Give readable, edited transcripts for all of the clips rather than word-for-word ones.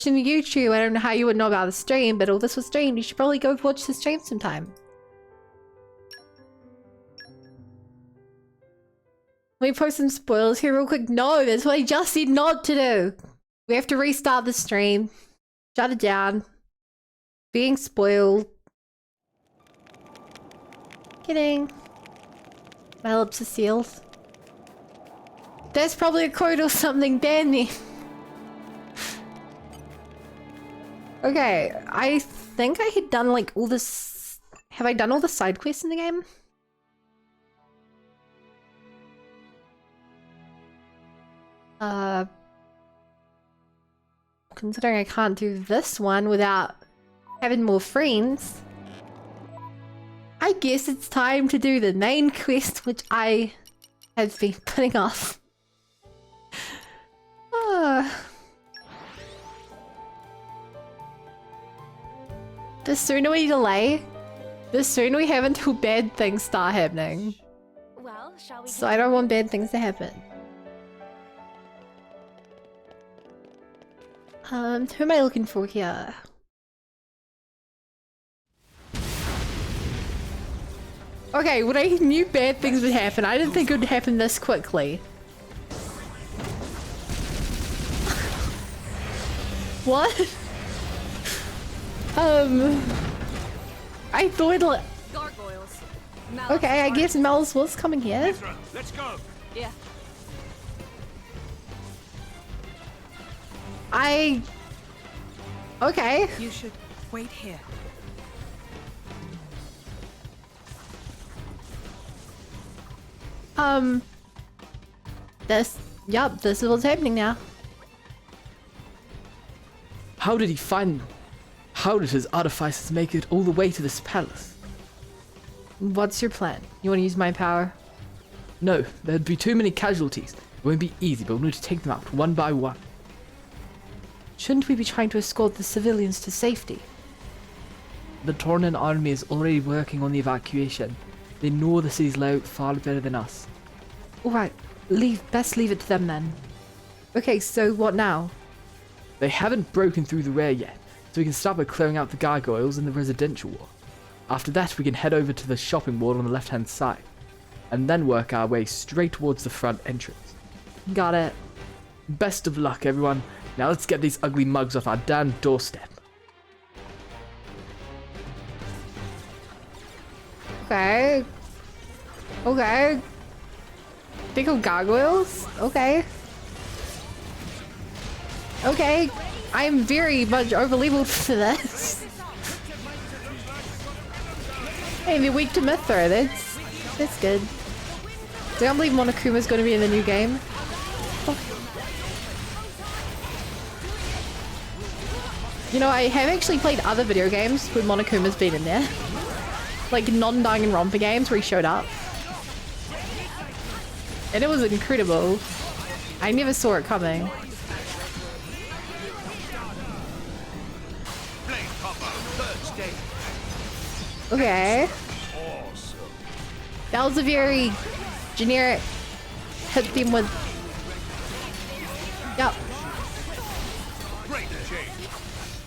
watching YouTube, I don't know how you would know about the stream, but all this was streamed. You should probably go watch the stream sometime. Let me post some spoilers here real quick. No, that's what I just said not to do. We have to restart the stream. Shut it down. Being spoiled. Kidding. My lips are sealed. There's probably a code or something down there. Okay, I think I had done like all this. Have I done all the side quests in the game? Considering I can't do this one without having more friends, I guess it's time to do the main quest, which I have been putting off. The sooner we delay, the sooner we have until bad things start happening. Well, shall we? So I don't want bad things to happen. Who am I looking for here? Okay, when I knew bad things would happen, I didn't think it would happen this quickly. What? I thought Gargoyles. okay, I guess Malos was coming here. Let's go. Yeah. Okay. You should wait here. This is what's happening now. How did he find them? How did his artificers make it all the way to this palace? What's your plan? You want to use my power? No, there'd be too many casualties. It won't be easy, but we'll need to take them out one by one. Shouldn't we be trying to escort the civilians to safety? The Torna army is already working on the evacuation. They know the city's layout far better than us. Alright, best leave it to them then. Okay, so what now? They haven't broken through the rear yet, so we can start by clearing out the gargoyles and the residential wall. After that, we can head over to the shopping wall on the left-hand side, and then work our way straight towards the front entrance. Got it. Best of luck, everyone. Now let's get these ugly mugs off our damn doorstep. Okay. Okay. Think of gargoyles? Okay. Okay. I am very much over-leveled for this. Hey, they're weak to myth throw. That's good. I can't believe Monokuma's going to be in the new game. Oh. You know, I have actually played other video games with Monokuma's been in there. Like non-Danganronpa games where he showed up. And it was incredible. I never saw it coming. Okay. That was a very generic hit them with. Yep.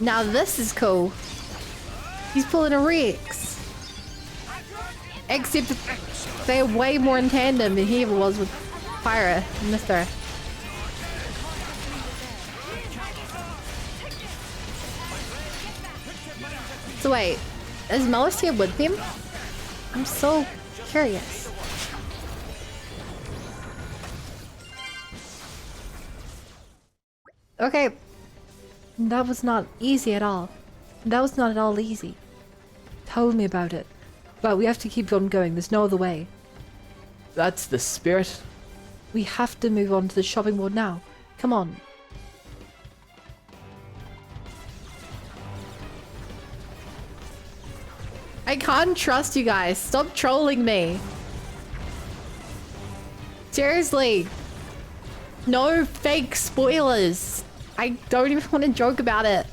Now this is cool. He's pulling a Rex. Except they're way more in tandem than he ever was with Pyra and Mr. So wait, is Malos here with him? I'm so curious. Okay. That was not easy at all. That was not at all easy. Tell me about it. But we have to keep on going. There's no other way. That's the spirit. We have to move on to the shopping mall now. Come on. I can't trust you guys. Stop trolling me. Seriously. No fake spoilers. I don't even want to joke about it.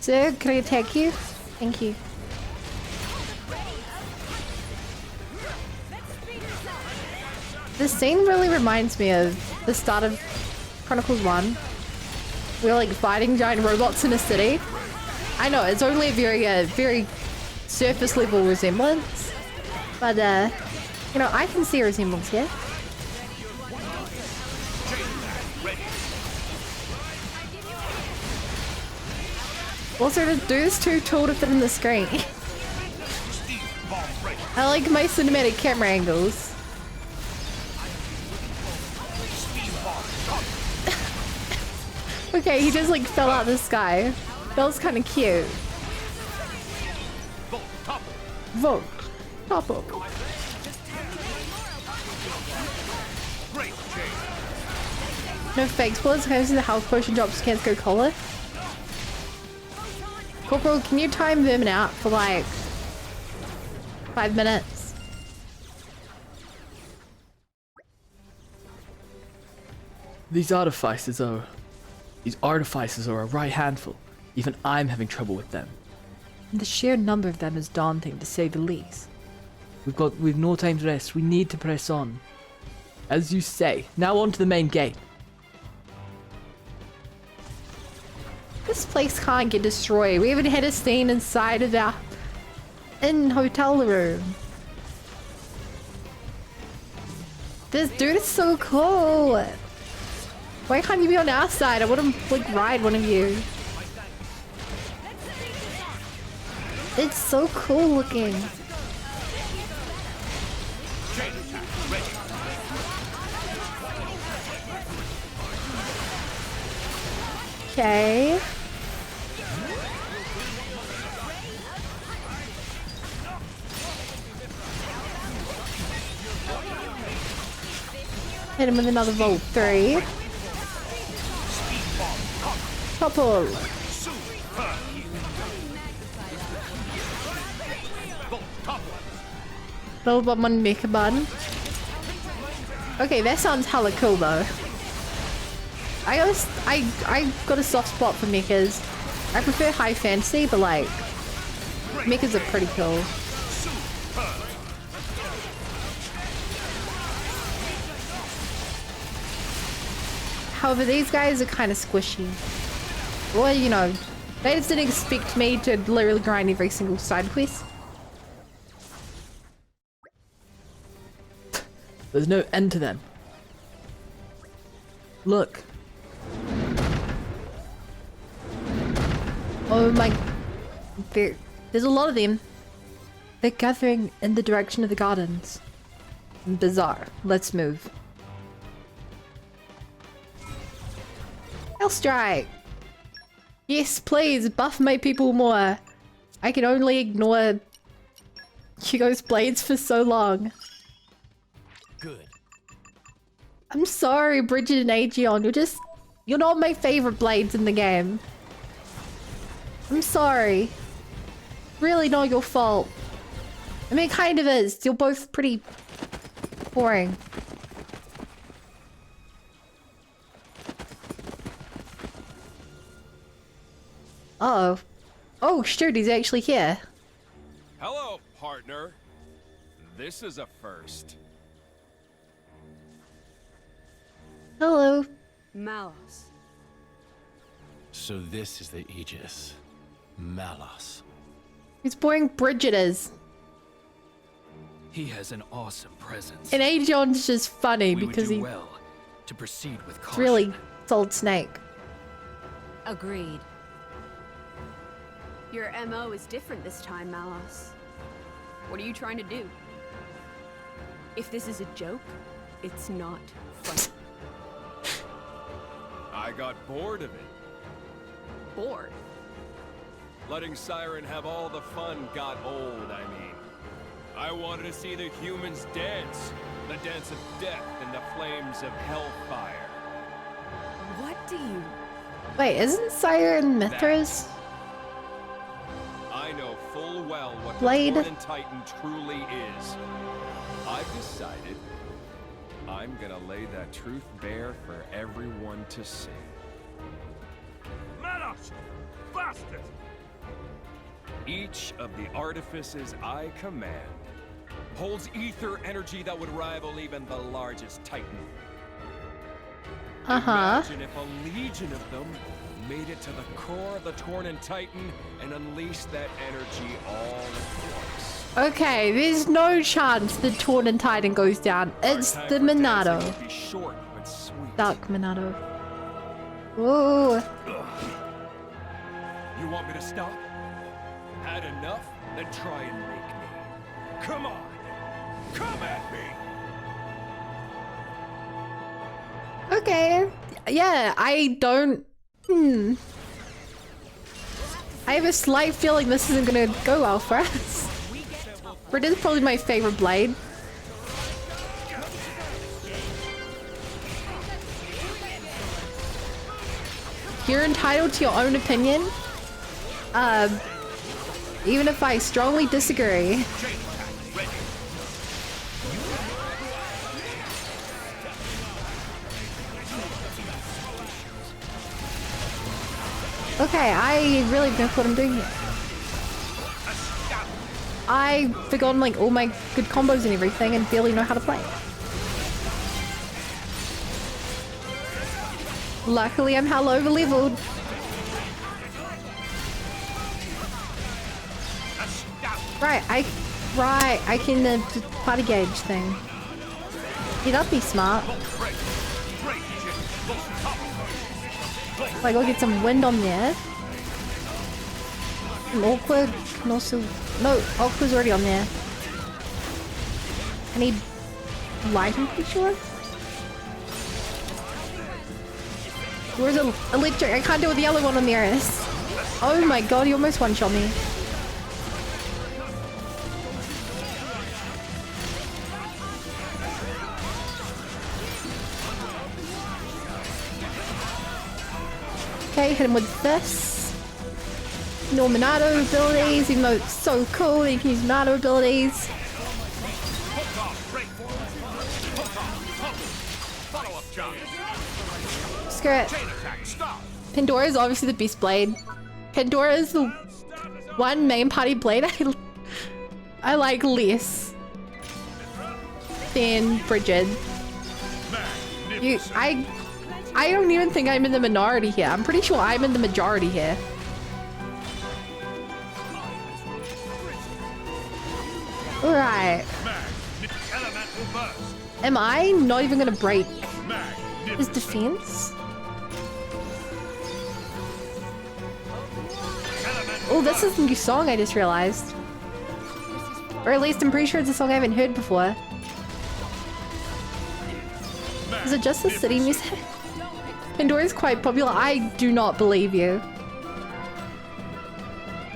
Sir, can I attack you? Thank you. This scene really reminds me of the start of Chronicles 1. We're like fighting giant robots in a city. I know, it's only a very surface level resemblance. But, you know, I can see a resemblance here. Also, to do this too tall to fit in the screen. I like my cinematic camera angles. Okay, he just like fell out of the sky. That was kind of cute. Vote. Topple. No fake spoilers. Can I see the health potion drops can't go cola? Corporal, can you time Vermin out for like 5 minutes? These artifices are a right handful. Even I'm having trouble with them. The sheer number of them is daunting, to say the least. We've no time to rest. We need to press on. As you say. Now on to the main gate. This place can't get destroyed. We haven't had a scene inside of our hotel room. This dude is so cool. Why can't you be on our side? I want to like ride one of you. It's so cool looking. Okay. Hit him with another Volt 3. Topple. Little bit one mecha bun. Okay, that sounds hella cool though. I got a soft spot for mechas. I prefer high fantasy, but like mechas are pretty cool. However, these guys are kind of squishy. Well, you know, they just didn't expect me to literally grind every single side quest. There's no end to them. Look. Oh my... There's a lot of them. They're gathering in the direction of the gardens. Bizarre. Let's move. Hellstrike! Yes, please, buff my people more. I can only ignore Hugo's blades for so long. Good. I'm sorry, Bridget and Aegeon. You're not my favorite blades in the game. I'm sorry. Really not your fault. I mean, it kind of is. You're both pretty boring. Uh-oh. Oh, shoot, he's actually here. Hello, partner. This is a first. Hello. Malos. So this is the Aegis. Malos. He's boring Bridget is. He has an awesome presence. And Aegeon's just funny We because would do he well to proceed with caution. really Solid Snake. Agreed. Your MO is different this time, Malos. What are you trying to do? If this is a joke, it's not funny. I got bored of it. Bored. Letting Siren have all the fun got old, I mean. I wanted to see the humans dance. The dance of death in the flames of hellfire. What do you... Wait, isn't Siren Mithras? I know full well what Blade. the Torna Titan truly is. I've decided I'm gonna lay that truth bare for everyone to see. Malos! Bastard! Each of the artifices I command Holds ether energy that would rival even the largest titan. Uh-huh. Imagine if a legion of them made it to the core of the Tornan Titan and unleashed that energy all at once. Okay, there's no chance the Torna Titan goes down. It's Our the time for dancing Monado. would be short but sweet. Dark Monado. Whoa. You want me to stop? Had enough? Then try and make me. Come on! Come at me! Okay. Yeah, I don't... I have a slight feeling this isn't gonna go well for us. But it is probably my favorite blade. You're entitled to your own opinion. Even if I strongly disagree. Okay, I really don't know what I'm doing here. I've forgotten like all my good combos and everything and barely know how to play. Luckily I'm hell over leveled. Right, I can the party gauge thing. Yeah, that'd be smart. Like, I'll get some wind on there. Some awkward can also... No, awkward's already on there. I need light, I'm pretty sure. Where's the electric? I can't do what the other one on there is. Oh my god, he almost one-shot me. Okay, hit him with this. No Monado abilities, even though it's so cool that you can use Monado abilities. Screw it. Pandora is obviously the best blade. Pandora is the one main party blade I like less than Bridget. I don't even think I'm in the minority here. I'm pretty sure I'm in the majority here. Alright. Am I not even gonna break his defense? Oh, this is a new song I just realized. Or at least I'm pretty sure it's a song I haven't heard before. Is it just the city music? Pandora is quite popular. I do not believe you.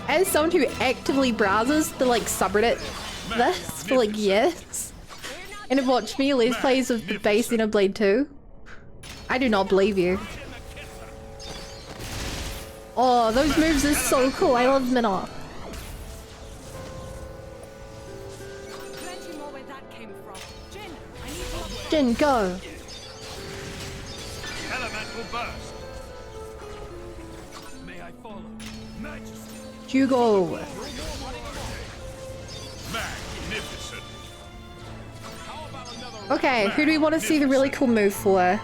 As someone who actively browses the like subreddit this for like years and have watched me let's plays of the base Xenoblade 2, I do not believe you. Oh, those moves are so cool. I love them all. Jin, go. May I follow? Majesty. Hugo. Magnificent. Okay, who do we want to see the really cool move for?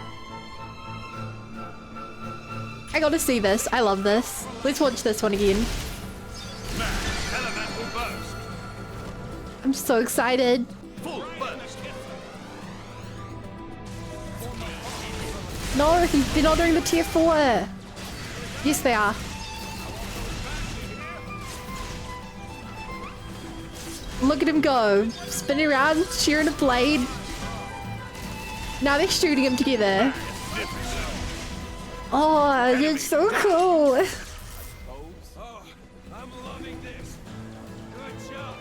I gotta see this. I love this. Let's watch this one again. I'm so excited. No, they're not doing the tier 4. Yes, they are. Look at him go. Spinning around, shearing a blade. Now they're shooting him together. Oh, it's so cool. Oh, I'm loving this. Good job,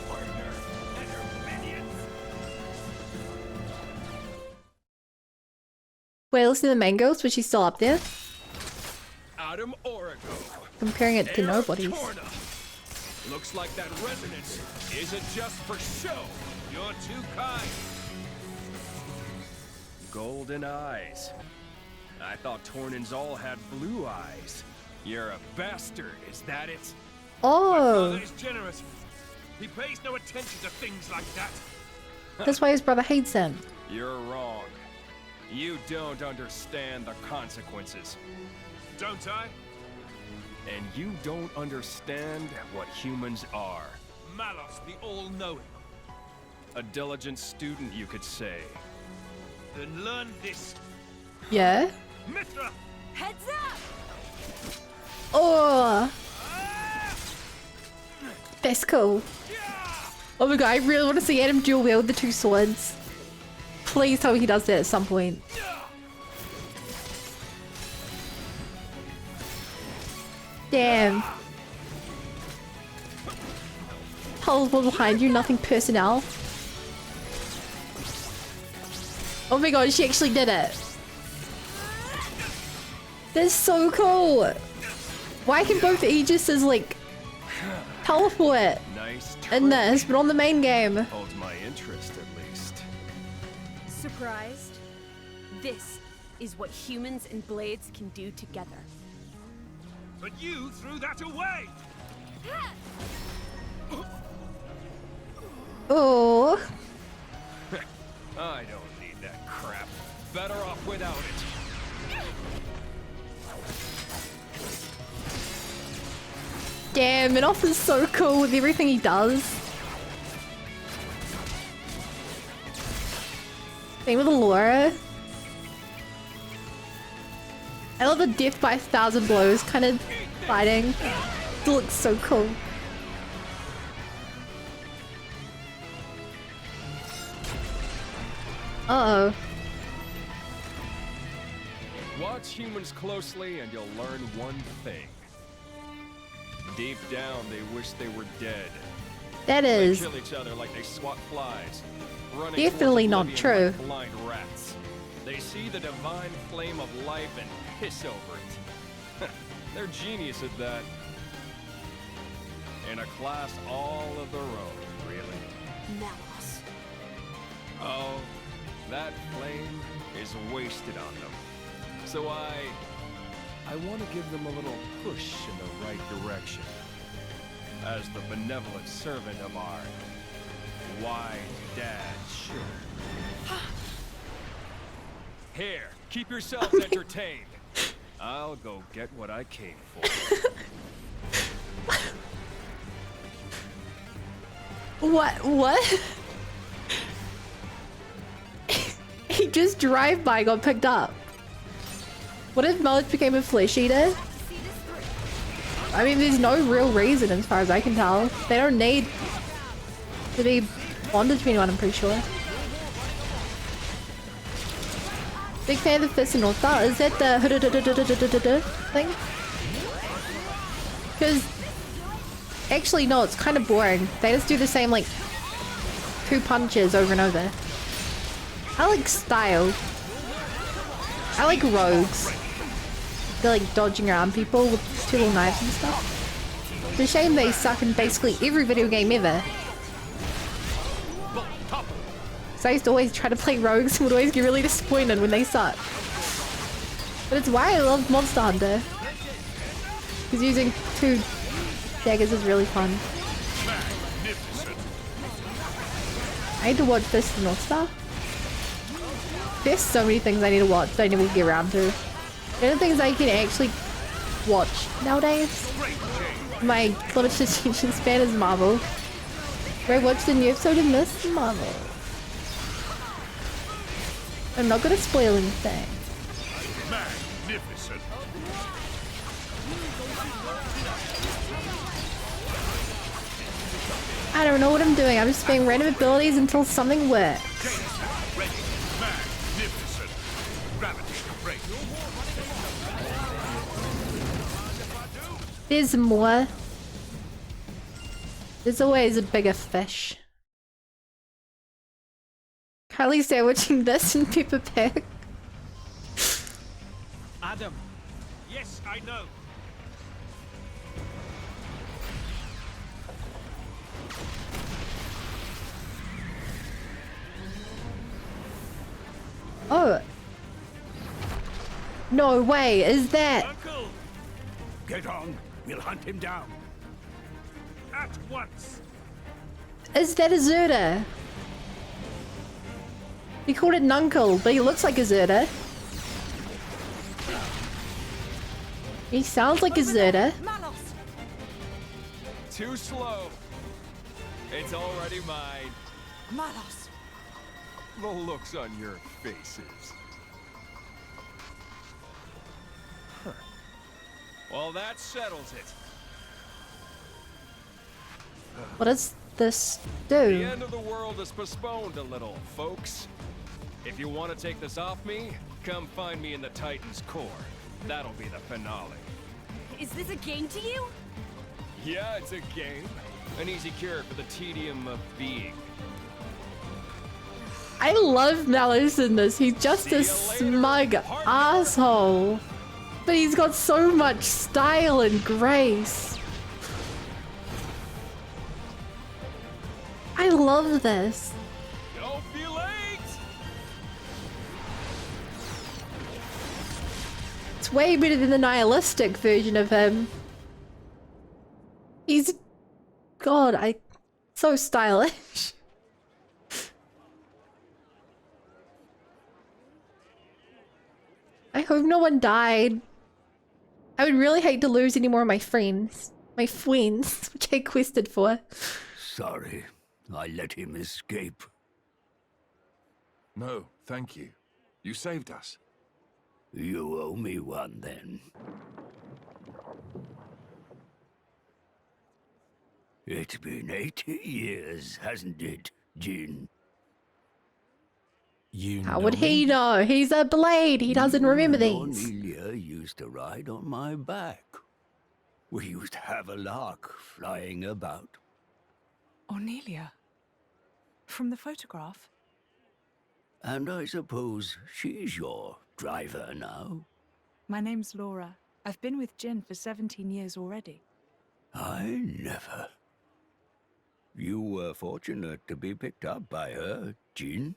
partner and her minions. Wait, listen to the mangoes, was she still up there? Adam Origo. Comparing it to Hail nobody's. Torna. Looks like that resonance isn't just for show. You're too kind. Golden eyes. I thought Tornans all had blue eyes. You're a bastard, is that it? Oh, Father is generous. He pays no attention to things like that. That's why his brother hates him. You're wrong. You don't understand the consequences. Don't I? And you don't understand what humans are. Malos, the all-knowing. A diligent student, you could say. Then learn this. Yeah. Mithra! Heads up! Oh, that's cool. Oh my god, I really want to see Adam dual wield the two swords. Please tell me he does that at some point. Damn. Paul's one behind you, nothing personnel. Oh my god, she actually did it. That's so cool. Why can both Aegises like teleport Nice in this, but on the main game? Holds my interest at least. Surprised? This is what humans and blades can do together. But you threw that away! Oh. I don't need that crap. Better off without it. Damn, Minoff is so cool with everything he does. Same with Allura. I love the death by 1,000 blows kind of fighting. It looks so cool. Uh-oh. Watch humans closely and you'll learn one thing. Deep down, they wish they were dead. That They is kill each other like they swat flies. Running definitely towards not oblivion true. like blind rats. They see the divine flame of life and piss over it. They're genius at that. In a class all of their own, really. Malos. Oh, that flame is wasted on them. So I want to give them a little push in the right direction. As the benevolent servant of our wide dad should. Here, keep yourselves entertained. I'll go get what I came for. What? He just drive-by got picked up. What if Malos became a flesh eater? I mean, there's no real reason as far as I can tell. They don't need to be bonded to anyone, I'm pretty sure. Big fan of the Fist and North Star. Is that the thing? Because actually no, it's kind of boring. They just do the same like 2 punches over and over. I like style. I like rogues. They're like dodging around people with 2 little knives and stuff. It's a shame they suck in basically every video game ever. So I used to always try to play rogues and would always get really disappointed when they suck. But it's why I love Monster Hunter. Because using 2 daggers is really fun. I need to watch Fist and North Star. There's so many things I need to watch that I never get around to. The only things I can actually watch nowadays, my limited attention span is Marvel. Where I watched the new episode of Miss Marvel. I'm not gonna spoil anything. Magnificent. I don't know what I'm doing. I'm just spamming random abilities until something works. Ready. Magnificent. Gravity break. There's more. There's always a bigger fish. Carly's sandwiching this and Peppa Pig. Adam. Yes, I know. Oh. No way, is that... Uncle! Get on. We'll hunt him down. At once. Is that a Zerda? He called it Nuncle, but he looks like a Zerda. He sounds like a Zerda. Malos! Too slow. It's already mine. Malos! The looks on your faces. Huh. Well, that settles it. What does this The do? end of the world is postponed a little, folks. If you want to take this off me, come find me in the Titan's core. That'll be the finale. Is this a game to you? Yeah, it's a game. An easy cure for the tedium of being. I love Malos in this. He's just a smug asshole. But he's got so much style and grace. I love this. Don't be late! It's way better than the nihilistic version of him. He's... God, so stylish. I hope no one died. I would really hate to lose any more of my friends. My friends, which I quested for. Sorry, I let him escape. No, thank you. You saved us. You owe me one, then. It's been 80 years, hasn't it, Jin? You How know would he me? know? He's a blade. He doesn't remember these. Cornelia used to ride on my back. We used to have a lark flying about. Ornelia? From the photograph? And I suppose she's your driver now? My name's Laura. I've been with Jin for 17 years already. I never. You were fortunate to be picked up by her, Jin.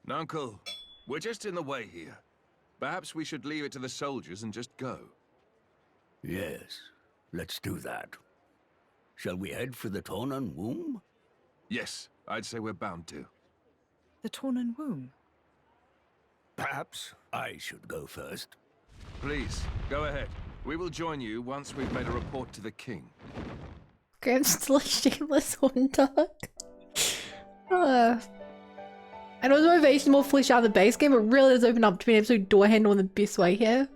Nuncle, we're just in the way here. Perhaps we should leave it to the soldiers and just go. Yes, let's do that. Shall we head for the Tornan womb? Yes, I'd say we're bound to. The Tornan womb? Perhaps I should go first. Please, go ahead. We will join you once we've made a report to the king. Graham's still a shameless horn dog. I know the motivation will flesh out the base game, but really does open up to being able to door handle in the best way here.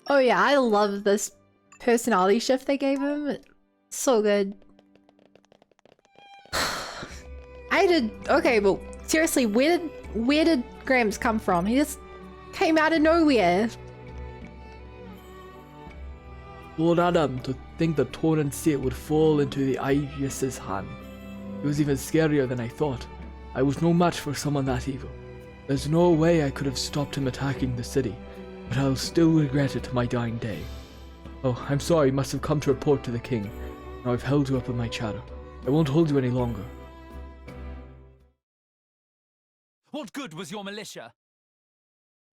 Oh yeah, I love this personality shift they gave him. It's so good. Okay, but seriously, where did Grams come from? He just came out of nowhere. Lord Adam, to think the Torrent set would fall into the Aegis's hand. It was even scarier than I thought. I was no match for someone that evil. There's no way I could have stopped him attacking the city, but I'll still regret it to my dying day. Oh, I'm sorry, you must have come to report to the king. Now I've held you up in my shadow. I won't hold you any longer. What good was your militia?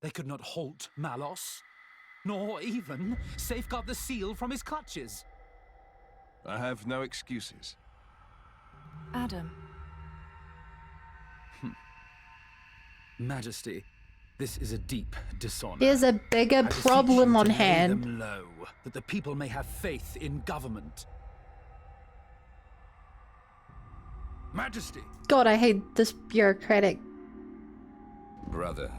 They could not halt Malos, nor even safeguard the seal from his clutches. I have no excuses. Adam. Majesty, this is a deep dishonor. There's a bigger I beseech problem you on to lay hand. them low, that the people may have faith in government. Majesty! God, I hate this bureaucratic. Brother,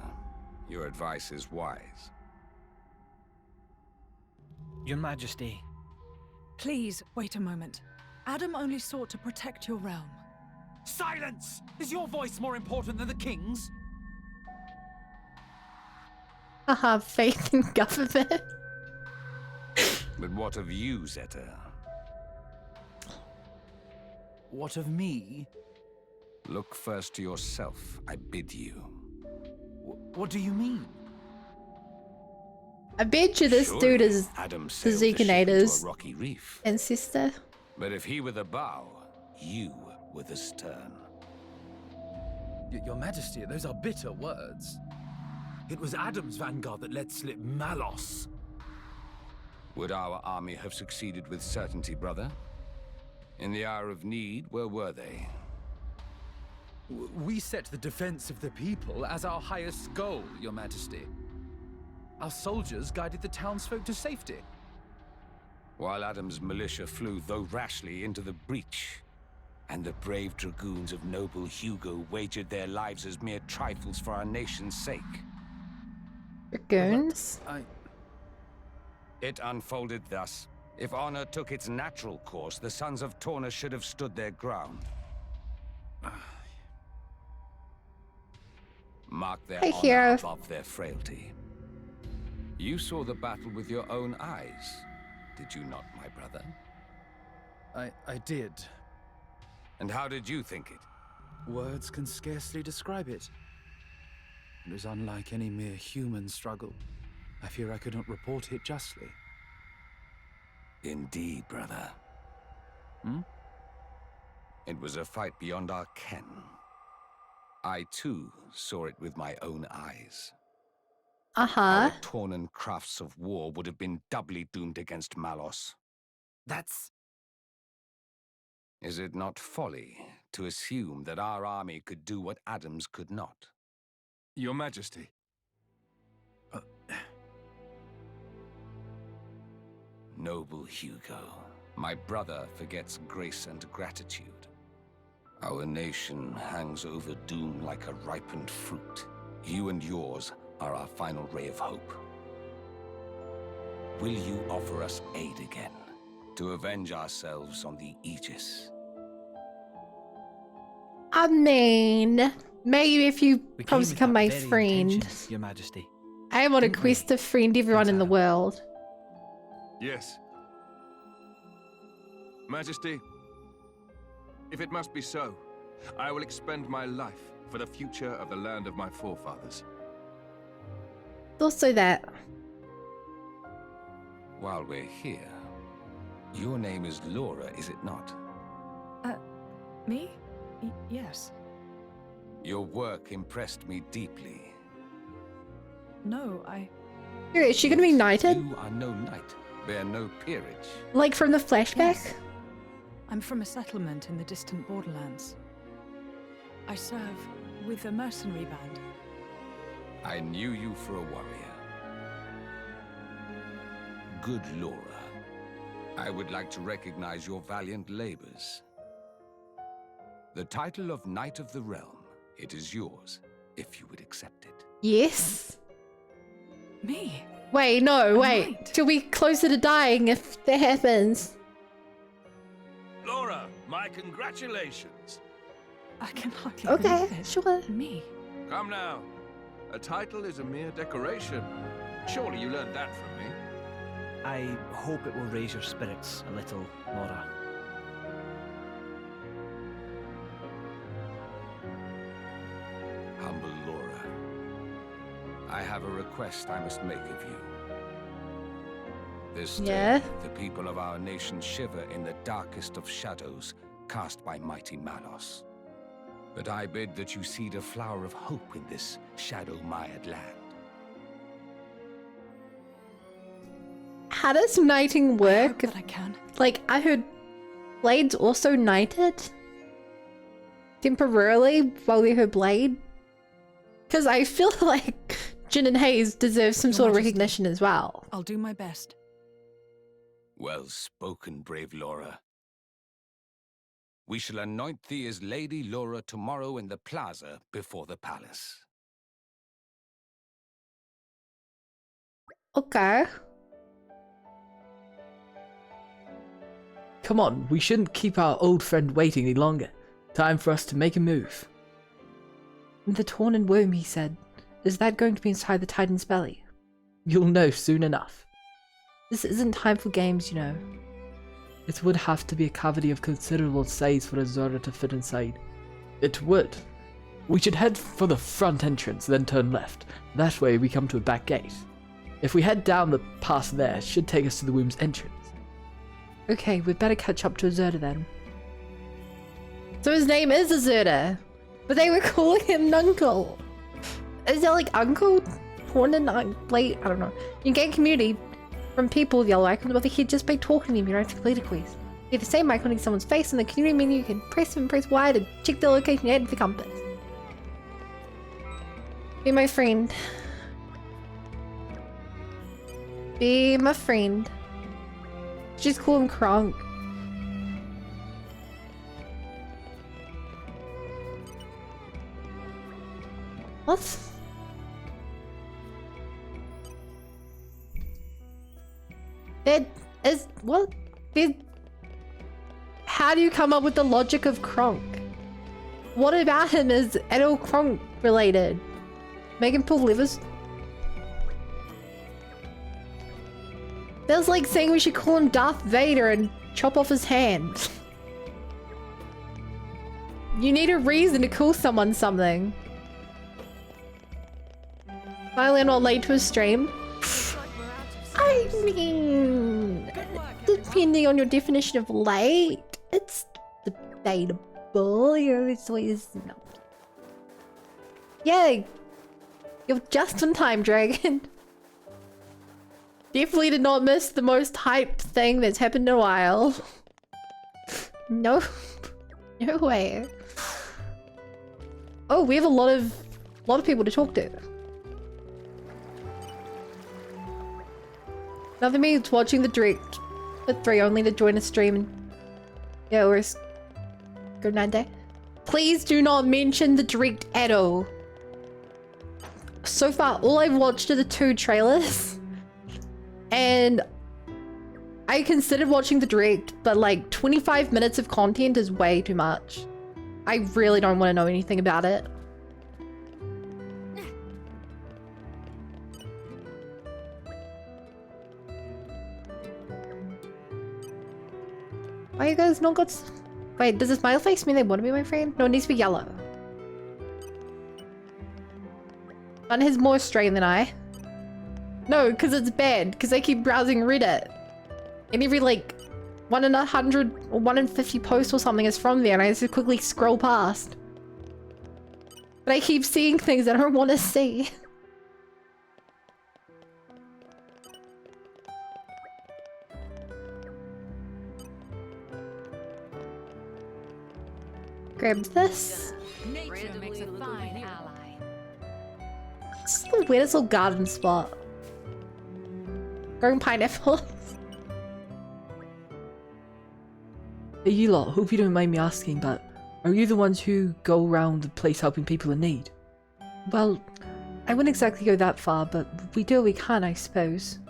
your advice is wise. Your Majesty. Please, wait a moment. Adam only sought to protect your realm. Silence! Is your voice more important than the king's? Haha, faith in government. But what of you, Zeta? What of me? Look first to yourself, I bid you. What do you mean? I bet you this Surely dude is Adam the sailed the ship into Zeekinator's a rocky reef. ancestor. But if he were the bow, you were the stern. Your Majesty, those are bitter words. It was Adam's vanguard that let slip Malos. Would our army have succeeded with certainty, brother? In the hour of need, where were they? We set the defense of the people as our highest goal, Your Majesty. Our soldiers guided the townsfolk to safety. While Adam's militia flew, though rashly, into the breach, and the brave dragoons of noble Hugo wagered their lives as mere trifles for our nation's sake. Dragoons? It unfolded thus. If honor took its natural course, the sons of Torna should have stood their ground. Mark their Hey, honor hero. above their frailty. You saw the battle with your own eyes, did you not, my brother? I did. And how did you think it? Words can scarcely describe it. It was unlike any mere human struggle. I fear I could not report it justly. Indeed, brother. It was a fight beyond our ken. I, too, saw it with my own eyes. Uh-huh. Our Tornan crafts of war would have been doubly doomed against Malos. That's... Is it not folly to assume that our army could do what Adam's could not? Your Majesty. Noble Hugo, my brother forgets grace and gratitude. Our nation hangs over doom like a ripened fruit. You and yours are our final ray of hope. Will you offer us aid again, to avenge ourselves on the Aegis? I mean, maybe if you promise to become my friend. Your Majesty. I am on a quest to friend everyone in the world. Yes. Majesty, if it must be so, I will expend my life for the future of the land of my forefathers. Also that. While we're here, your name is Laura, is it not? Me? Yes. Your work impressed me deeply. No, Is she gonna be knighted? You are no knight, bear no peerage. Like from the flashback? Yes. I'm from a settlement in the distant borderlands. I serve with a mercenary band. I knew you for a warrior. Good Laura, I would like to recognize your valiant labors. The title of Knight of the Realm, it is yours, if you would accept it. Yes. Me? Wait, no, A wait. knight? Till we closer to dying if that happens. Laura, my congratulations. I can hardly Okay, believe it. sure. Me? Come now. A title is a mere decoration. Surely you learned that from me. I hope it will raise your spirits a little, Laura. Humble Laura, I have a request I must make of you. This Yeah? day, the people of our nation shiver in the darkest of shadows cast by mighty Malos. But I bid that you seed a flower of hope in this shadow-mired land. How does knighting I work? hope that I can. Like, I heard Blade's also knighted? Temporarily while they're her blade? Because I feel like Jin and Hayes deserve some Your sort of Majesty. recognition as well. I'll do my best. Well spoken, brave Laura. We shall anoint thee as Lady Laura tomorrow in the plaza before the palace. Okay. Come on, we shouldn't keep our old friend waiting any longer. Time for us to make a move. The Torn worm, he said. Is that going to be inside the Titan's belly? You'll know soon enough. This isn't time for games, you know. It would have to be a cavity of considerable size for a Zora to fit inside. It would. We should head for the front entrance, then turn left. That way we come to a back gate. If we head down the path there, it should take us to the womb's entrance. Okay, we'd better catch up to Azurta then. So his name is Azurta, but they were calling him Nuncle. Is that like Uncle? Blade? I don't know. You can gain community from people with yellow icons, but they could just by talking to him, you don't have to complete a quest. You have the same icon in someone's face in the community menu. You can press and press Y to check the location and the compass. Be my friend. Be my friend. Just call him Kronk. What? That is what? How do you come up with the logic of Kronk? What about him is at all Kronk related? Make him pull levers? That was like saying we should call him Darth Vader and chop off his hand. You need a reason to call someone something. Finally, I'm not late to a stream. I mean, depending on your definition of late, it's debatable. It's always no. Yeah, you're just on time, Dragon. Definitely did not miss the most hyped thing that's happened in a while. No, no way. Oh, we have a lot of people to talk to. Nothing means watching the direct for 3 only to join a stream and yeah, or good night day. Please do not mention the direct at all. So far, all I've watched are the 2 trailers. And I considered watching the direct, but like 25 minutes of content is way too much. I really don't want to know anything about it. Why you guys not got... Wait, does the smile face mean they want to be my friend? No, it needs to be yellow. One has more strain than I. No, because it's bad. Because I keep browsing Reddit. And every like 1 in 100 or 1 in 50 posts or something is from there and I just quickly scroll past. But I keep seeing things that I don't want to see. Grab this. Nature makes a fine ally. This is the weirdest little garden spot. Growing pineapples. Hey you lot, hope you don't mind me asking, but are you the ones who go around the place helping people in need? Well, I wouldn't exactly go that far, but we do what we can, I suppose.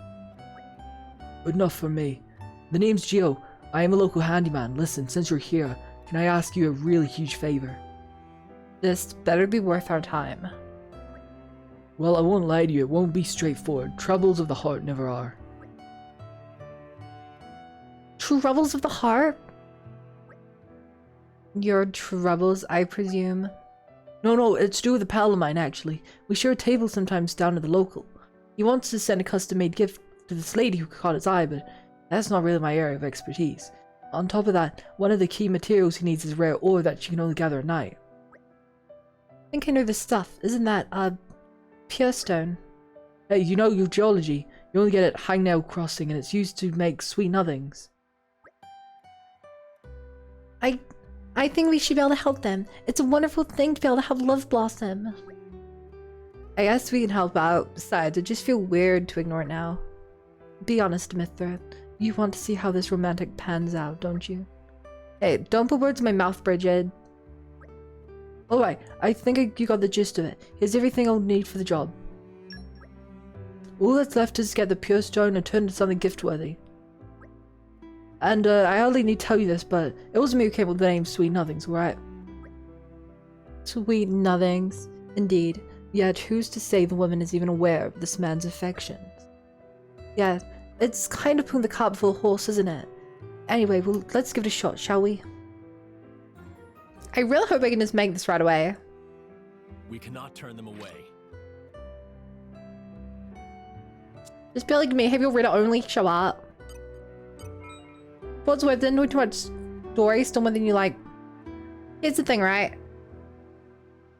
But not for me. The name's Gio. I am a local handyman. Listen, since you're here, can I ask you a really huge favor? This better be worth our time. Well, I won't lie to you, it won't be straightforward. Troubles of the heart never are. Troubles of the heart? Your troubles, I presume? No, it's to do with a pal of mine, actually. We share a table sometimes down at the local. He wants to send a custom-made gift to this lady who caught his eye, but that's not really my area of expertise. On top of that, one of the key materials he needs is rare ore that you can only gather at night. I think I know this stuff. Isn't that, pure stone? Hey, you know your geology. You only get it at Hangnail Crossing, and it's used to make sweet nothings. I think we should be able to help them. It's a wonderful thing to be able to help love blossom. I guess we can help out. Besides, it just feels weird to ignore it now. Be honest, Mithra. You want to see how this romantic pans out, don't you? Hey, don't put words in my mouth, Bridget. Alright, I think you got the gist of it. Here's everything I'll need for the job. All that's left is to get the pure stone and turn it into something gift-worthy. And I hardly need to tell you this, but it wasn't me who came up with the name Sweet Nothings, right? Sweet Nothings, indeed. Yet who's to say the woman is even aware of this man's affections? Yeah, it's kind of putting the cart before the horse, isn't it? Anyway, well, let's give it a shot, shall we? I really hope I can just make this right away. We cannot turn them away. Just be like me, have your Reddit only show up. What's worth it? Not too much story, still more than you like. Here's the thing, right?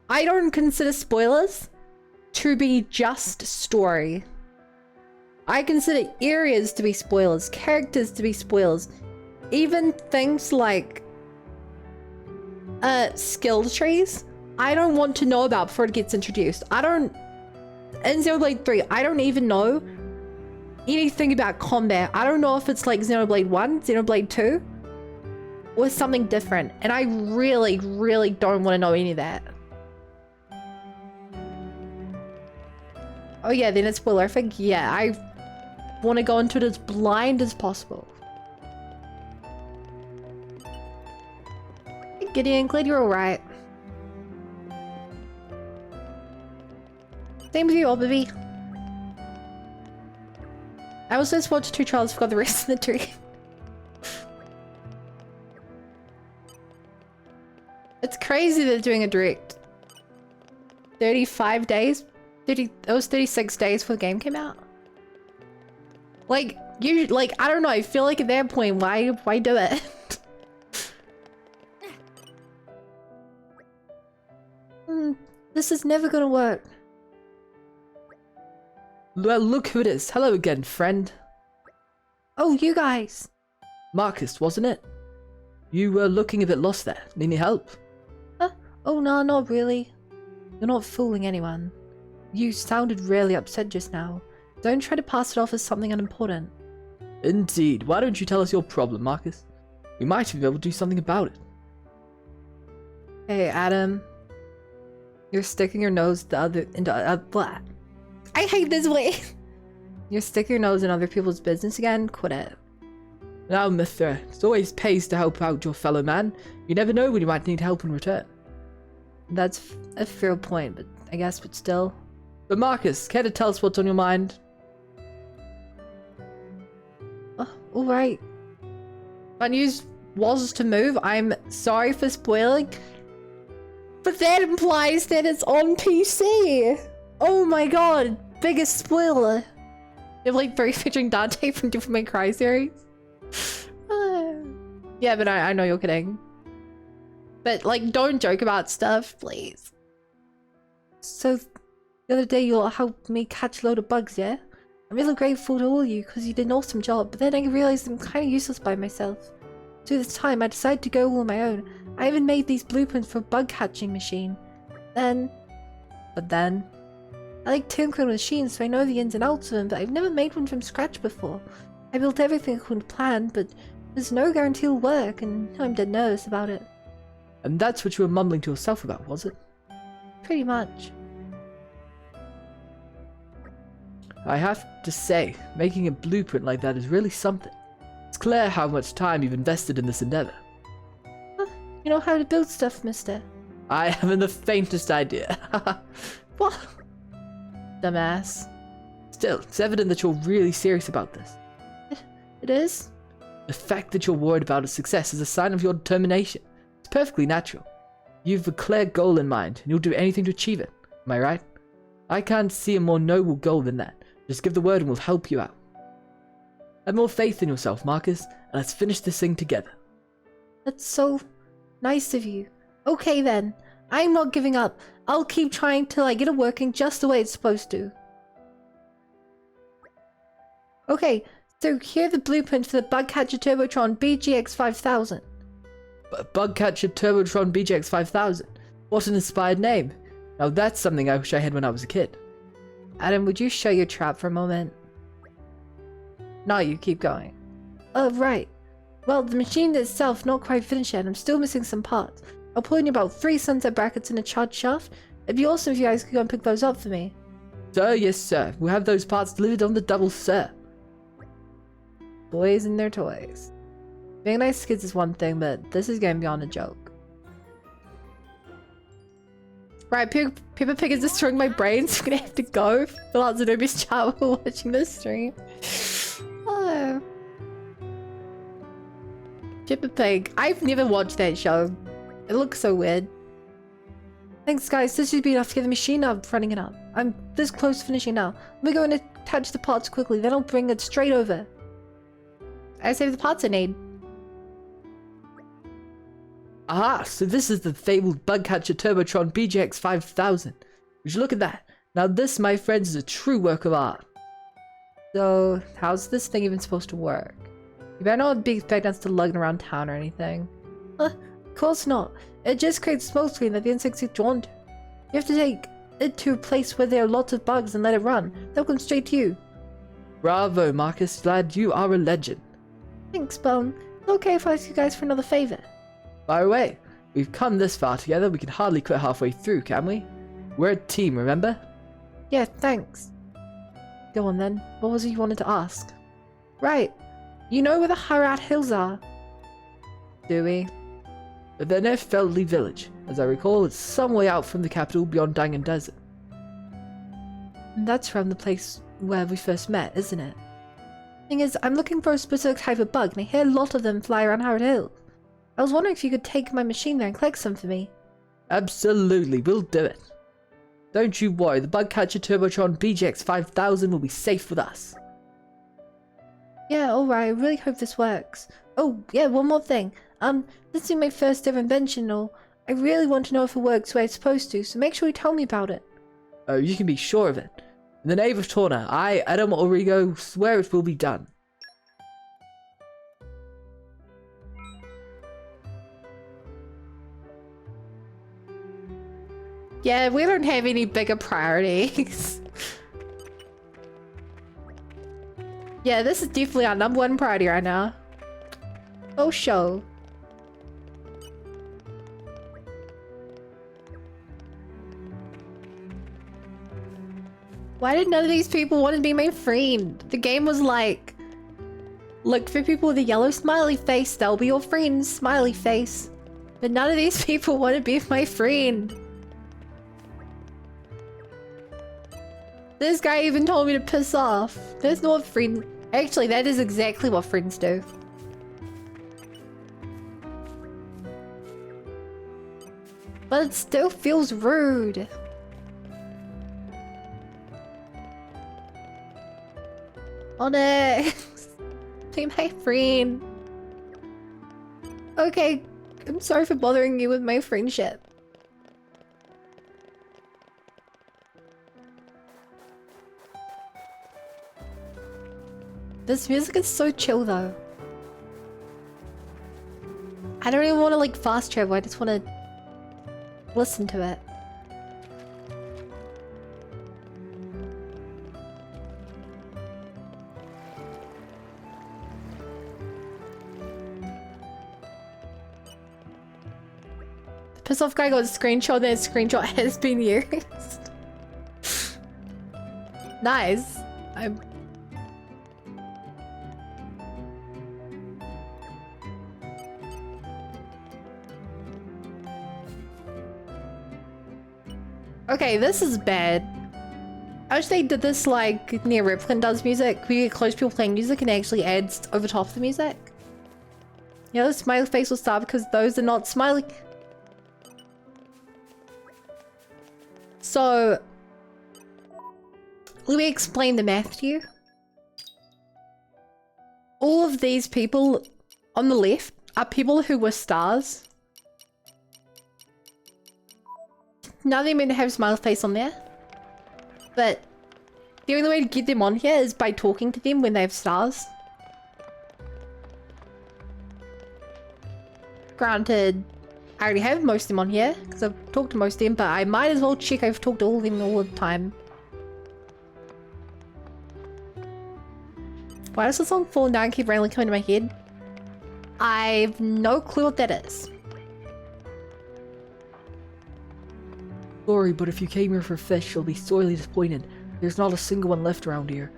I don't consider spoilers to be just story. I consider areas to be spoilers, characters to be spoilers, even things like skill trees, I don't want to know about before it gets introduced. I don't, in Xenoblade 3, I don't even know anything about combat. I don't know if it's like Xenoblade 1, Xenoblade 2, or something different. And I really, really don't want to know any of that. Oh yeah, then it's spoilerific. Yeah, I want to go into it as blind as possible. Hey, Gideon, glad you're alright. Same with you, Obaby. I was just watched 2 trials, forgot the rest of the tree. It's crazy they're doing a direct. 35 days? It was 36 days before the game came out. Like, I don't know, I feel like at that point, why do it? This is never gonna work. Well, look who it is. Hello again, friend. Oh, you guys. Marcus, wasn't it? You were looking a bit lost there. Need any help? Huh? Oh, no, not really. You're not fooling anyone. You sounded really upset just now. Don't try to pass it off as something unimportant. Indeed. Why don't you tell us your problem, Marcus? We might be able to do something about it. Hey, Adam. You're sticking your nose into blah. I hate this way. You're sticking your nose in other people's business again? Quit it. Now, Mithra, it always pays to help out your fellow man. You never know when you might need help in return. That's a fair point, but still. But Marcus, care to tell us what's on your mind? Alright. My news was to move. I'm sorry for spoiling. But that implies that it's on PC. Oh my god. Biggest spoiler. They're like very featuring Dante from Devil May Cry series. Yeah, but I know you're kidding. But like, don't joke about stuff, please. So, the other day you all helped me catch a load of bugs, yeah? I'm really grateful to all of you because you did an awesome job, but then I realized I'm kind of useless by myself. So this time I decided to go all on my own. I even made these blueprints for a bug catching machine. But then, I like tinkering with machines so I know the ins and outs of them, but I've never made one from scratch before. I built everything according to plan, but there's no guarantee it'll work, and I'm dead nervous about it. And that's what you were mumbling to yourself about, was it? Pretty much. I have to say, making a blueprint like that is really something. It's clear how much time you've invested in this endeavor. Huh, you know how to build stuff, mister? I haven't the faintest idea. What? Dumbass. Still, it's evident that you're really serious about this. It is? The fact that you're worried about its success is a sign of your determination. It's perfectly natural. You've a clear goal in mind, and you'll do anything to achieve it. Am I right? I can't see a more noble goal than that. Just give the word and we'll help you out. Have more faith in yourself, Marcus, and let's finish this thing together. That's so nice of you. Okay then, I'm not giving up. I'll keep trying till I get it working just the way it's supposed to. Okay, so here are the blueprints for the Bugcatcher Turbotron BGX 5000. Bugcatcher Turbotron BGX 5000? What an inspired name. Now that's something I wish I had when I was a kid. Adam, would you show your trap for a moment? No, you keep going. Oh, right. Well, the machine itself not quite finished yet. I'm still missing some parts. I'll put in about 3 sunset brackets and a charge shaft. It'd be awesome if you guys could go and pick those up for me. Sir, yes sir. We'll have those parts delivered on the double, sir. Boys and their toys. Being nice to kids is one thing, but this is getting beyond a joke. Right, Peppa Pig is destroying my brain, so I'm gonna have to go. Fill out Zenobia's chat while watching this stream. Oh. Peppa Pig. I've never watched that show. It looks so weird. Thanks guys, this should be enough to get the machine up, running it up. I'm this close to finishing now. We're going to attach the parts quickly, then I'll bring it straight over. I saved the parts I need. Aha, so this is the fabled Bugcatcher Turbotron BGX 5000. Would you look at that? Now this, my friends, is a true work of art. So, how's this thing even supposed to work? You better not be expecting us to lug it around town or anything. Of course not. It just creates a smoke screen that the insects get drawn to. You have to take it to a place where there are lots of bugs and let it run. They'll come straight to you. Bravo, Marcus, lad, you are a legend. Thanks, Bone. It's okay if I ask you guys for another favor. By the way, we've come this far together, we can hardly quit halfway through, can we? We're a team, remember? Yeah, thanks. Go on then. What was it you wanted to ask? Right. You know where the Harat Hills are? Do we? They're near Feldley Village. As I recall, it's some way out from the capital beyond Dangan Desert. And that's from the place where we first met, isn't it? Thing is, I'm looking for a specific type of bug, and I hear a lot of them fly around Harat Hills. I was wondering if you could take my machine there and collect some for me. Absolutely, we'll do it. Don't you worry, the Bugcatcher Turbotron BGX 5000 will be safe with us. Yeah, alright, I really hope this works. Oh, yeah, one more thing. This is my first ever invention and all. I really want to know if it works the way it's supposed to, so make sure you tell me about it. Oh, you can be sure of it. In the name of Torna, I, Adam Origo, swear it will be done. Yeah, we don't have any bigger priorities. Yeah, this is definitely our #1 priority right now. Oh, show. Why did none of these people want to be my friend? The game was like, look for people with a yellow smiley face, they'll be your friends, smiley face. But none of these people want to be my friend. This guy even told me to piss off. There's no friend. Actually, that is exactly what friends do. But it still feels rude. Onyx, be my friend. Okay, I'm sorry for bothering you with my friendship. This music is so chill though. I don't even want to like fast travel, I just want to listen to it. The piss off guy got a screenshot, then a screenshot has been used. Nice. Okay, this is bad. I wish they did this like near Replicant does music. We get close people playing music and it actually adds over top of the music. Yeah, the smiley face will start because those are not smiley. So, let me explain the math to you. All of these people on the left are people who were stars. None of them meant to have a smiley face on there. But the only way to get them on here is by talking to them when they have stars. Granted, I already have most of them on here because I've talked to most of them, but I might as well check I've talked to all of them all the time. Why does the song Falling Down keep randomly coming to my head? I've no clue what that is. Sorry, but if you came here for fish, you'll be sorely disappointed. There's not a single one left around here.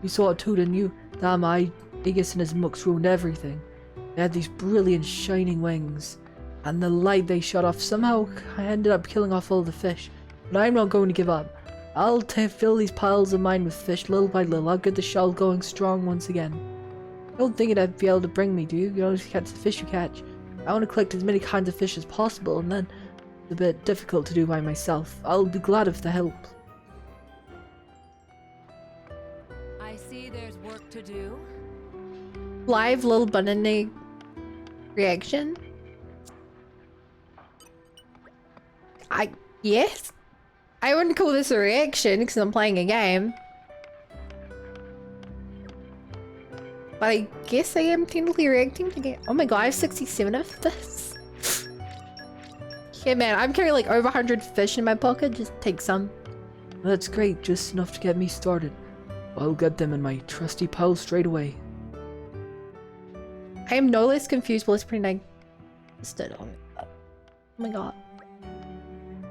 You saw it too, didn't you? Damn, Aegis and his mooks ruined everything. They had these brilliant shining wings, and the light they shot off somehow I ended up killing off all the fish. But I'm not going to give up. I'll fill these piles of mine with fish little by little. I'll get the shoal going strong once again. You don't think it'd be able to bring me, do you? You only catch the fish you catch. I want to collect as many kinds of fish as possible, and then it's a bit difficult to do by myself. I'll be glad of the help. I see there's work to do. Live little banana reaction. Yes. I wouldn't call this a reaction because I'm playing a game. But But I guess I am technically reacting to get. Oh my god, I have 67 of this. Yeah, man, I'm carrying like over 100 fish in my pocket. Just take some. That's great, just enough to get me started. I'll get them in my trusty pile straight away. I am no less confused, but it's pretty nice. Oh my god.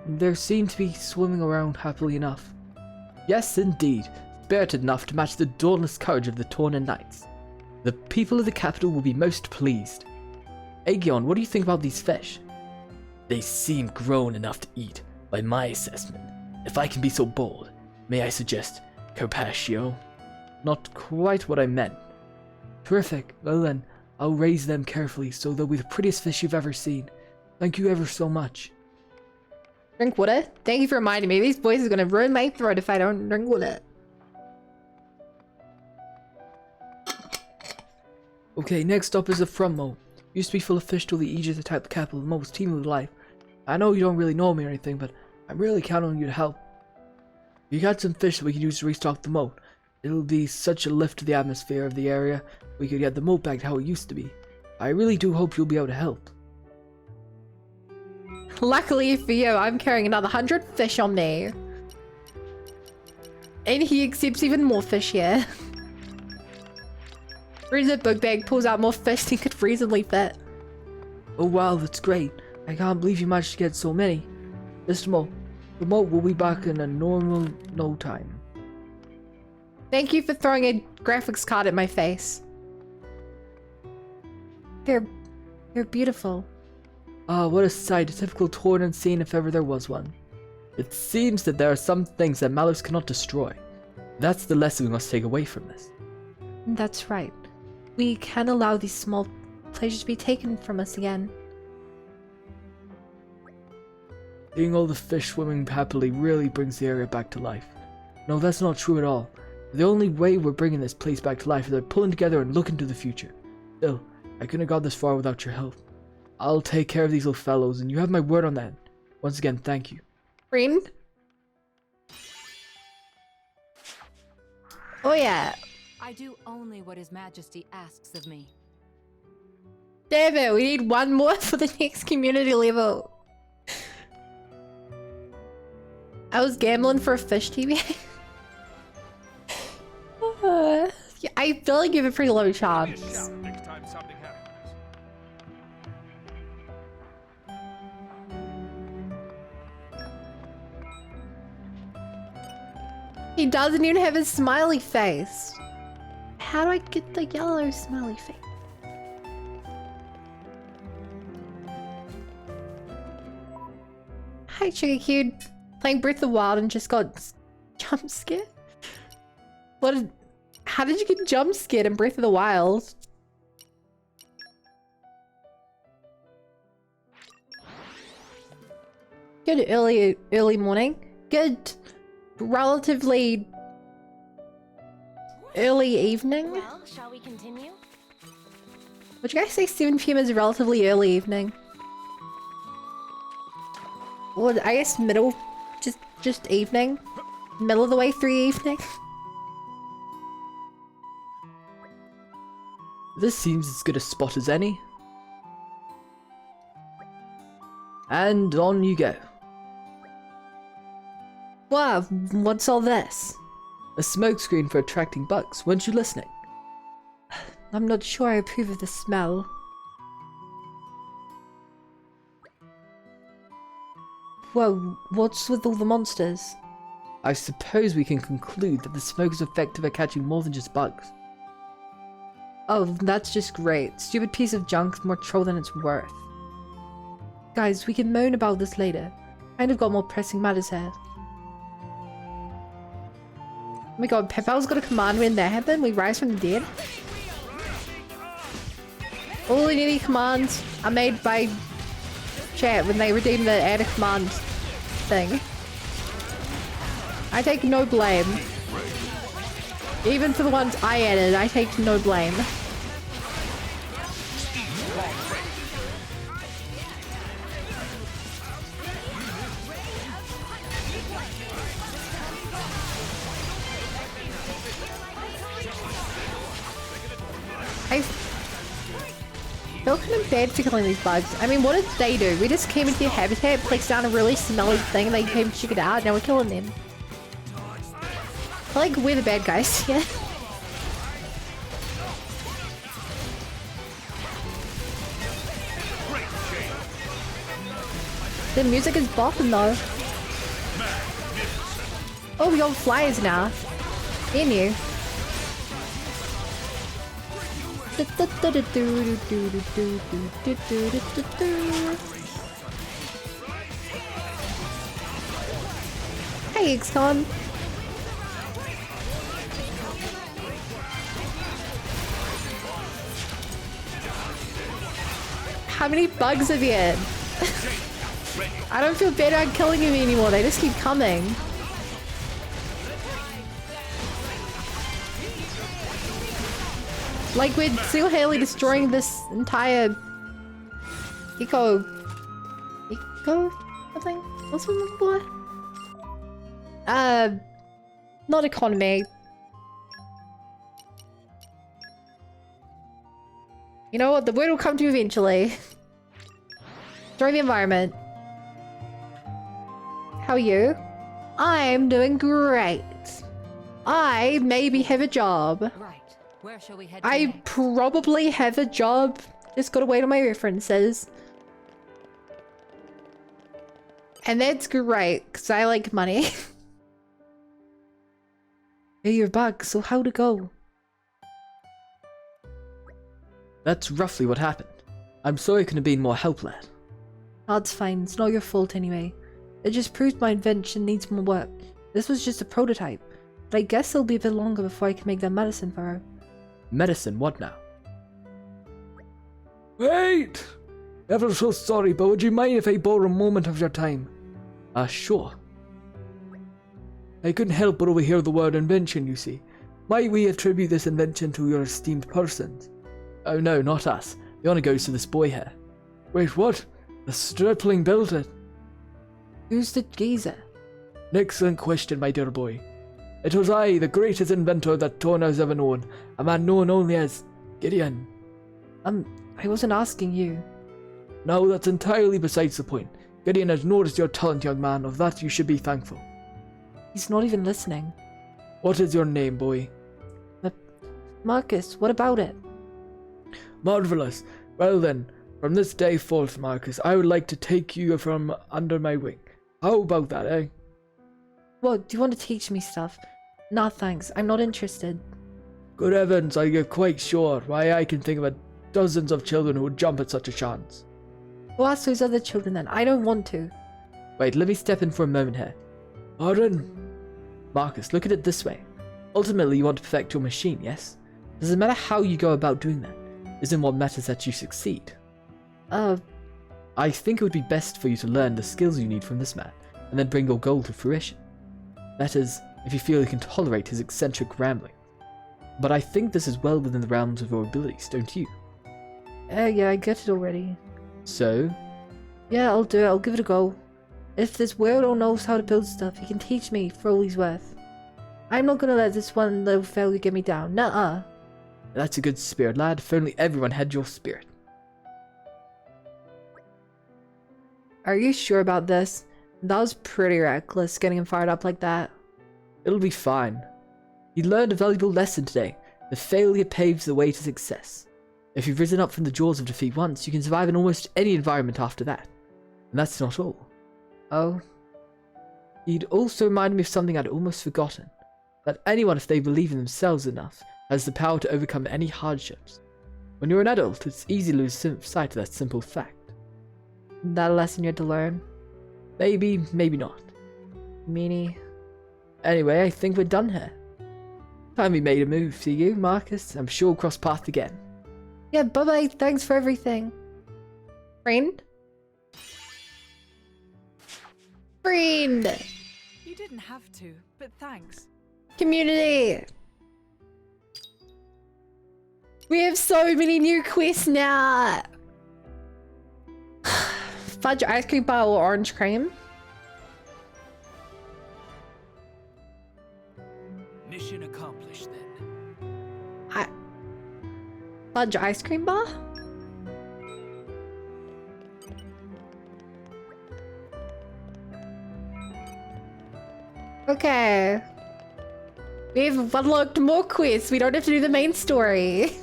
They seem to be swimming around happily enough. Yes, indeed. Spirited enough to match the dauntless courage of the Torna Knights. The people of the capital will be most pleased. Aegon, what do you think about these fish? They seem grown enough to eat, by my assessment. If I can be so bold, may I suggest carpaccio? Not quite what I meant. Terrific. Well then, I'll raise them carefully so they'll be the prettiest fish you've ever seen. Thank you ever so much. Drink water? Thank you for reminding me. These boys are gonna ruin my throat if I don't drink water. Okay, next up is the front moat. Used to be full of fish till the Aegis attacked the capital. The moat was teeming with life. I know you don't really know me or anything, but I'm really counting on you to help. You got some fish that we can use to restock the moat. It'll be such a lift to the atmosphere of the area. We could get the moat back to how it used to be. I really do hope you'll be able to help. Luckily for you, I'm carrying another 100 fish on me. And he accepts even more fish here. Brings a book bag, pulls out more fish than could reasonably fit. Oh wow, that's great. I can't believe you managed to get so many. Mr. Moat, the moat will be back in a normal no time. Thank you for throwing a graphics card at my face. They're beautiful. Ah, what a sight, a typical Torna scene if ever there was one. It seems that there are some things that Malos cannot destroy. That's the lesson we must take away from this. That's right. We can't allow these small pleasures to be taken from us again. Seeing all the fish swimming happily really brings the area back to life. No, that's not true at all. The only way we're bringing this place back to life is by pulling together and looking to the future. Still, I couldn't have got this far without your help. I'll take care of these little fellows, and you have my word on that. Once again, thank you. Friend? Oh yeah. I do only what His Majesty asks of me. Damn it, we need one more for the next community level. I was gambling for a fish TV. Yeah, I feel like you have a pretty low chance. Next time something happens. He doesn't even have his smiley face. How do I get the yellow smiley face? Hi, Sugar Cube. Playing Breath of the Wild and just got jump scared? How did you get jump scared in Breath of the Wild? Good early morning. Good relatively early evening. Well, shall we continue? Would you guys say 7 PM is relatively early evening? Well, I guess middle, just evening. Middle of the way through evening. This seems as good a spot as any. And on you go. Wow, what's all this? A smokescreen for attracting bugs. Weren't you listening? I'm not sure I approve of the smell. Well, what's with all the monsters? I suppose we can conclude that the smoke is effective at catching more than just bugs. Oh, that's just great. Stupid piece of junk, more troll than it's worth. Guys, we can moan about this later. Kind of got more pressing matters here. Oh my god, Pepal's got a command when that happened. We rise from the dead. All the needy commands are made by chat when they redeem the add a command thing. I take no blame. Even for the ones I added, I take no blame. feel kind of bad for killing these bugs. I mean, what did they do? We just came into your habitat, placed down a really smelly thing, and they came to check it out. Now we're killing them. I like we're the bad guys, yeah. The music is bopping though. Oh, we got flyers now. Damn you. Hey, XCOM. How many bugs have you had? I don't feel bad about killing him anymore, they just keep coming. Like we're single-handedly destroying this entire something? What's one for? Not economy. You know what? The word will come to you eventually. Destroy the environment. How are you? I'm doing great. I maybe have a job. Right. Where shall we head I next? probably have a job. Just gotta wait on my references. And that's great, because I like money. Hey, you're back, so how'd it go? That's roughly what happened. I'm sorry I couldn't have been more help, lad. That's fine, it's not your fault anyway. It just proves my invention needs more work. This was just a prototype, but I guess it'll be a bit longer before I can make that medicine for her. Medicine, what now? Wait! Ever so sorry, but would you mind if I borrow a moment of your time? Sure. I couldn't help but overhear the word invention, you see. Might we attribute this invention to your esteemed persons? Oh no, not us. The honor goes to this boy here. Wait, what? The stripling built it. Who's the geezer? An excellent question, my dear boy. It was I, the greatest inventor that Torna has ever known, a man known only as Gideon. I wasn't asking you. No, that's entirely besides the point. Gideon has noticed your talent, young man. Of that you should be thankful. He's not even listening. What is your name, boy? Marcus, what about it? Marvelous. Well then, from this day forth, Marcus, I would like to take you from under my wing. How about that, eh? What, do you want to teach me stuff? Nah, thanks. I'm not interested. Good heavens, are you quite sure? Why, I can think of dozens of children who would jump at such a chance. Go ask those other children then. I don't want to. Wait, let me step in for a moment here. Pardon? Marcus, look at it this way. Ultimately, you want to perfect your machine, yes? Doesn't matter how you go about doing that. Isn't what matters that you succeed. I think it would be best for you to learn the skills you need from this man, and then bring your goal to fruition. That is, if you feel you can tolerate his eccentric rambling. But I think this is well within the realms of your abilities, don't you? Yeah, I get it already. So? Yeah, I'll do it. I'll give it a go. If this weirdo knows how to build stuff, he can teach me for all he's worth. I'm not gonna let this one little failure get me down. Nuh-uh. That's a good spirit, lad. If only everyone had your spirit. Are you sure about this? That was pretty reckless, getting him fired up like that. It'll be fine. You learned a valuable lesson today. The failure paves the way to success. If you've risen up from the jaws of defeat once, you can survive in almost any environment after that. And that's not all. Oh? You'd also remind me of something I'd almost forgotten. That anyone, if they believe in themselves enough, has the power to overcome any hardships. When you're an adult, it's easy to lose sight of that simple fact. That a lesson you had to learn? Maybe, maybe not. Meanie. Anyway, I think we're done here. Time we made a move. See you, Marcus. I'm sure we'll cross paths again. Yeah, bye-bye. Thanks for everything. Friend? Friend! You didn't have to, but thanks. Community! We have so many new quests now! Fudge ice cream bar or orange cream? Mission accomplished then. Fudge ice cream bar? Okay. We've unlocked more quests. We don't have to do the main story.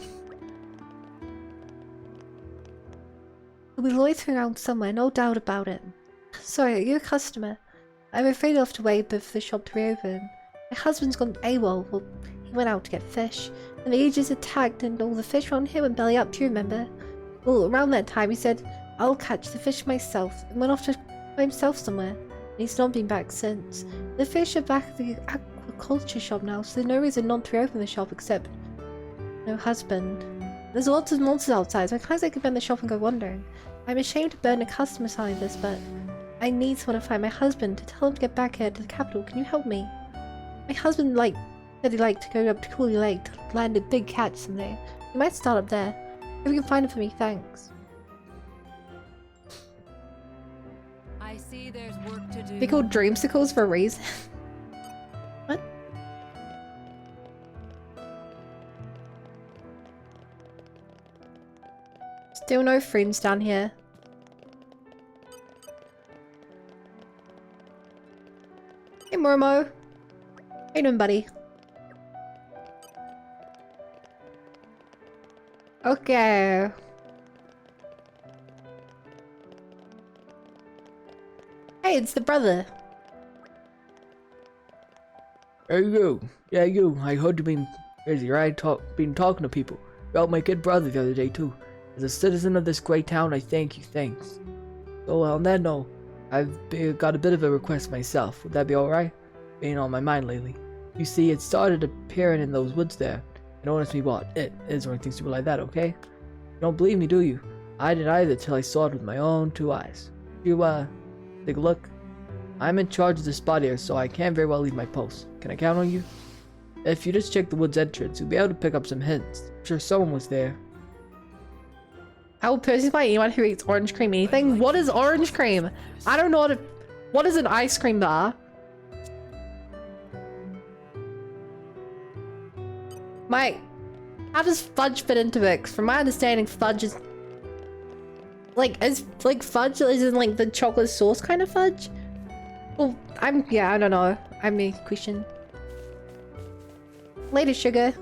We'll loiter around somewhere, no doubt about it. Sorry, you're a customer. I'm afraid I'll have to wait for the shop to reopen. My husband's gone AWOL. Well, he went out to get fish. And the aegis attacked and all the fish around here went belly up, do you remember? Well, around that time he said, I'll catch the fish myself, and went off to by himself somewhere. And he's not been back since. The fish are back at the aquaculture shop now, so there's no reason not to reopen the shop except no husband. There's lots of monsters outside, so I can't like abandon the shop and go wandering. I'm ashamed to burn a customer sign like this, but I need someone to find my husband to tell him to get back here to the capital. Can you help me? My husband said he'd like to go up to Cooley Lake to land a big catch someday. You might start up there. If you can find it for me, thanks. I see there's work to do. They call dreamsicles for a reason. What? Still no friends down here. Hey Mormo. How you doing, buddy? Okay. Hey, it's the brother. Hey you. Yeah, you. I heard you been busy, right? Been talking to people. You helped my good brother the other day, too. As a citizen of this great town, I thank you. Thanks. So, on that note, I've got a bit of a request myself. Would that be alright? Been on my mind lately. You see, it started appearing in those woods there. You don't ask me what it is or anything stupid like that, okay? You don't believe me, do you? I didn't either till I saw it with my own 2 eyes. You, take a look. I'm in charge of the spot here, so I can't very well leave my post. Can I count on you? If you just check the woods entrance, you'll be able to pick up some hints. I'm sure someone was there. I will personally buy anyone who eats orange cream anything. What is orange cream? I don't know what is an ice cream bar? How does fudge fit into it? 'Cause from my understanding, fudge is fudge is in like the chocolate sauce kind of fudge? Well, I don't know. I mean, question. Later, sugar.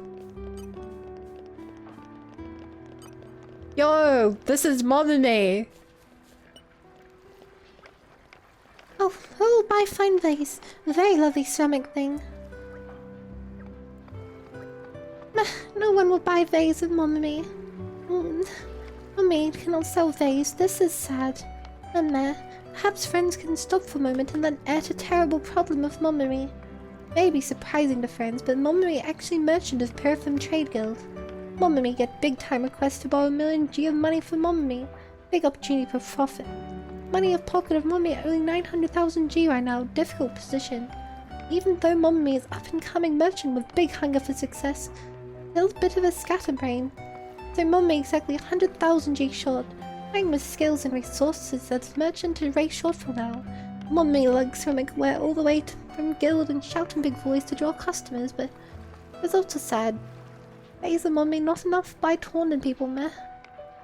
Yo, this is Mommy. Oh, buy fine vase. A very lovely ceramic thing. No one will buy vase of Mommy. Mommy cannot sell vase. This is sad. Perhaps friends can stop for a moment and then add a terrible problem of Mommy. May be surprising to friends, but Mommy actually merchant of Perfume Trade Guild. Mommy get big time requests to borrow 1 million G of money from Mommy. Big opportunity for profit. Money of pocket of Mommy at only 900,000 G right now. Difficult position. Even though Mommy is up and coming merchant with big hunger for success, still a bit of a scatterbrain. So Mommy exactly 100,000 G short. Playing with skills and resources that merchant is way short for now. Mommy lugs ceramic ware all the way from guild and shouting big voice to draw customers, but results are sad. Vase and Mommy not enough by Torna people, meh.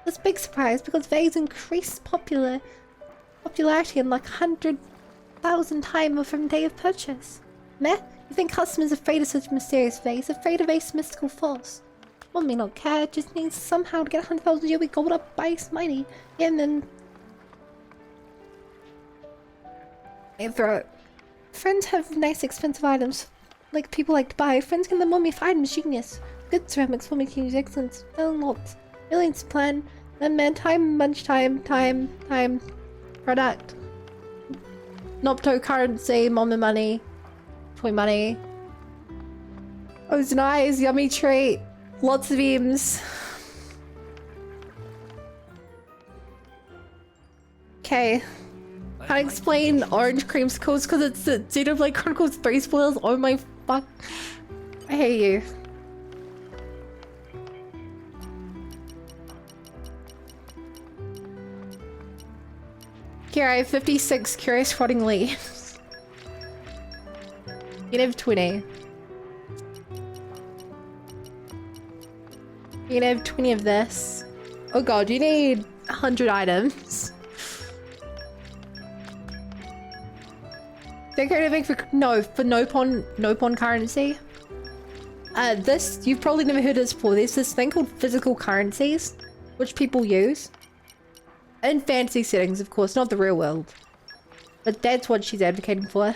This big surprise because Vase increased popularity in like 100,000 times from day of purchase. Meh? You think customers afraid of such mysterious Vase, afraid of Ace mystical force? Mommy not care, just needs somehow to get 100,000 GOE gold up by Smitey. Yeah, and then throw it. Friends have nice expensive items, like people like to buy. Friends can the Mommy for items genius. Good ceramics Mommy can use excellence. Selling lots. Millions plan. Then man time, bunch time. Product. Nopto currency, Mommy money. Toy money. Oh, it's nice, yummy treat. Lots of M's. Okay. Can't explain orange creamsicles because it's the Xenoblade Chronicles 3 spoilers. Oh my fuck. I hate you. Here I have 56 curious rotting leaves. You can have 20. You can have 20 of this. Oh god, you need 100 items. They're going to make for no pawn currency. This, you've probably never heard of this before. There's this thing called physical currencies, which people use. In fantasy settings, of course, not the real world. But that's what she's advocating for.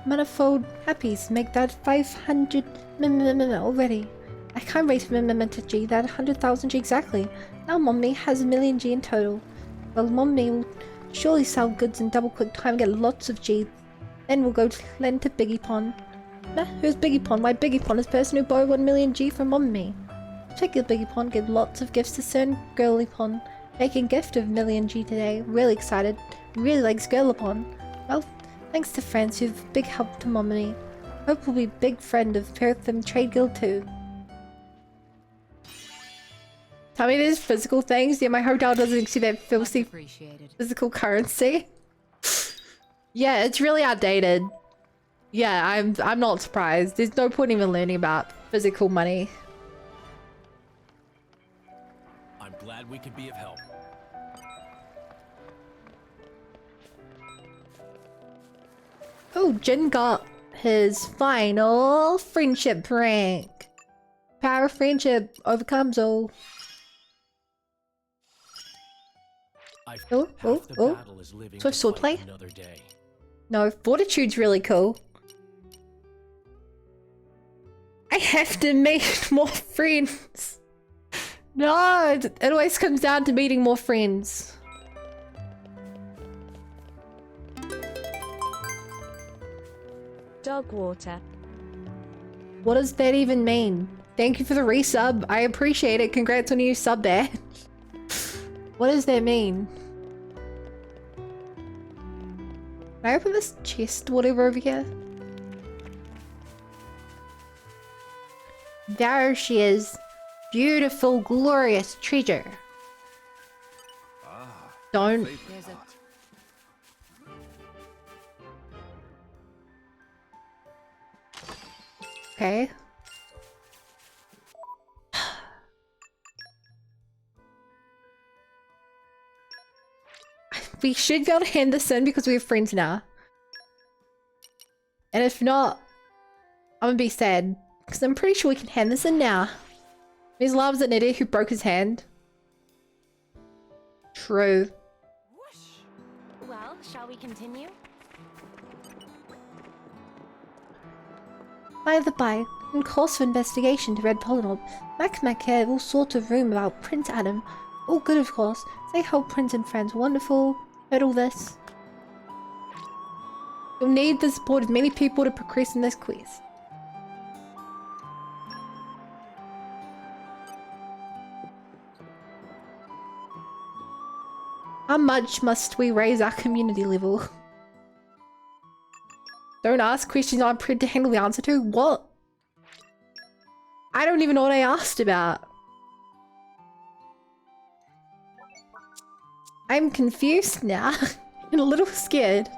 Manifold happies make that 500 already. I can't raise to G, that 100,000 G exactly. Now Mommy has 1,000,000 G in total. Well, Mommy will surely sell goods in double quick time and get lots of G. Then we'll go to lend to Biggie Pon. Who's Biggie Pon? Why, Biggie Pon is the person who borrowed 1,000,000 G from Mommy. Check your Biggie Pon, give lots of gifts to Cern Girly Pon. Making gift of 1,000,000 G today. Really excited. Really likes Girly Pon. Well, thanks to friends who've big help to Mommy. Hope we'll be big friend of Paratham Trade Guild too. Tell me there's physical things. Yeah, my hotel doesn't accept that filthy physical currency. Yeah, it's really outdated. Yeah, I'm not surprised. There's no point even learning about physical money. I'm glad we could be of help. Oh, Jin got his final friendship rank. Power of friendship overcomes all. Oh. Swift swordplay? No, fortitude's really cool. I have to make more friends. No, it always comes down to meeting more friends. Dog water. What does that even mean? Thank you for the resub. I appreciate it. Congrats on your sub badge. What does that mean? Can I open this chest, whatever, over here? There she is. Beautiful, glorious treasure. Don't. Okay. We should be able to hand this in because we have friends now. And if not, I'm gonna be sad. Because I'm pretty sure we can hand this in now. Ms. Loves an idiot who broke his hand. True. Well, shall we continue? By the by, in course of investigation to Red Polynob, Mac had all sorts of room about Prince Adam. All good, of course. Say how Prince and friends wonderful. Heard all this. You'll need the support of many people to progress in this quest. How much must we raise our community level? Don't ask questions I'm prepared to handle the answer to. What? I don't even know what I asked about. I'm confused now. And a little scared.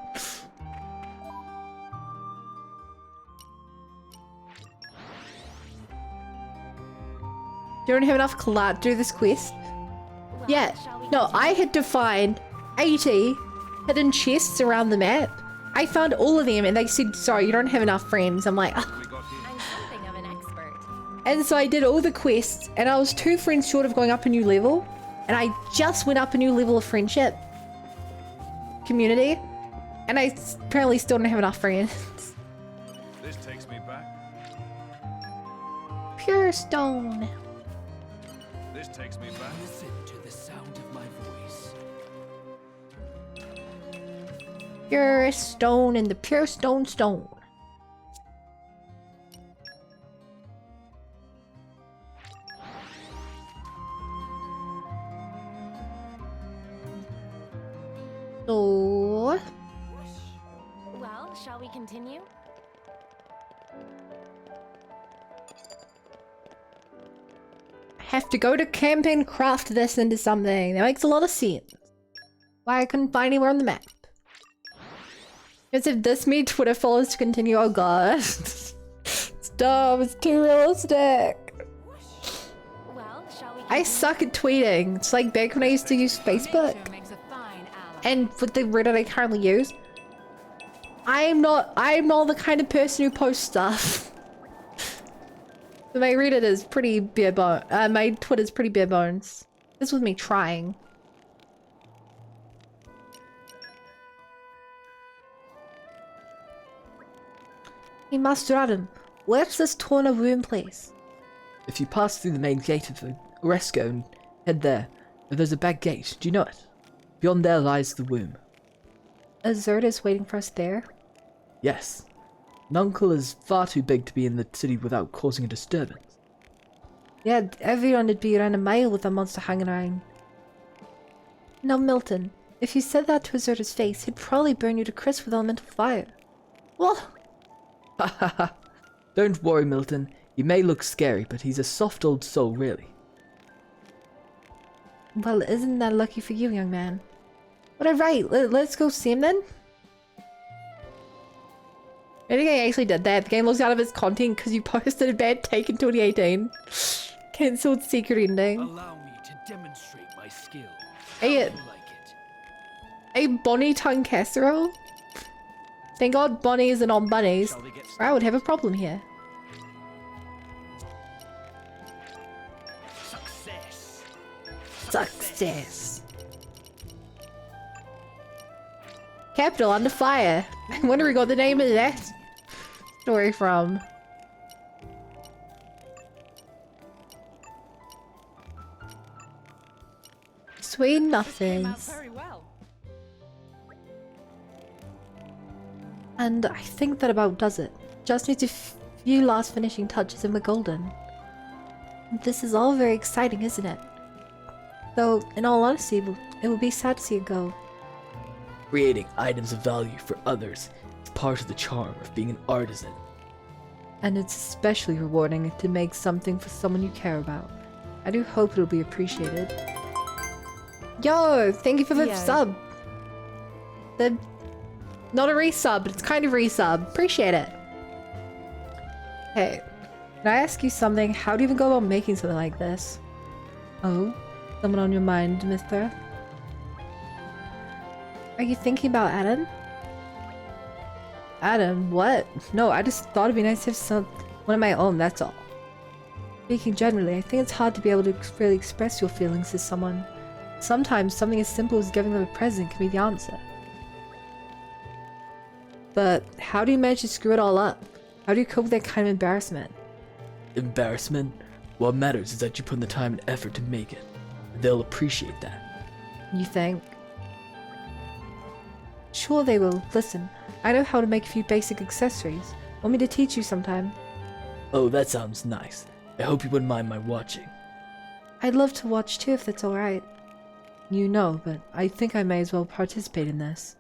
You don't have enough clout to do this quest? Well, yeah. No, I had to find 80 hidden chests around the map. I found all of them and they said, sorry, you don't have enough friends. I'm like, oh. I'm something of an expert. And so I did all the quests and I was 2 friends short of going up a new level. And I just went up a new level of friendship. Community. And I apparently still don't have enough friends. This takes me back. Pure stone. This takes me back. Listen to the sound of my voice. Pure stone and the pure stone. So... Well, shall we continue? I have to go to camp and craft this into something. That makes a lot of sense. Why I couldn't find anywhere on the map. Because if this made Twitter followers to continue, oh god. Stop, it's too realistic. Well, I suck at tweeting. It's like back when I used to use Facebook. And with the Reddit I currently use, I'm not the kind of person who posts stuff. My Reddit is pretty bare bones. My Twitter's pretty bare bones. This was me trying. Hey, Master Adam, where's this Torna room place? If you pass through the main gate of the Oresco and head there, there's a back gate. Do you know it? Beyond there lies the womb. Azurda's waiting for us there? Yes. Nuncle is far too big to be in the city without causing a disturbance. Yeah, everyone would be around a mile with a monster hanging around. Now, Milton, if you said that to Azurda's face, he'd probably burn you to crisp with elemental fire. What? Hahaha. Don't worry, Milton. He may look scary, but he's a soft old soul, really. Well, isn't that lucky for you, young man? But alright, let's go see him then. I think I actually did that. The game lost out of its content because you posted a bad take in 2018. Cancelled secret ending. Allow me to demonstrate my skill. A Bonnie tongue casserole? Thank God Bonnie isn't on bunnies, or I would have a problem here. Success. Success. Capital under fire. I wonder we got the name of that story from. Sweet nothings. And I think that about does it. Just needs a few last finishing touches and we're golden. This is all very exciting, isn't it? Though, in all honesty, it will be sad to see it go. Creating items of value for others is part of the charm of being an artisan. And it's especially rewarding to make something for someone you care about. I do hope it'll be appreciated. Yo, thank you for the sub. Not a resub, but it's kind of resub. Appreciate it. Hey, can I ask you something? How do you even go about making something like this? Oh, someone on your mind, mister? Are you thinking about Adam? Adam, what? No, I just thought it'd be nice to have one of my own, that's all. Speaking generally, I think it's hard to be able to really express your feelings to someone. Sometimes something as simple as giving them a present can be the answer. But how do you manage to screw it all up? How do you cope with that kind of embarrassment? Embarrassment? What matters is that you put in the time and effort to make it. They'll appreciate that. You think? Sure they will. Listen, I know how to make a few basic accessories. Want me to teach you sometime? Oh, that sounds nice. I hope you wouldn't mind my watching. I'd love to watch too if that's alright. You know, but I think I may as well participate in this.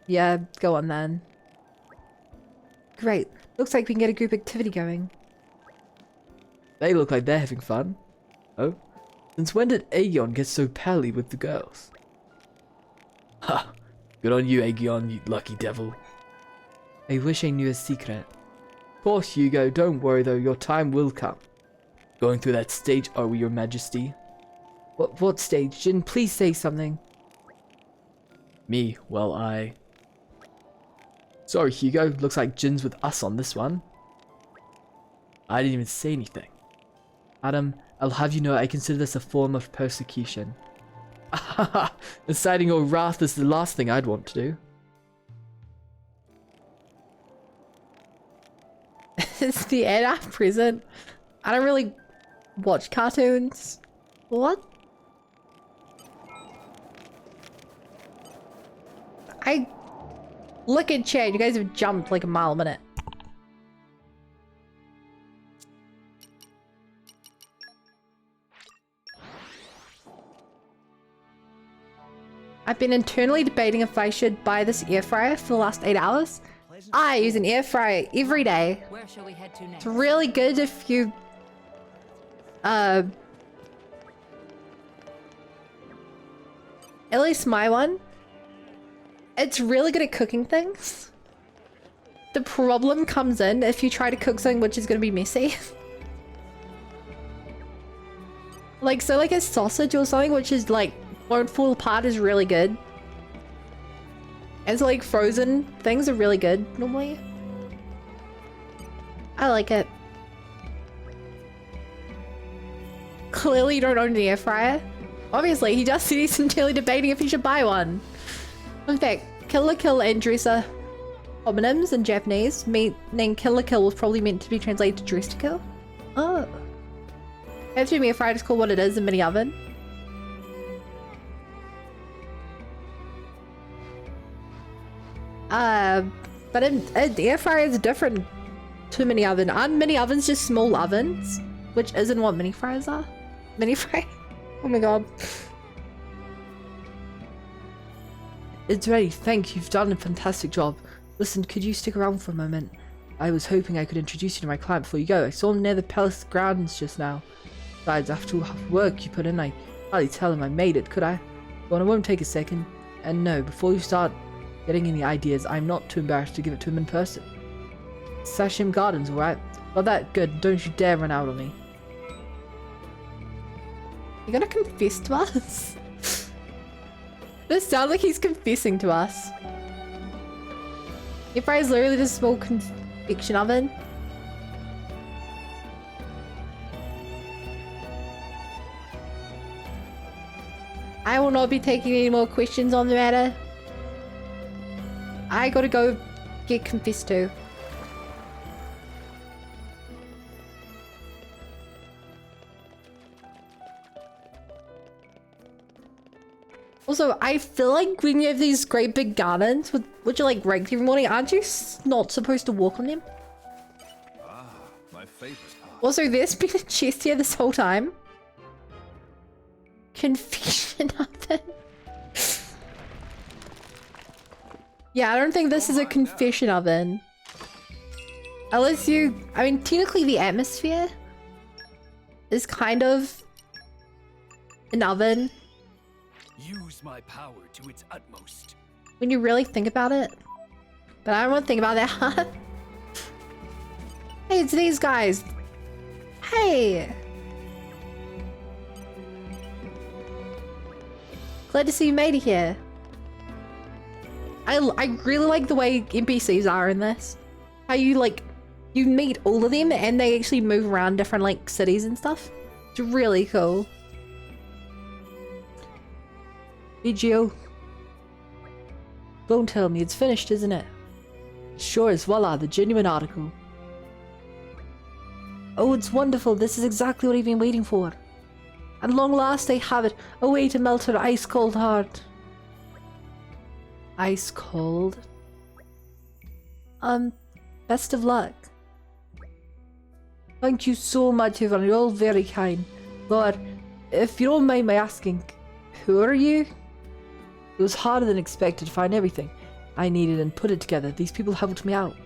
Yeah, go on then. Great. Looks like we can get a group activity going. They look like they're having fun. Oh? Since when did Aegon get so pally with the girls? Ha! Good on you, Aegon, you lucky devil. I wish I knew a secret. Poor Hugo, don't worry though, your time will come. Going through that stage, are we, your majesty? What stage? Jin, please say something. Me? Well, Sorry, Hugo. Looks like Jin's with us on this one. I didn't even say anything. Adam, I'll have you know I consider this a form of persecution. Inciting your wrath is the last thing I'd want to do. It's the Anna present. I don't really watch cartoons. What? Look at Chad, you guys have jumped like a mile a minute. I've been internally debating if I should buy this air fryer for the last 8 hours. I use an air fryer every day. Where shall we head to next? It's really good if you at least my one. It's really good at cooking things. The problem comes in if you try to cook something which is going to be messy. Like, so like a sausage or something, which is like, won't fall apart, is really good. And so like frozen things are really good normally. I like it. Clearly you don't own an air fryer. Obviously, he just said he's entirely debating if he should buy one. In fact, Kill la Kill and Dresser homonyms in Japanese, meaning Kill la Kill was probably meant to be translated to dress to kill. Oh. Actually, air fryer is called what it is, a mini oven. But an air fryer is different to a mini oven. Aren't mini ovens just small ovens? Which isn't what mini fryers are. Mini fry? Oh my god. It's ready. Thank you. You've done a fantastic job. Listen, could you stick around for a moment? I was hoping I could introduce you to my client before you go. I saw him near the palace grounds just now. Besides, after all the work you put in, I hardly tell him I made it, could I? Well, it won't take a second. And no, before you start getting any ideas, I'm not too embarrassed to give it to him in person. Sashim Gardens, alright? Well, that good. Don't you dare run out on me. You gonna confess to us? This sounds like he's confessing to us. Air fryer is literally just a small convection oven. I will not be taking any more questions on the matter. I gotta go get confessed to. Also, I feel like when you have these great big gardens, which are like raked every morning, aren't you not supposed to walk on them? Ah, my favorite part. Also, there's been a chest here this whole time. Confession oven. Yeah, I don't think this is a confession oven. Unless you... I mean, technically the atmosphere is kind of an oven. Use my power to its utmost. When you really think about it. But I don't want to think about that. Hey, it's these guys. Hey. Glad to see you made it here. I really like the way NPCs are in this. How you like, you meet all of them and they actually move around different like cities and stuff. It's really cool. BGO. Don't tell me it's finished, isn't it? Sure is, voila, the genuine article. Oh, it's wonderful. This is exactly what I've been waiting for. At long last I have it. A way to melt her ice-cold heart. Ice cold? Best of luck. Thank you so much, everyone. You're all very kind. Lord, if you don't mind my asking, who are you? It was harder than expected to find everything I needed and put it together. These people helped me out.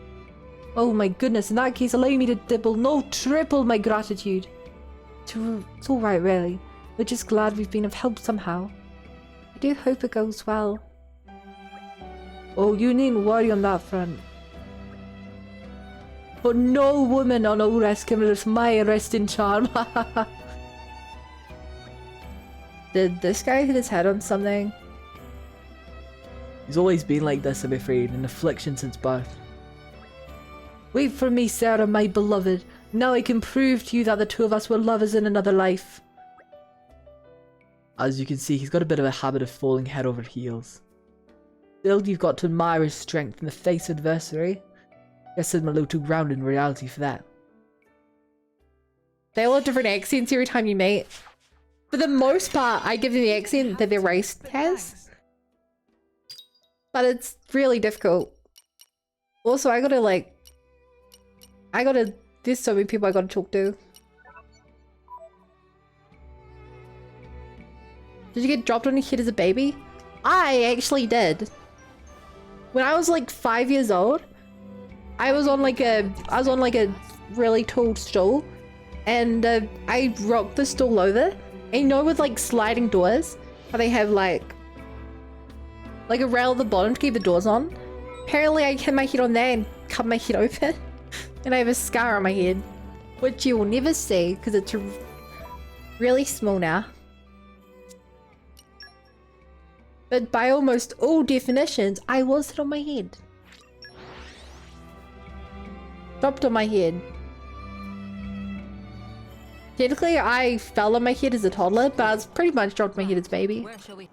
Oh my goodness, in that case, allow me to double, no triple my gratitude. It's alright, really. We're just glad we've been of help somehow. I do hope it goes well. Oh, you needn't worry on that front. But no woman on Ores can resist my arresting charm. Did this guy hit his head on something? He's always been like this, I'm afraid, an affliction since birth. Wait for me, Sarah, my beloved. Now I can prove to you that the two of us were lovers in another life. As you can see, he's got a bit of a habit of falling head over heels. Still, you've got to admire his strength in the face of adversity. Guess I'm a little too grounded in reality for that. They all have different accents every time you meet. For the most part, I give them the accent that their race has. But it's really difficult. Also, there's so many people I gotta talk to. Did you get dropped on your head as a baby? I actually did. When I was like 5 years old, I was on like a really tall stool, and I rocked the stool over. And you know, with like sliding doors, how they have like a rail at the bottom to keep the doors on. Apparently, I hit my head on there and cut my head open, and I have a scar on my head, which you will never see because it's really small now. But by almost all definitions, I was hit on my head. Dropped on my head. Technically, I fell on my head as a toddler, but I was pretty much dropped my head as a baby. Where shall we?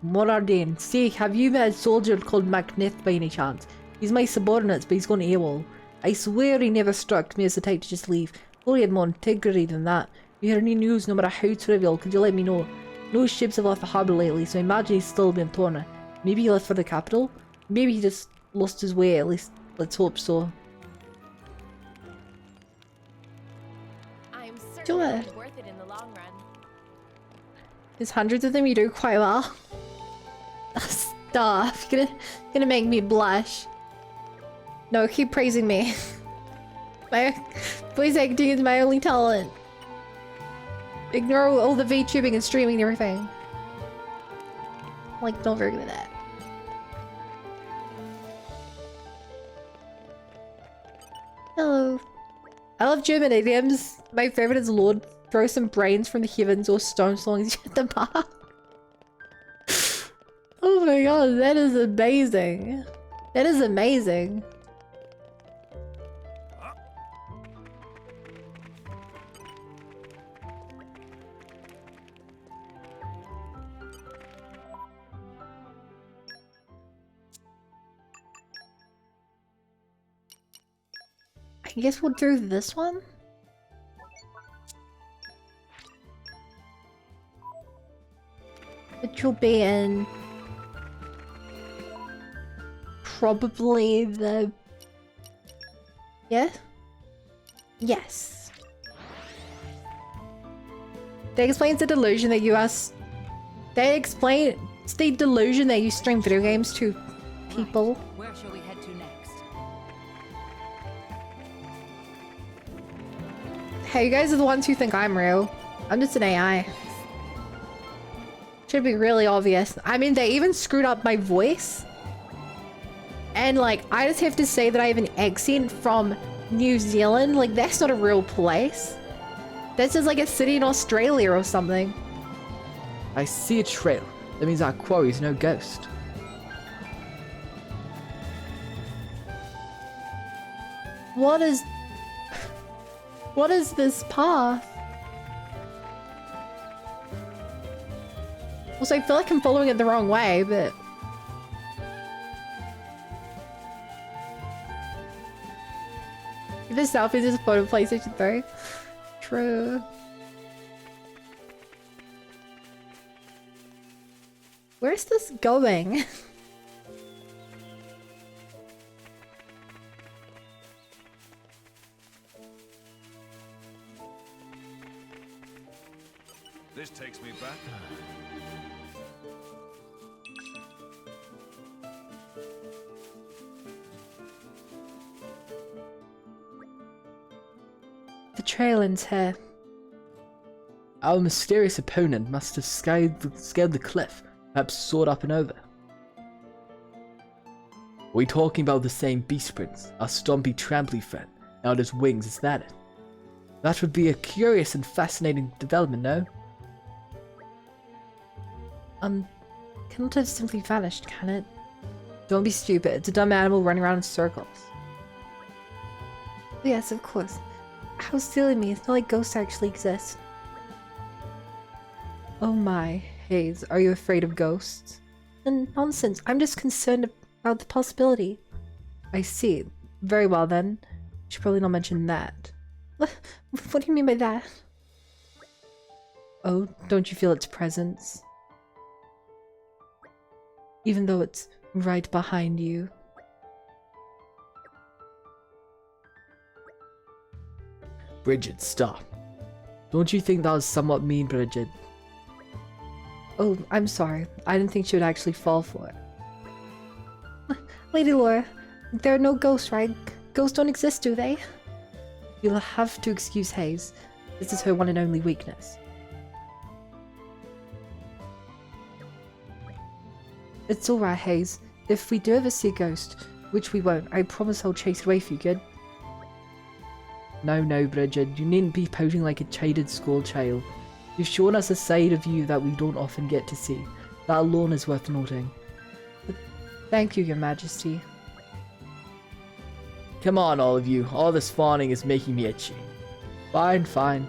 Moradin, see, have you met a soldier called Macneth by any chance? He's my subordinate, but he's gone AWOL. I swear he never struck me as the type to just leave. Well, he had more integrity than that. If you hear any news, no matter how trivial, could you let me know? No ships have left the harbour lately, so I imagine he's still been Torna. Maybe he left for the capital? Maybe he just lost his way, at least let's hope so. I'm certainly worth it in the long run. There's hundreds of them, you do quite well. Stop, gonna make me blush. No, keep praising me. My voice acting is my only talent. Ignore all the VTubing and streaming and everything. Like, not very good at that. Hello. I love German idioms. My favorite is Lord, throw some brains from the heavens or stone as long as you hit the mark. Oh my god, that is amazing. That is amazing. I guess we'll do this one. Which will be in probably the... Yeah? Yes. That explains the delusion that you ask... That explains the delusion that you stream video games to people. Where shall we head to next? Hey, you guys are the ones who think I'm real. I'm just an AI. Should be really obvious. I mean, they even screwed up my voice. And like, I just have to say that I have an accent from New Zealand. Like, that's not a real place. This is like a city in Australia or something. I see a trail. That means our quarry is no ghost. What is this path? Also, I feel like I'm following it the wrong way, but... This selfie is a photo of PlayStation 3. True. Where's this going? This takes me back. The trail ends here. Our mysterious opponent must have scaled the cliff, perhaps soared up and over. Are we talking about the same beast prince, our stompy tramply friend, now on his wings, is that it? That would be a curious and fascinating development, no? Cannot have simply vanished, can it? Don't be stupid, it's a dumb animal running around in circles. Yes, of course. How silly me, it's not like ghosts actually exist. Oh my, Hayes, are you afraid of ghosts? Nonsense, I'm just concerned about the possibility. I see. Very well then. Should probably not mention that. What do you mean by that? Oh, don't you feel its presence? Even though it's right behind you. Bridget, stop. Don't you think that was somewhat mean, Bridget? Oh, I'm sorry. I didn't think she would actually fall for it. Lady Laura, there are no ghosts, right? Ghosts don't exist, do they? You'll have to excuse Hayes. This is her one and only weakness. It's alright, Hayes. If we do ever see a ghost, which we won't, I promise I'll chase it away for you, good? No, Bridget, you needn't be pouting like a chided schoolchild. You've shown us a side of you that we don't often get to see. That alone is worth noting. But thank you, Your Majesty. Come on, all of you. All this fawning is making me itchy. Fine.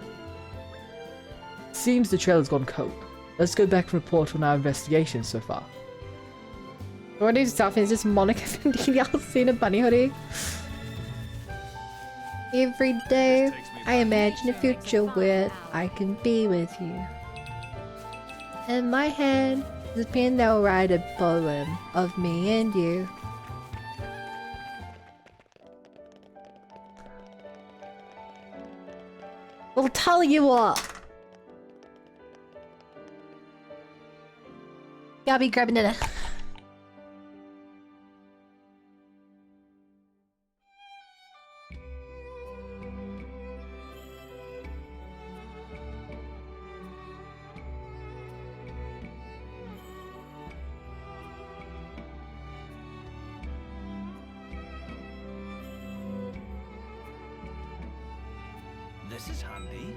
Seems the trail has gone cold. Let's go back and report on our investigation so far. What do stuff is just Monica from DDLC in a bunny hoodie. Every day, I imagine a future where I can be with you. In my hand is a pen that will write a poem of me and you. We'll tell you what. Gotta be grabbing dinner. This is handy.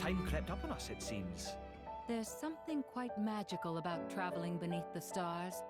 Time crept up on us, it seems. There's something quite magical about traveling beneath the stars.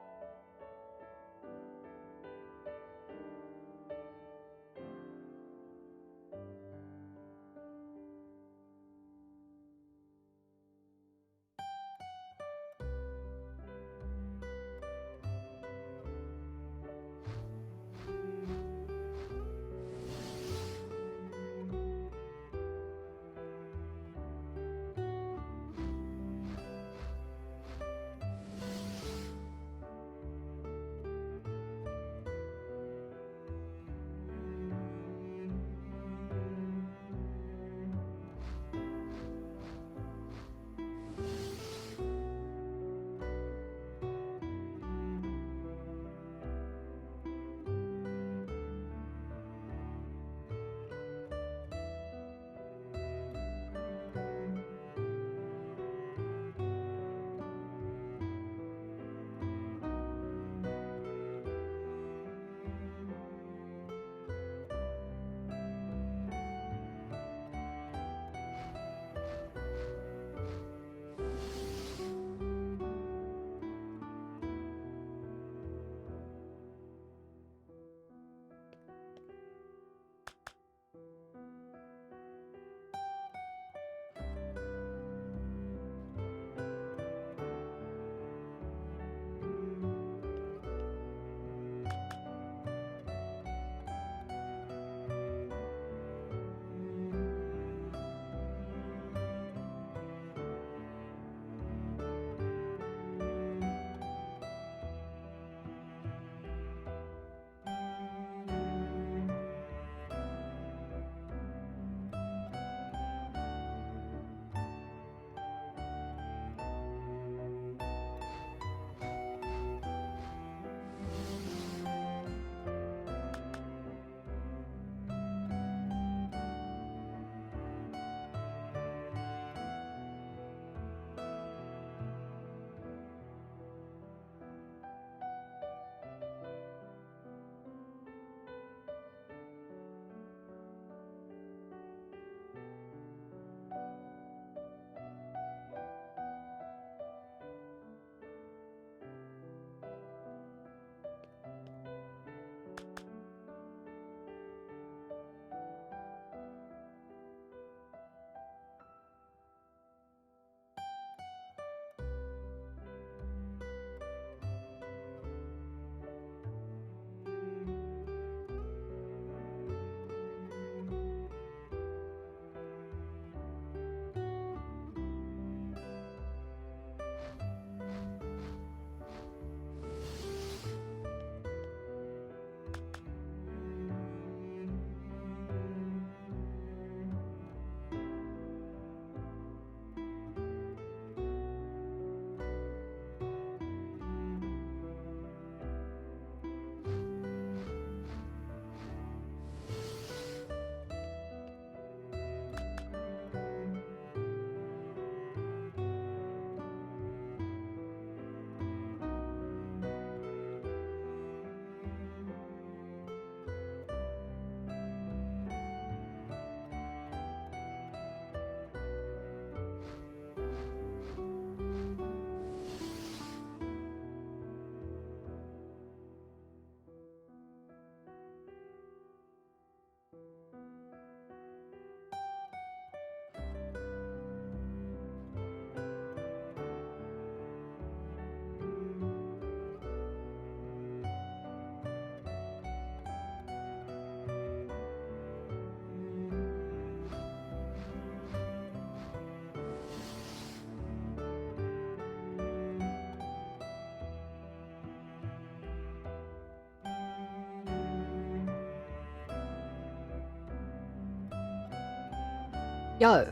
Yo.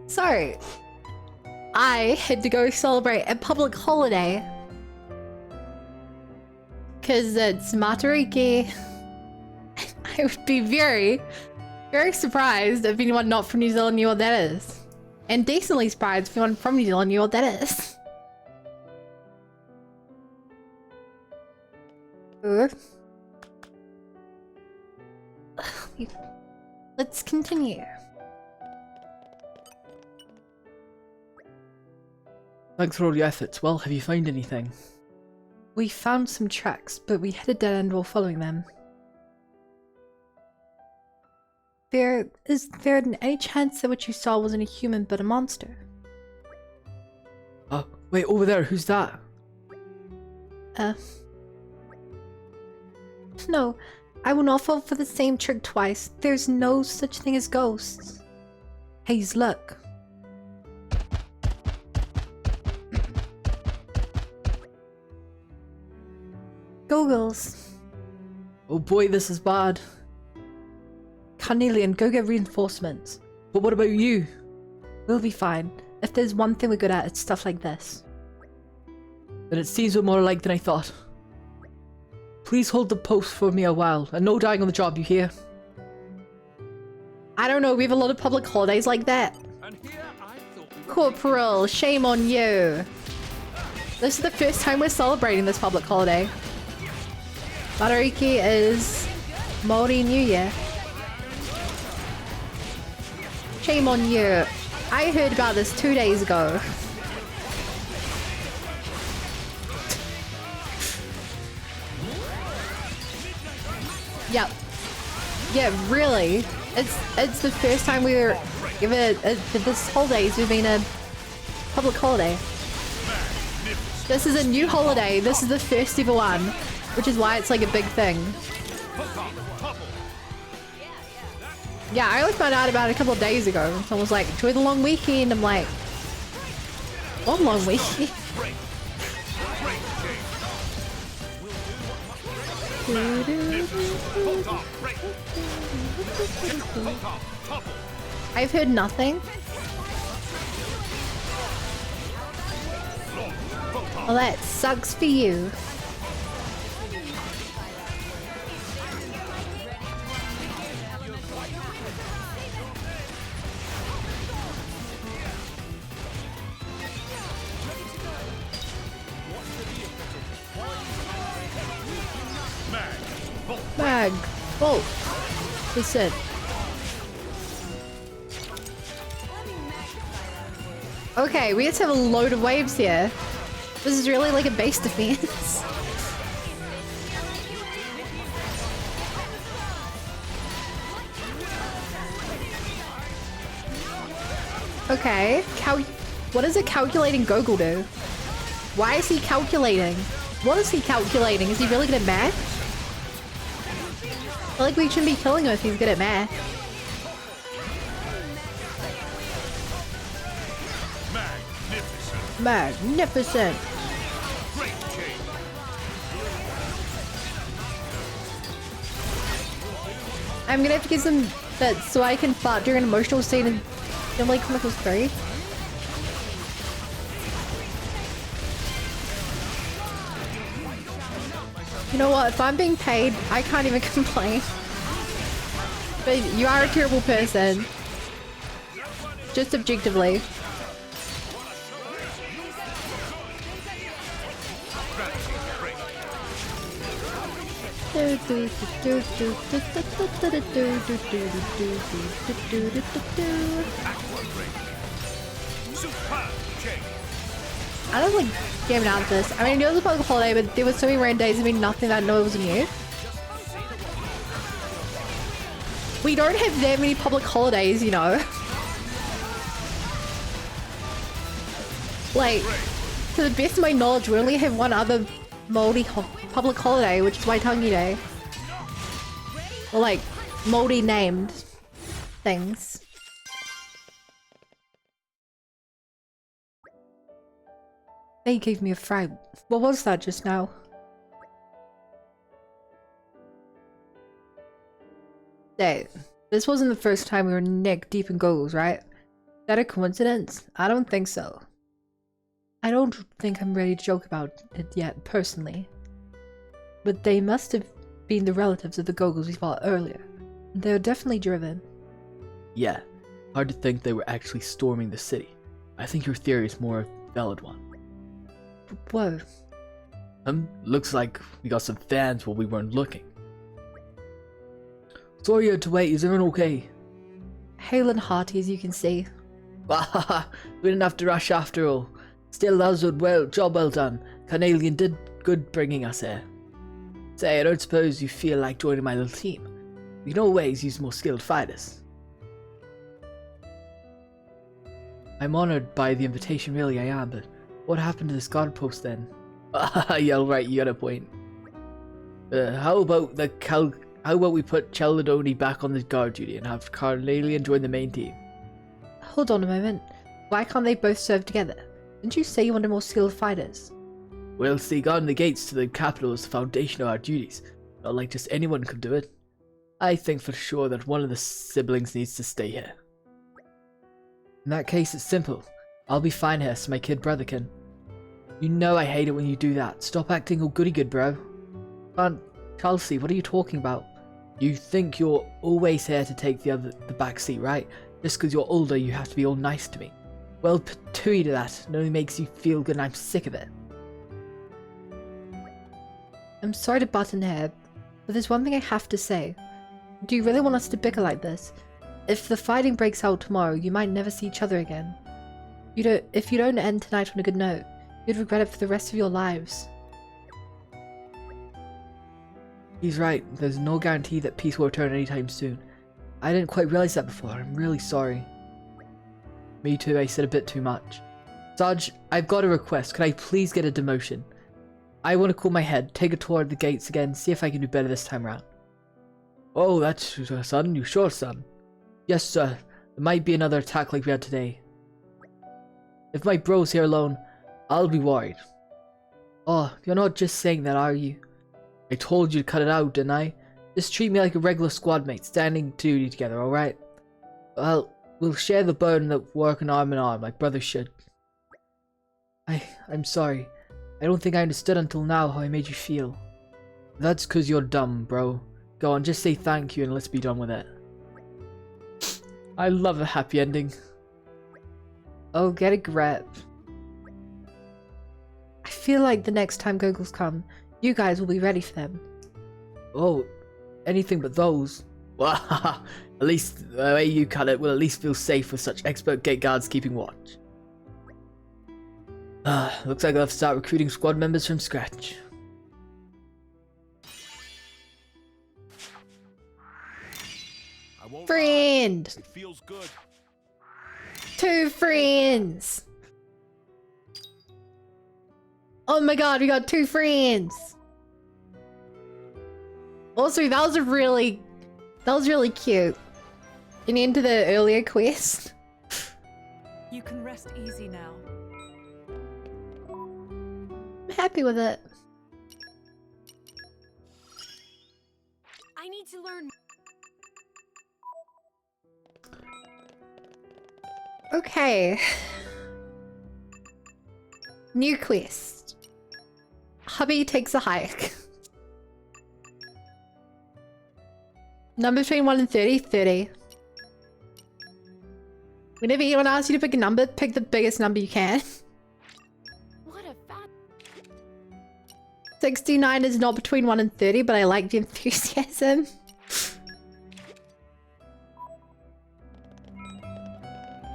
So, I had to go celebrate a public holiday. Because it's Matariki. I would be very, very surprised if anyone not from New Zealand knew what that is. And decently surprised if anyone from New Zealand knew what that is. Let's continue. Thanks for all your efforts. Well, have you found anything? We found some tracks, but we hit a dead end while following them. Is there any chance that what you saw wasn't a human but a monster? Oh, wait, over there, who's that? No, I will not fall for the same trick twice. There's no such thing as ghosts. Hayes, look. Goggles. Oh boy, this is bad. Carnelian, go get reinforcements. But what about you? We'll be fine. If there's one thing we're good at, it's stuff like this. Then it seems we're more alike than I thought. Please hold the post for me a while, and no dying on the job, you hear? I don't know, we have a lot of public holidays like that. Corporal, shame on you. This is the first time we're celebrating this public holiday. Madariki is Maori New Year. Shame on you. I heard about this 2 days ago. Yep. Yeah, really. It's the first time we were given this holidays we've been a public holiday. This is a new holiday. This is the first ever one, which is why it's like a big thing. Yeah, I only found out about it a couple of days ago. Someone was like, enjoy the long weekend. I'm like, what long weekend? I've heard nothing. Well, that sucks for you. Mag, bolt. That's it. Okay, we just have a load of waves here. This is really like a base defense. Okay, what does a calculating Gogol do? Why is he calculating? What is he calculating? Is he really good at math? I feel like we shouldn't be killing him if he's good at math. Magnificent. I'm gonna have to get some that so I can fart during an emotional scene in Family Chronicles 3. You know what? If I'm being paid, I can't even complain. But you are a terrible person. Just objectively. I don't like gaming out this. I mean, it was a public holiday, but there were so many random days. I mean, nothing that I know was new. We don't have that many public holidays, you know. Like, to the best of my knowledge, we only have one other Māori public holiday, which is Waitangi Day. Or like, Māori named things. They gave me a fright. What was that just now? Hey, this wasn't the first time we were neck deep in goggles, right? Is that a coincidence? I don't think so. I don't think I'm ready to joke about it yet, personally. But they must have been the relatives of the goggles we fought earlier. They're definitely driven. Yeah, hard to think they were actually storming the city. I think your theory is more a valid one. Whoa. Looks like we got some fans while we weren't looking. Sorry you had to wait, is everyone okay? hale and hearty as you can see. We didn't have to rush after all. Still, that was a job well done. Carnelian did good bringing us here. Say, I don't suppose you feel like joining my little team. We can always use more skilled fighters. I'm honored by the invitation, really I am, but what happened to this guard post then? Yeah, right, you got a point. How about we put Celadoni back on the guard duty and have Carnelian join the main team? Hold on a moment. Why can't they both serve together? Didn't you say you wanted more skilled fighters? Well, see, guarding the gates to the capital is the foundation of our duties. Not like just anyone could do it. I think for sure that one of the siblings needs to stay here. In that case, it's simple. I'll be fine here so my kid brother can. You know I hate it when you do that. Stop acting all goody-good, bro. Aunt Chelsea, what are you talking about? You think you're always here to take the back seat, right? Just because you're older, you have to be all nice to me. Well, patooey to that. It only makes you feel good and I'm sick of it. I'm sorry to butt in here, but there's one thing I have to say. Do you really want us to bicker like this? If the fighting breaks out tomorrow, you might never see each other again. If you don't end tonight on a good note, you'd regret it for the rest of your lives. He's right. There's no guarantee that peace will return anytime soon. I didn't quite realize that before. I'm really sorry. Me too, I said a bit too much. Sarge, I've got a request. Could I please get a demotion? I want to cool my head, take a tour of the gates again, see if I can do better this time around. Oh, that's son? You sure, son? Yes, sir. There might be another attack like we had today. If my bro's here alone, I'll be worried. Oh, you're not just saying that, are you? I told you to cut it out, didn't I? Just treat me like a regular squad mate, standing duty together, alright? Well, we'll share the burden of working arm in arm, like brothers should. I'm sorry. I don't think I understood until now how I made you feel. That's 'cause you're dumb, bro. Go on, just say thank you and let's be done with it. I love a happy ending. Oh, get a grip. I feel like the next time Gogles come, you guys will be ready for them. Oh, anything but those. Well, at least the way you cut it will at least feel safe with such expert gate guards keeping watch. Looks like I'll have to start recruiting squad members from scratch. Friend! It feels good. 2 friends! Oh my god, we got 2 friends! Also, that was really cute. And into the earlier quest. You can rest easy now. I'm happy with it. I need to learn. Okay. New quest. Hubby takes a hike. Number between 1 and 30, 30. Whenever anyone asks you to pick a number, pick the biggest number you can. What a fat 69 is not between 1 and 30, but I like the enthusiasm.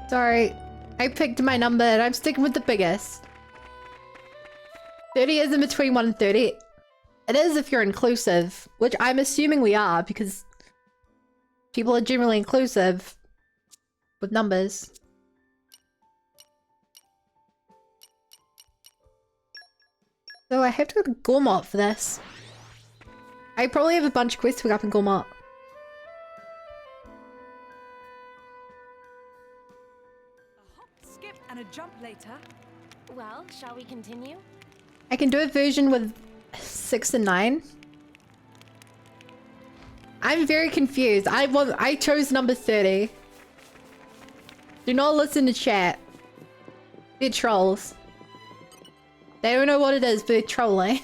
Sorry, I picked my number and I'm sticking with the biggest. 30 isn't between 1 and 30. It is if you're inclusive, which I'm assuming we are because people are generally inclusive with numbers. So I have to go to Gormott for this. I probably have a bunch of quests to pick up in Gormott. A hop, skip, and a jump later. Well, shall we continue? I can do a version with 6 and 9. I'm very confused. I chose number 30. Do not listen to chat. They're trolls. They don't know what it is, but they're trolling.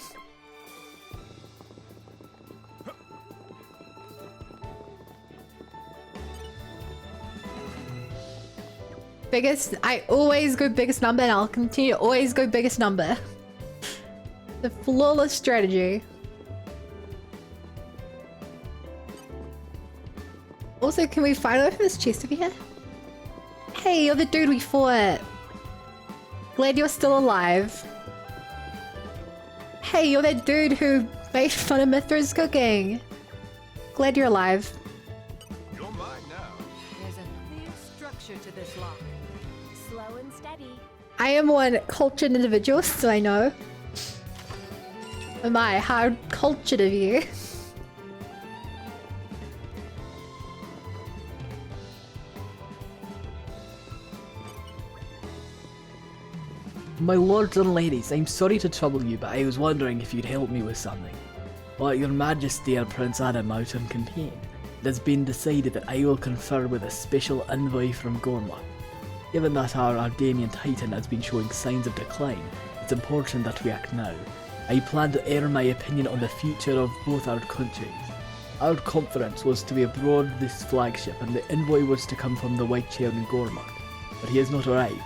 Biggest, I always go biggest number and I'll continue to always go biggest number. The flawless strategy. Also, Also, can we finally open this chest over here? Hey, you're the dude we fought. Glad you're still alive. Hey, you're that dude who made fun of Mithra's cooking. Glad you're alive. You're mine now. There's a clear structure to this lock. Slow and steady. I am one cultured individual, so I know. Oh my, how cultured of you. My lords and ladies, I'm sorry to trouble you, but I was wondering if you'd help me with something. While your majesty and Prince Adam out on campaign, it has been decided that I will confer with a special envoy from Gorma. Given that our Ardanian Titan has been showing signs of decline, it's important that we act now. I plan to air my opinion on the future of both our countries. Our conference was to be aboard this flagship and the envoy was to come from the White Chair in Gorma, but he has not arrived.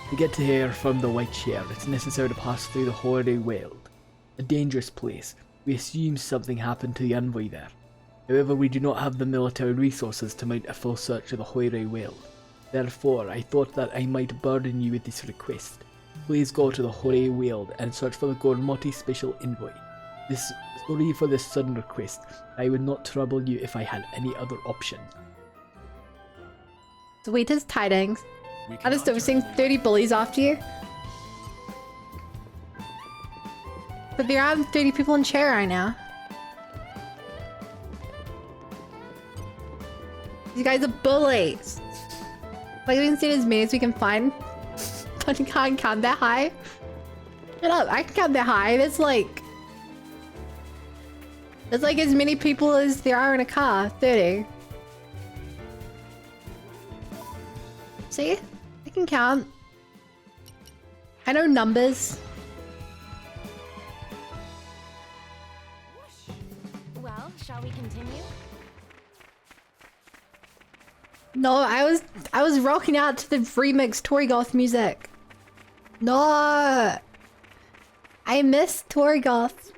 To get to here from the White Chair, it's necessary to pass through the Hoary World. A dangerous place. We assume something happened to the envoy there. However, we do not have the military resources to mount a full search of the Hoary World. Therefore, I thought that I might burden you with this request. Please go to the Hoary World and search for the Gormoti Special Envoy. Sorry for this sudden request. I would not trouble you if I had any other option. Sweetest tidings. I just have seen 30 bullies after you. But there are 30 people in chair right now. These guys are bullies. Like, we can see as many as we can find. But you can't count that high. Shut up, I can count that high. There's like as many people as there are in a car. 30. See? I can count. I know numbers. Well, shall we continue? No, I was rocking out to the remix Torgoth music. No, I miss Torgoth.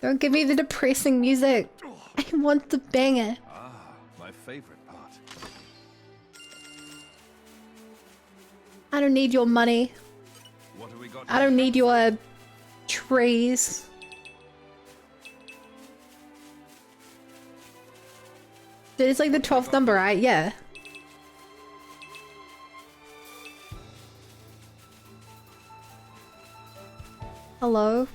Don't give me the depressing music. I want the banger. My favorite part. I don't need your money. What have we got? I don't need your trees. Dude, it's like the 12th number, right? Yeah. Hello?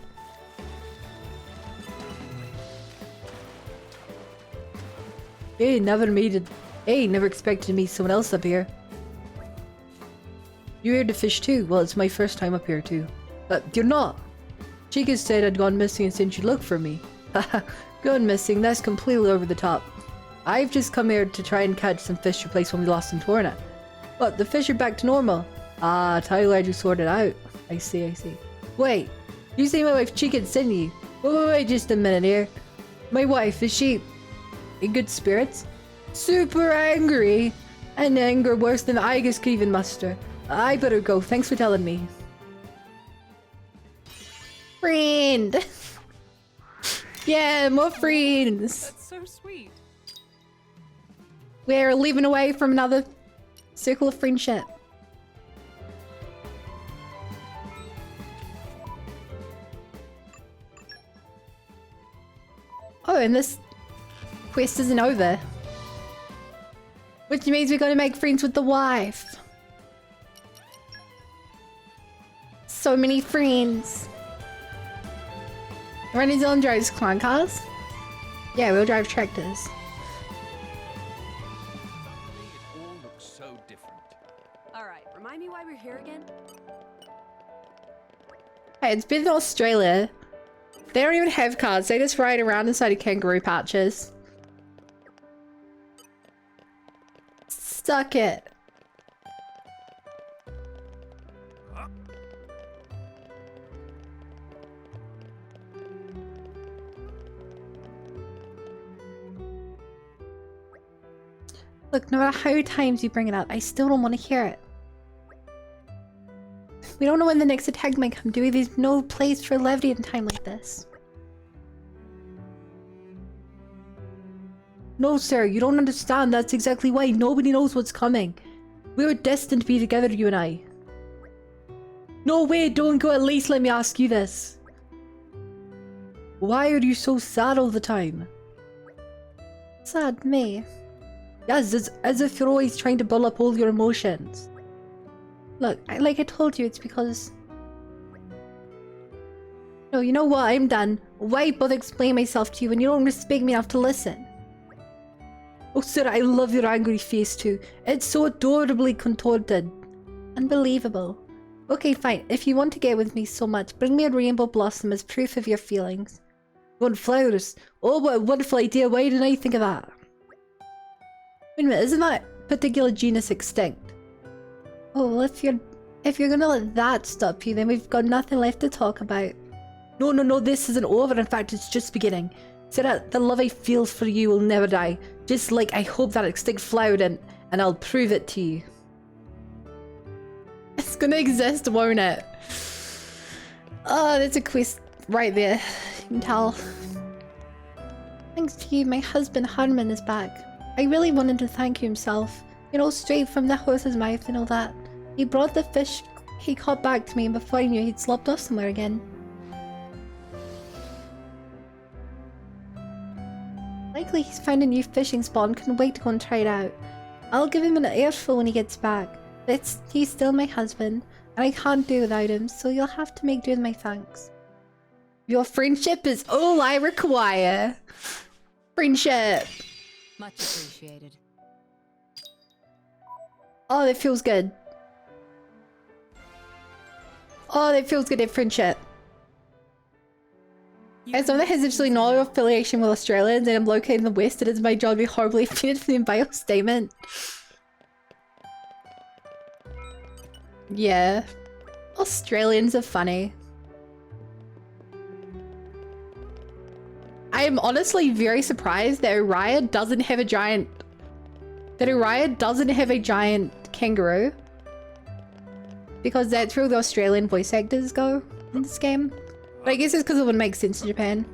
Hey, never expected to meet someone else up here. You're here to fish too? Well, it's my first time up here too. You're not. Chica said I'd gone missing and said she'd look for me. Haha, gone missing, that's completely over the top. I've just come here to try and catch some fish to replace when we lost in Torna. But the fish are back to normal. Ah, Tyler just sorted out. I see. Wait, you say my wife Chica sent you? Wait just a minute here. My wife, is she in good spirits? Super angry. And anger worse than Igus could even muster. I better go, thanks for telling me. Friend! Yeah, more friends! That's so sweet. We're leaving away from another circle of friendship. Oh, and this quest isn't over. Which means we're gonna make friends with the wife. So many friends. New Zealand drives clown cars? Yeah, we'll drive tractors. It all looks so different. Alright, remind me why we're here again? Hey, it's been in Australia. They don't even have cars, they just ride around inside of kangaroo pouches. Suck it. Look, no matter how many times you bring it up, I still don't want to hear it. We don't know when the next attack might come, do we? There's no place for levity in time like this. No, sir, you don't understand. That's exactly why. Nobody knows what's coming. We were destined to be together, you and I. No, wait, don't go. At least let me ask you this. Why are you so sad all the time? Sad, me? Yes, it's as if you're always trying to build up all your emotions. Look, like I told you, it's because... No, you know what? I'm done. Why bother explaining myself to you when you don't respect me enough to listen? Oh, sir, I love your angry face too. It's so adorably contorted. Unbelievable. Okay, fine. If you want to get with me so much, bring me a rainbow blossom as proof of your feelings. You want flowers? Oh, what a wonderful idea. Why didn't I think of that? Wait a minute, isn't that particular genus extinct? Oh, well, if you're gonna let that stop you, then we've got nothing left to talk about. No, this isn't over. In fact, it's just beginning. So that the love I feel for you will never die. Just like I hope that extinct flower didn't, and I'll prove it to you. It's gonna exist, won't it? Oh, there's a quest right there. You can tell. Thanks to you, my husband Harmon is back. I really wanted to thank you himself. You know, straight from the horse's mouth and all that. He brought the fish he caught back to me, and before I knew he'd slopped off somewhere again. Likely he's found a new fishing spot and couldn't wait to go and try it out. I'll give him an earful when he gets back. But he's still my husband, and I can't do without him, so you'll have to make do with my thanks. Your friendship is all I require. Friendship. Much appreciated. Oh, that feels good. Oh, that feels good, that friendship. As someone that has absolutely no affiliation with Australians and I'm located in the West, it is my job to be horribly offended for the bio statement. Yeah. Australians are funny. I am honestly very surprised that Uriah doesn't have a giant... kangaroo. Because that's where the Australian voice actors go in this game. But I guess it's because it wouldn't make sense in Japan.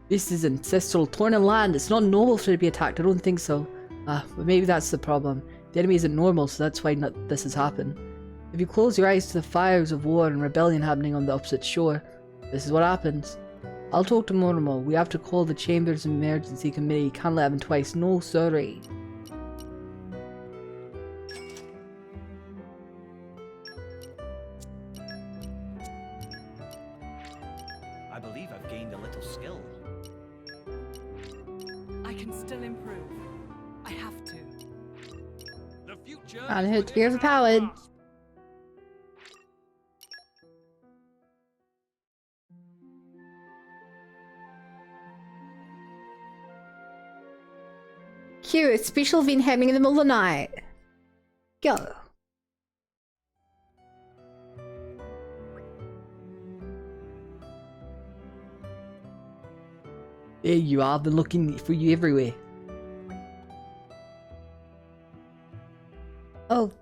This is ancestral Torna land. It's not normal for it to be attacked. I don't think so. But maybe that's the problem. The enemy isn't normal, so that's why this has happened. If you close your eyes to the fires of war and rebellion happening on the opposite shore, this is what happens. I'll talk to Moromo. We have to call the Chamber's Emergency Committee. Can't let him twice. No, sorry. I believe I've gained a little skill. I can still improve. I have to. The future And hit to be overpowered. Cute, special event happening in the middle of the night. Go. There you are, I've been looking for you everywhere. Oh,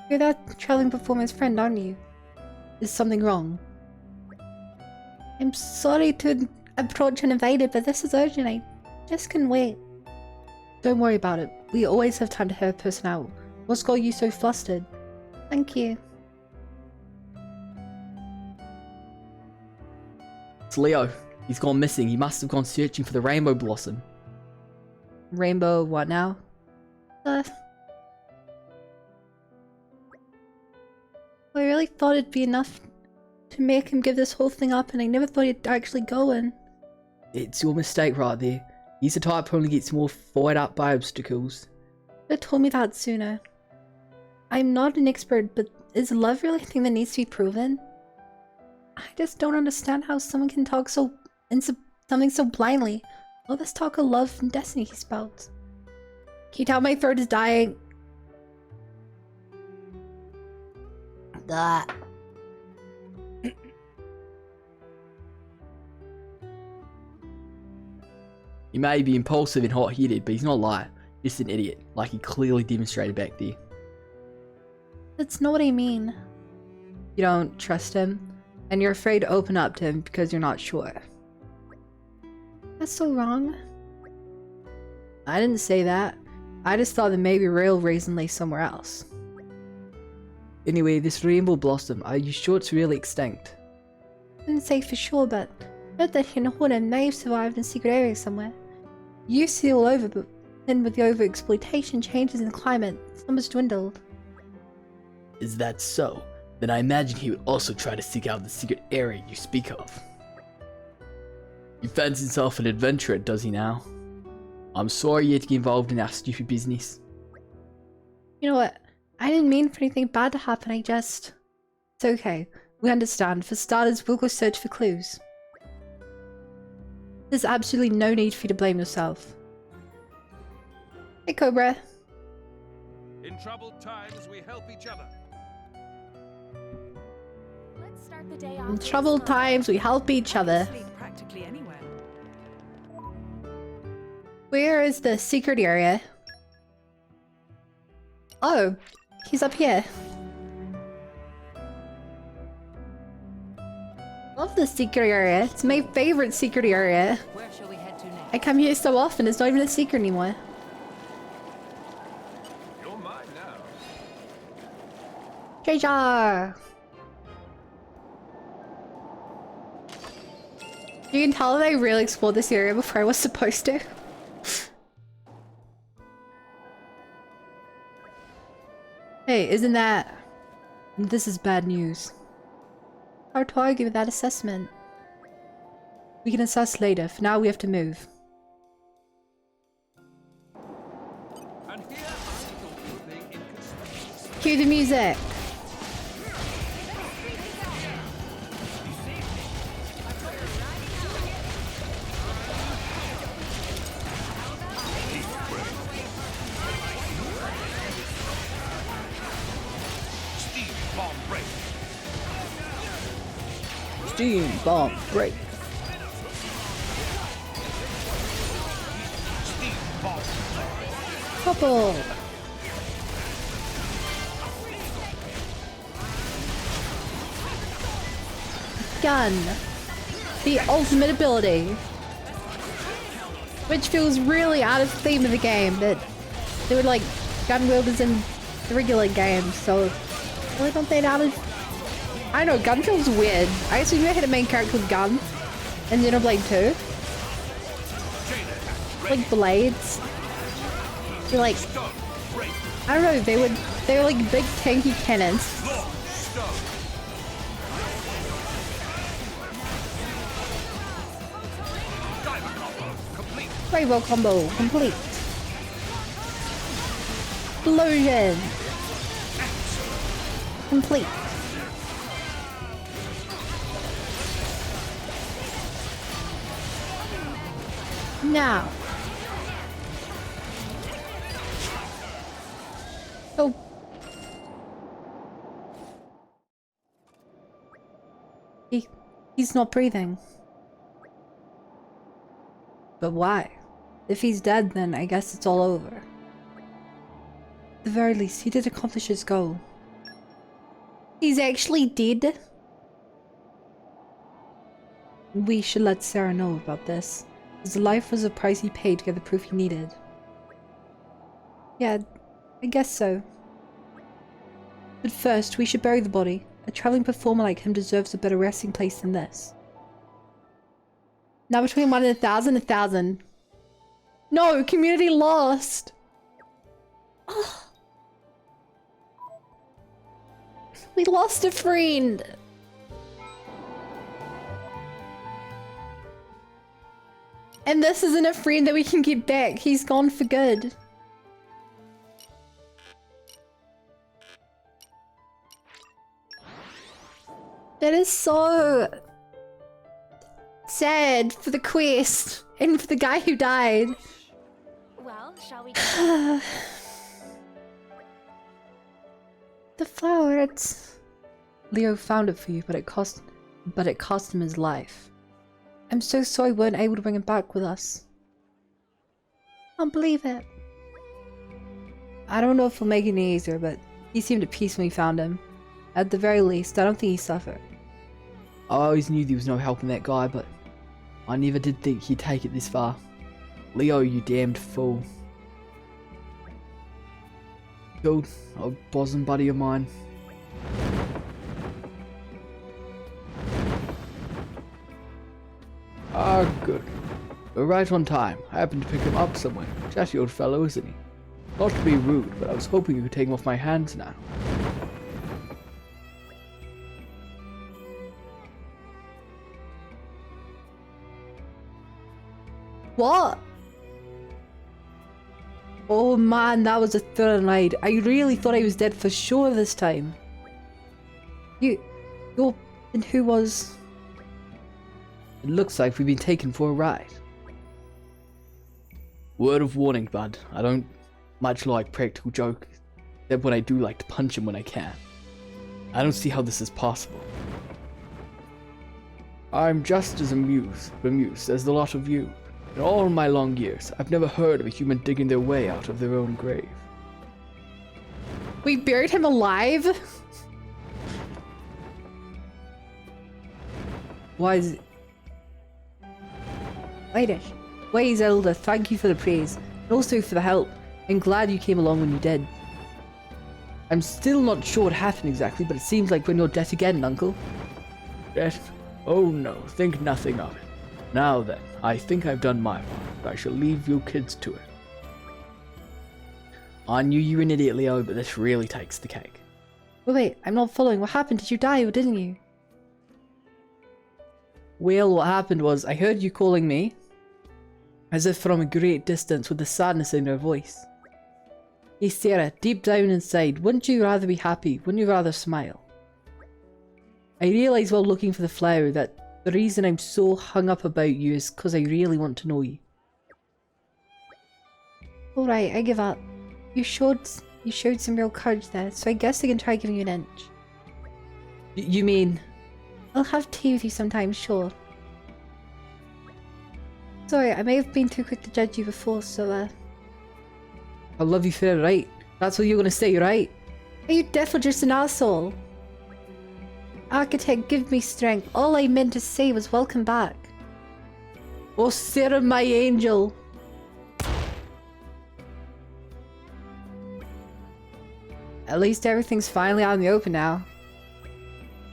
you're that traveling performer's friend, aren't you? Is something wrong? I'm sorry to approach uninvited, but this is urgent. I just couldn't wait. Don't worry about it. We always have time to have a person out. What's got you so flustered? Thank you. It's Leo. He's gone missing. He must have gone searching for the rainbow blossom. Rainbow what now? I really thought it'd be enough to make him give this whole thing up, and I never thought he'd actually go in. It's your mistake right there. He's the type who only gets more fired up by obstacles. You told me that sooner. I'm not an expert, but is love really a thing that needs to be proven? I just don't understand how someone can talk something so blindly. All this talk of love and destiny he spouts. Can you tell my throat is dying? That. He may be impulsive and hot-headed, but he's not like just an idiot, like he clearly demonstrated back there. That's not what I mean. You don't trust him? And you're afraid to open up to him because you're not sure. That's so wrong. I didn't say that. I just thought that maybe real reason lay somewhere else. Anyway, this rainbow blossom, are you sure it's really extinct? I didn't say for sure, but I bet that here in Torna may have survived in a secret area somewhere. You see all over, but then with the overexploitation, changes in the climate, numbers dwindled. Is that so? Then I imagine he would also try to seek out the secret area you speak of. He fancies himself an adventurer, does he now? I'm sorry you had to get involved in our stupid business. You know what? I didn't mean for anything bad to happen, It's okay. We understand. For starters, we'll go search for clues. There's absolutely no need for you to blame yourself. Hey, Cobra. In troubled times, we help each other. Let's start the day off. In troubled times, we help each other. Practically anywhere. Where is the secret area? Oh, he's up here. Love the secret area. It's my favorite secret area. Where shall we head to next? I come here so often, it's not even a secret anymore. You're mine now. Treasure! You can tell that I really explored this area before I was supposed to. Hey, isn't that... This is bad news. Hard to argue with that assessment. We can assess later. For now, we have to move. And here I thought you were being inconspicuous. Cue the music. Steam bomb break. Couple. Gun. The ultimate ability. Which feels really out of theme of the game, that they would like gun wielders in the regular game, so why don't they out of... I don't know, gun feels weird. I assume you had a main character with gun in Xenoblade 2. Like blades. They're like, I don't know, they were like big tanky cannons. Rainbow combo complete. Explosion. Complete. Now. Oh. He's not breathing. But why? If he's dead, then I guess it's all over. At the very least, he did accomplish his goal. He's actually dead? We should let Sarah know about this. His life was a price he paid to get the proof he needed. Yeah, I guess so. But first, we should bury the body. A traveling performer like him deserves a better resting place than this. Now between 1 and 1,000, 1,000. No! Community lost! Oh. We lost a friend! And this isn't a friend that we can get back. He's gone for good. That is so sad for the quest and for the guy who died. Well, shall we? The flower, it's... Leo found it for you, but it cost him his life. I'm so sorry we weren't able to bring him back with us. I can't believe it. I don't know if it'll make it any easier, but he seemed at peace when we found him. At the very least, I don't think he suffered. I always knew there was no helping that guy, but I never did think he'd take it this far. Leo, you damned fool. Killed a bosom buddy of mine. Ah, good. We're right on time. I happened to pick him up somewhere. Chatty old fellow, isn't he? Not to be rude, but I was hoping you could take him off my hands now. What? Oh man, that was a thrilling ride. I really thought I was dead for sure this time. And who was? It looks like we've been taken for a ride. Word of warning, bud. I don't much like practical jokes, except when I do like to punch him when I can. I don't see how this is possible. I'm just as bemused as the lot of you. In all my long years, I've never heard of a human digging their way out of their own grave. We buried him alive? Why is it? Wait, Zelda, thank you for the praise, and also for the help. I'm glad you came along when you did. I'm still not sure what happened exactly, but it seems like we're in your debt again, Uncle. Debt? Oh no, think nothing of it. Now then, I think I've done my part. I shall leave you kids to it. I knew you were an idiot, Leo, but this really takes the cake. Wait, I'm not following. What happened? Did you die or didn't you? Well, what happened was I heard you calling me, as if from a great distance with the sadness in your voice. Hey Sarah, deep down inside, wouldn't you rather be happy? Wouldn't you rather smile? I realised while looking for the flower that the reason I'm so hung up about you is because I really want to know you. Alright, I give up. You showed some real courage there, so I guess I can try giving you an inch. You mean? I'll have tea with you sometime, sure. Sorry, I may have been too quick to judge you before, so I love you for it, right? That's what you're gonna say, right? Are you definitely just an asshole? Architect, give me strength. All I meant to say was welcome back. Oh, Sarah, my angel. At least everything's finally out in the open now.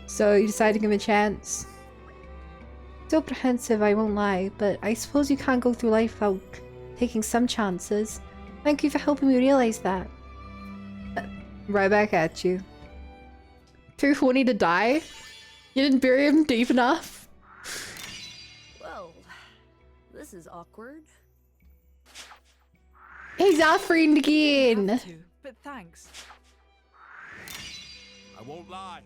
So you decided to give him a chance? Still apprehensive, I won't lie, but I suppose you can't go through life without taking some chances. Thank you for helping me realize that. Right back at you. Too horny to die? You didn't bury him deep enough? Well, this is awkward. He's our friend again! But thanks. I won't lie.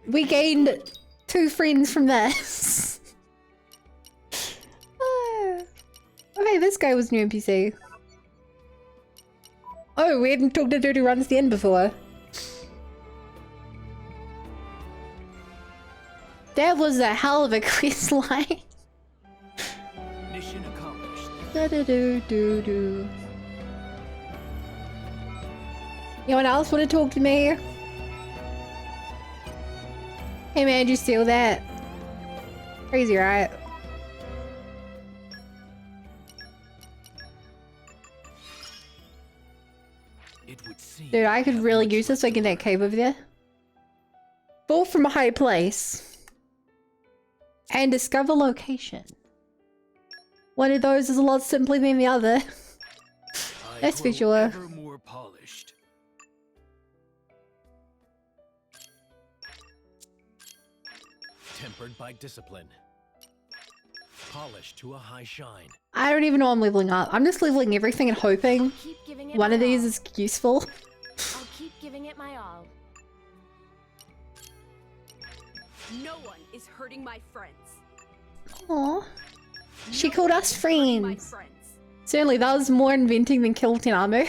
We gained 2 friends from this. Okay, this guy was new NPC. Oh, we hadn't talked to dude who runs the inn before. That was a hell of a quest line. Mission accomplished. Da-da-do-do-do. Anyone else want to talk to me? Hey man, did you steal that? Crazy, right? Dude, I could really use this so I can get that cave over there. Fall from a high place. And discover location. One of those is a lot simpler than the other. That's for sure. More polished. Tempered by discipline. Polished to a high shine. I don't even know I'm leveling up. I'm just leveling everything and hoping one of these is useful. I'll keep giving it my all. No one is hurting my friends. Aww. She called us friends. Certainly, that was more inventing than Kilton armor.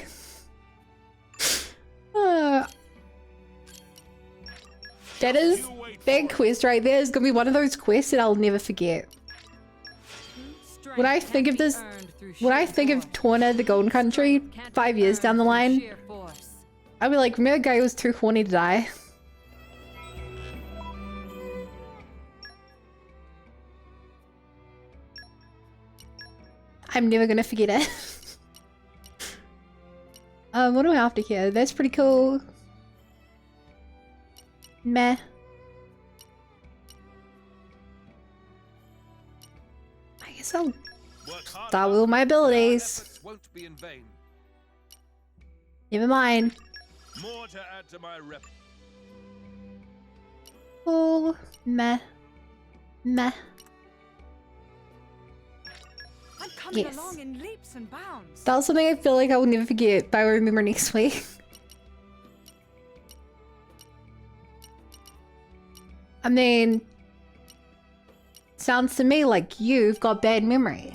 That quest right there is gonna be one of those quests that I'll never forget. When I think of this, when I think of Torna, the Golden Country, 5 years down the line, I'll be like, remember the guy who was too horny to die? I'm never gonna forget it. What do I have to hear? That's pretty cool. Meh. I guess I'll start with my abilities. Won't be in vain. Never mind. More to add to my rep. Oh, meh. Meh. I'm coming Yes. along in leaps and bounds. That's something I feel like I will never forget, but I will remember next week. I mean, sounds to me like you've got bad memory.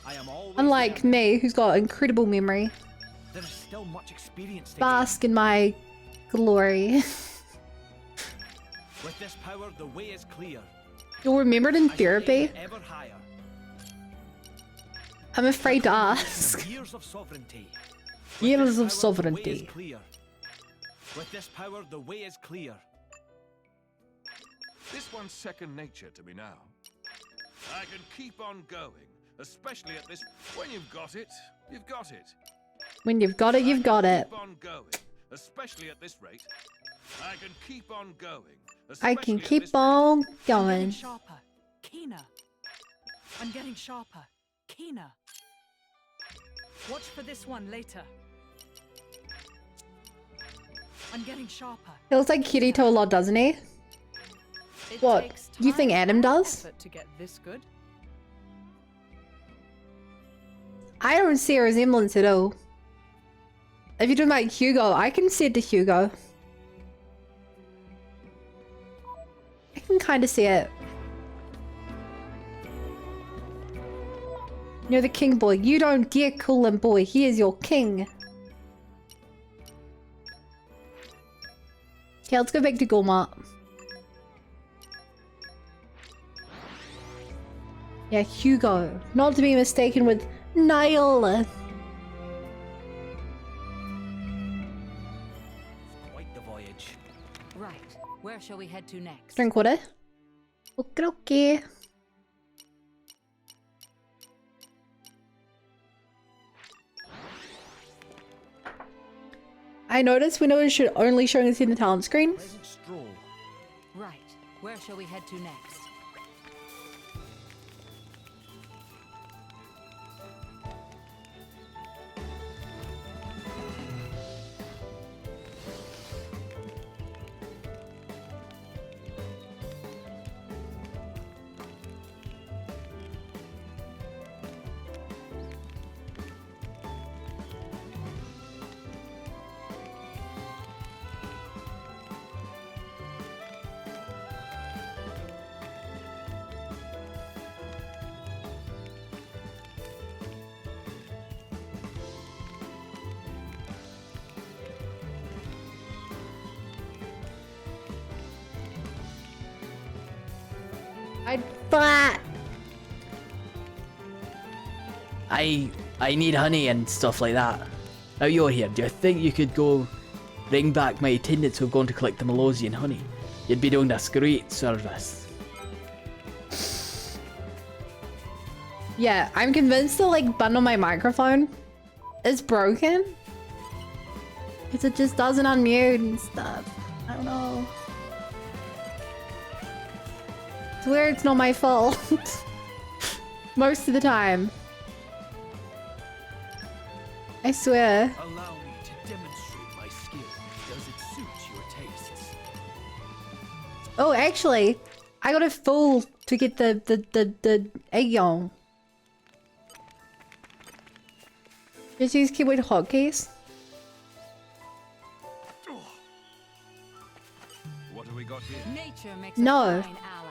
I am always Unlike me, who's got incredible memory. There is still much experience to Bask in my glory. gain. With this power, the way is clear. You'll remember it in I shall therapy? aim ever higher. I'm afraid to From ask. years of sovereignty. With Years this of power, the way is sovereignty. clear. With this power, the way is clear. This one's second nature to me now. I can keep on going, especially at this. When you've got it, you've got it. When you've got it, you've got it. Keep on going, especially at this rate. I can keep on going. I can especially at keep this on I'm getting going. sharper, keener. I'm getting sharper, keener. Watch for this one later. I'm getting sharper. Feels like Kirito a lot, doesn't he? It What? takes You think time Adam and does? effort to get this good. I don't see a resemblance at all. If you're talking about Hugo, I can see it to Hugo. I can kind of see it. You're the king boy. You don't dare call him boy. He is your king. Okay, let's go back to Gormat. Yeah, Hugo. Not to be mistaken with Niall. Quite the voyage. Right. Where shall we head to next? Drink water. Okay, okay. I noticed Windows should only show us in the talent screen. Pleasant stroll. Right. Where shall we head to next? But I need honey and stuff like that. Now you're here, do you think you could go bring back my attendants who've gone to collect the Malosian honey? You'd be doing this great service. yeah, I'm convinced the like button on my microphone is broken. Because it just doesn't unmute and stuff. I don't know. I swear it's not my fault. Most of the time. I swear. Allow me to demonstrate my skill. Does it suit your tastes? Oh, actually, I got a fool to get the Aeon. Just use keyboard hotkeys. What have we got here? Nature makes No. a fine ally.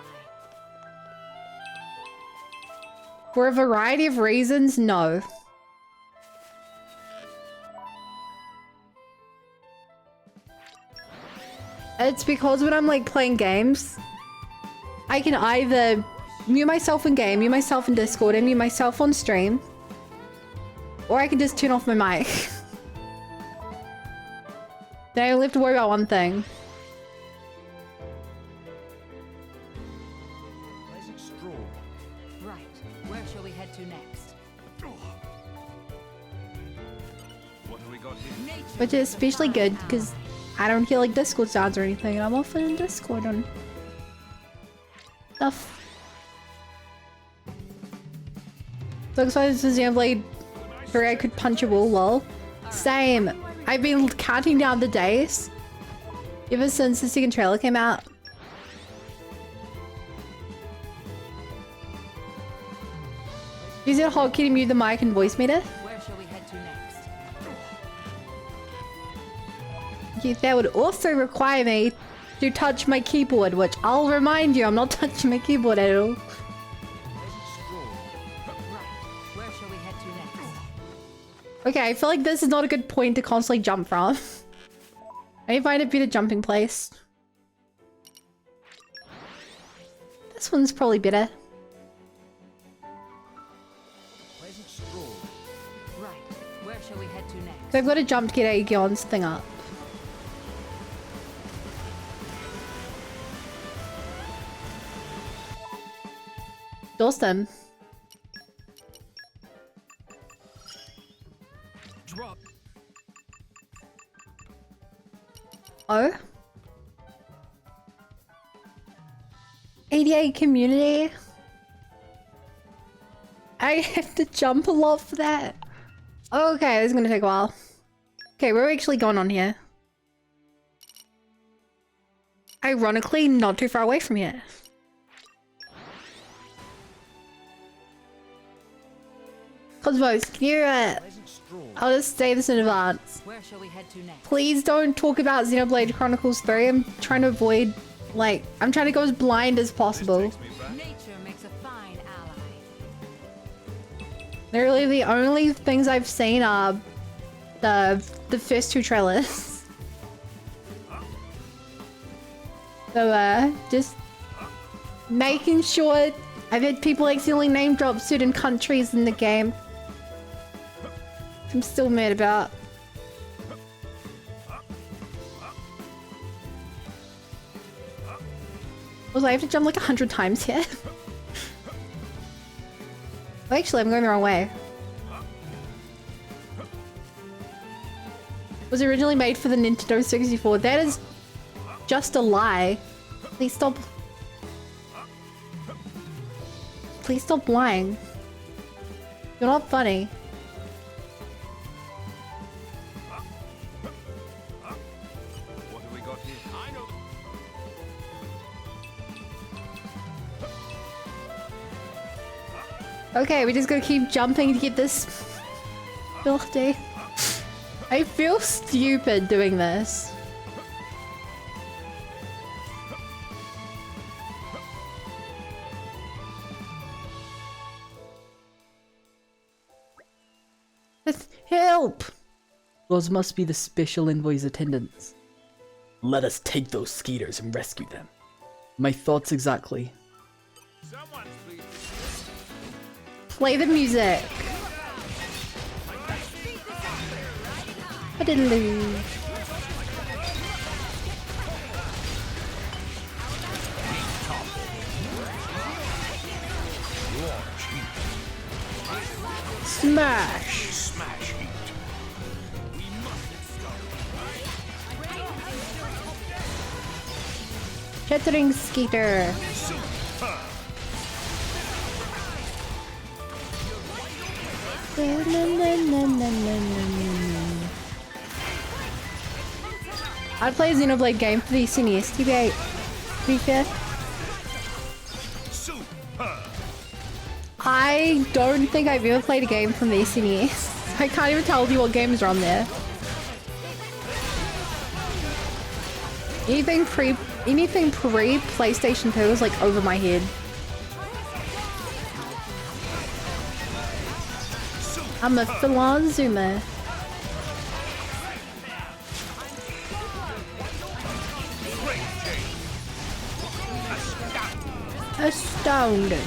For a variety of reasons, no. It's because when I'm like playing games, I can either mute myself in game, mute myself in Discord, and mute myself on stream, or I can just turn off my mic. Then I only have to worry about one thing. Pleasant stroll. Right. Where shall we head to next? What have we got here? Which is especially good because I don't hear like Discord sounds or anything, and I'm often in Discord on stuff. Looks like this is Xenoblade where I could punch a wall, lol. Same. I've been counting down the days ever since the second trailer came out. Use it hotkey to mute the mic and voice meter. Where shall we head to next? Yeah, that would also require me to touch my keyboard, which I'll remind you, I'm not touching my keyboard at all. Where shall we head to next? Okay, I feel like this is not a good point to constantly jump from. I need to find a better jumping place. This one's probably better. Pleasant stroll. Right. Where shall we head to next? So I've got to jump to get Aegon's thing up. Awesome. Drop. Oh? 88 community? I have to jump a lot for that. Okay, this is gonna take a while. Okay, we're actually going on here. Ironically, not too far away from here. Cosmos, can you, I'll just say this in advance. Where shall we head to next? Please don't talk about Xenoblade Chronicles 3. I'm trying to avoid, like, I'm trying to go as blind as possible. Nature makes a fine ally. Literally, the only things I've seen are the first two trailers. So, just making sure. I've had people accidentally name drop certain countries in the game. I'm still mad about. Also, I have to jump like 100 times here. Oh, actually, I'm going the wrong way. It was originally made for the Nintendo 64. That is just a lie. Please stop. Please stop lying. You're not funny. What have we got here? I know. Okay, we just gotta keep jumping to get this ability. I feel stupid doing this. Help! Those must be the special envoy's attendants. Let us take those skeeters and rescue them. My thoughts exactly. Play the music. Ba-diddle-oo. Smash! Smash heat. Shattering Skater. I'd play a Xenoblade game for the SNES, to be fair. I don't think I've ever played a game from the SNES. I can't even tell you what games are on there. Anything pre PlayStation 2 is like over my head. I'm a full-on zoomer. Astounding.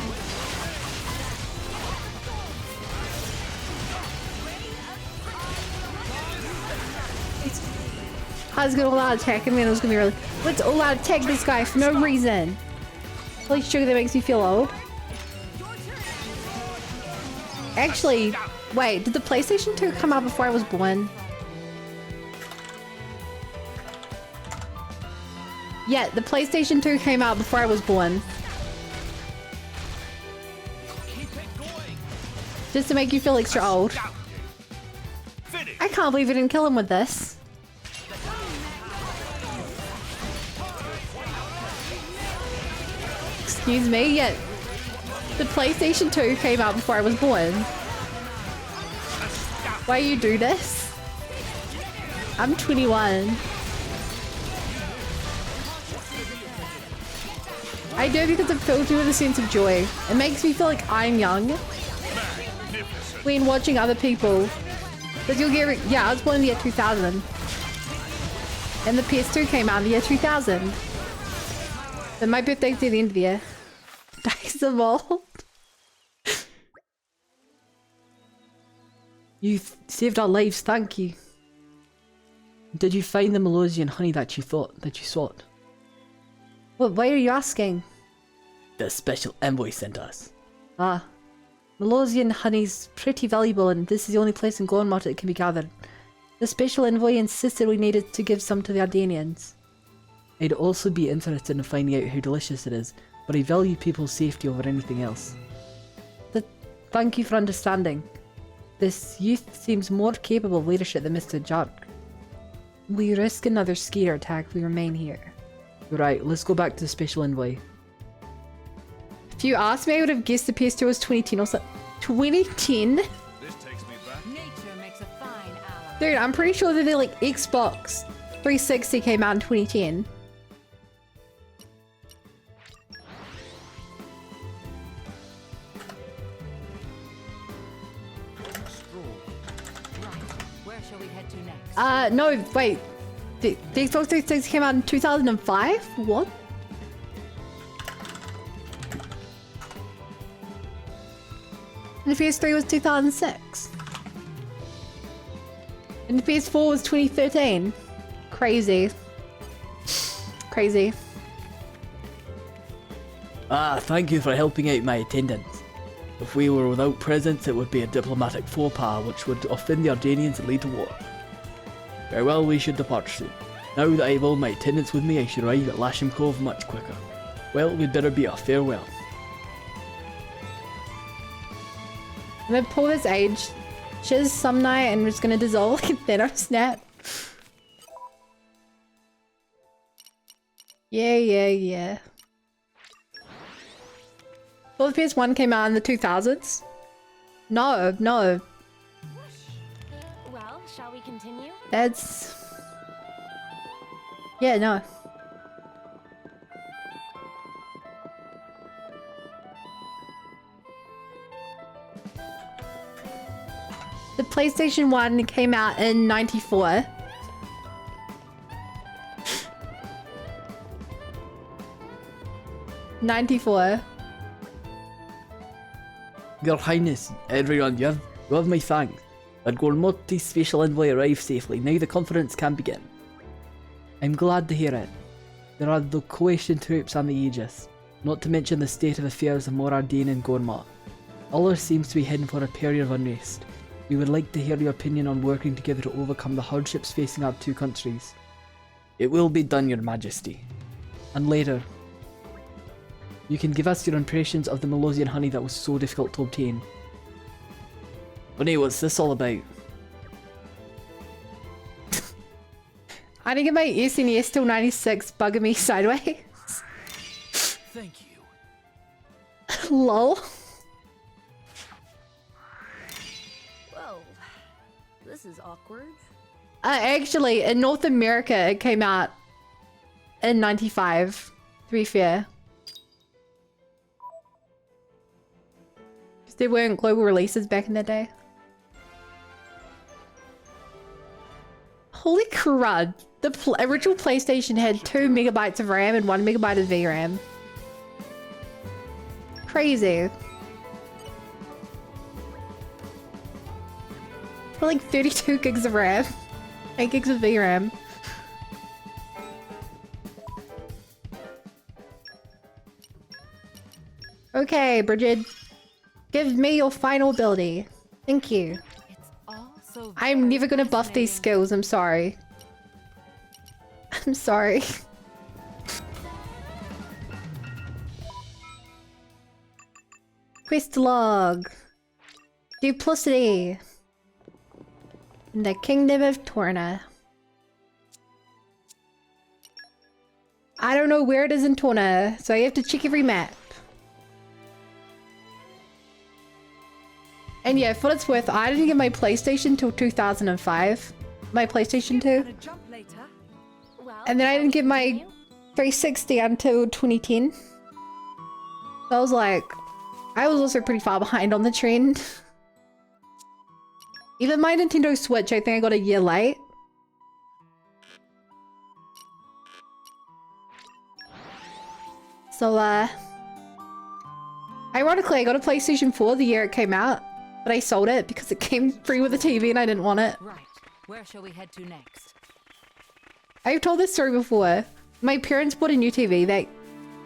I was gonna all out attack him and it was gonna be really. Let's all out attack this guy for no reason. Holy sugar, that makes me feel old. Actually, wait, did the PlayStation 2 come out before I was born? Yeah, the PlayStation 2 came out before I was born. Just to make you feel extra old. I can't believe I didn't kill him with this. Excuse me, yet the PlayStation 2 came out before I was born. Why you do this? I'm 21. I do because it fills me with a sense of joy. It makes me feel like I'm young when watching other people. Because you'll get, yeah, I was born in the year 2000. And the PS2 came out in the year 2000. But my birthday's at the end of the year. Dice of old. You saved our lives, thank you. Did you find the Malosian honey that you sought? What, why are you asking? The special envoy sent us. Ah. Malosian honey's pretty valuable and this is the only place in Gormott it can be gathered. The special envoy insisted we needed to give some to the Ardenians. I'd also be interested in finding out how delicious it is, but I value people's safety over anything else. Thank you for understanding. This youth seems more capable of leadership than Mr. Jark. We risk another skier attack if we remain here. Right, let's go back to the special envoy. If you asked me, I would have guessed the PS2 was 2010 or something. 2010? This takes me back. Nature makes a fine ally. Dude, I'm pretty sure that like Xbox 360 came out in 2010. Where shall we head to next? No, wait. The Xbox 360 came out in 2005? What? And the PS3 was 2006. And the PS4 was 2013. Crazy. Crazy. Ah, thank you for helping out my attendants. If we were without presents, it would be a diplomatic faux pas, which would offend the Ardenians and lead to war. Very well, we should depart soon. Now that I have all my attendants with me, I should arrive at Lasham Cove much quicker. Well, we'd better be off. Farewell. I'm gonna pull this age. Shiz some night and we're just gonna dissolve like a Thanos snap. Yeah. Well, the PS1 came out in the 2000s. No. Well, shall we continue? That's... Yeah, no. The PlayStation 1 came out in 94. '94. Your Highness, everyone, you have my thanks. Our Gormotti's special envoy arrived safely. Now the conference can begin. I'm glad to hear it. There are the Coalition troops and the Aegis, not to mention the state of affairs of Morardane and Gormott. All there seems to be heading for a period of unrest. We would like to hear your opinion on working together to overcome the hardships facing our two countries. It will be done, Your Majesty. And later, you can give us your impressions of the Malosian honey that was so difficult to obtain. Honey, what's this all about? I didn't get my SNES till 96, bugging me sideways. Thank you. Lol. Whoa. This is awkward. Actually, in North America, it came out in 95, to be fair. Because there weren't global releases back in the day. Holy crud. The original PlayStation had 2 megabytes of RAM and 1 megabyte of VRAM. Crazy. For like 32 gigs of RAM. 8 gigs of VRAM. Okay, Bridget. Give me your final ability. Thank you. It's all so I'm never gonna buff these skills, I'm sorry. I'm sorry. Quest log. Duplicity. In the Kingdom of Torna. I don't know where it is in Torna, so I have to check every map. And yeah, for what it's worth, I didn't get my PlayStation till 2005. My PlayStation 2. And then I didn't get my 360 until 2010. So I was like, I was also pretty far behind on the trend. Even my Nintendo Switch, I think I got a year late. So, ironically, I got a PlayStation 4 the year it came out, but I sold it because it came free with a TV and I didn't want it. Right. Where shall we head to next? I've told this story before. My parents bought a new TV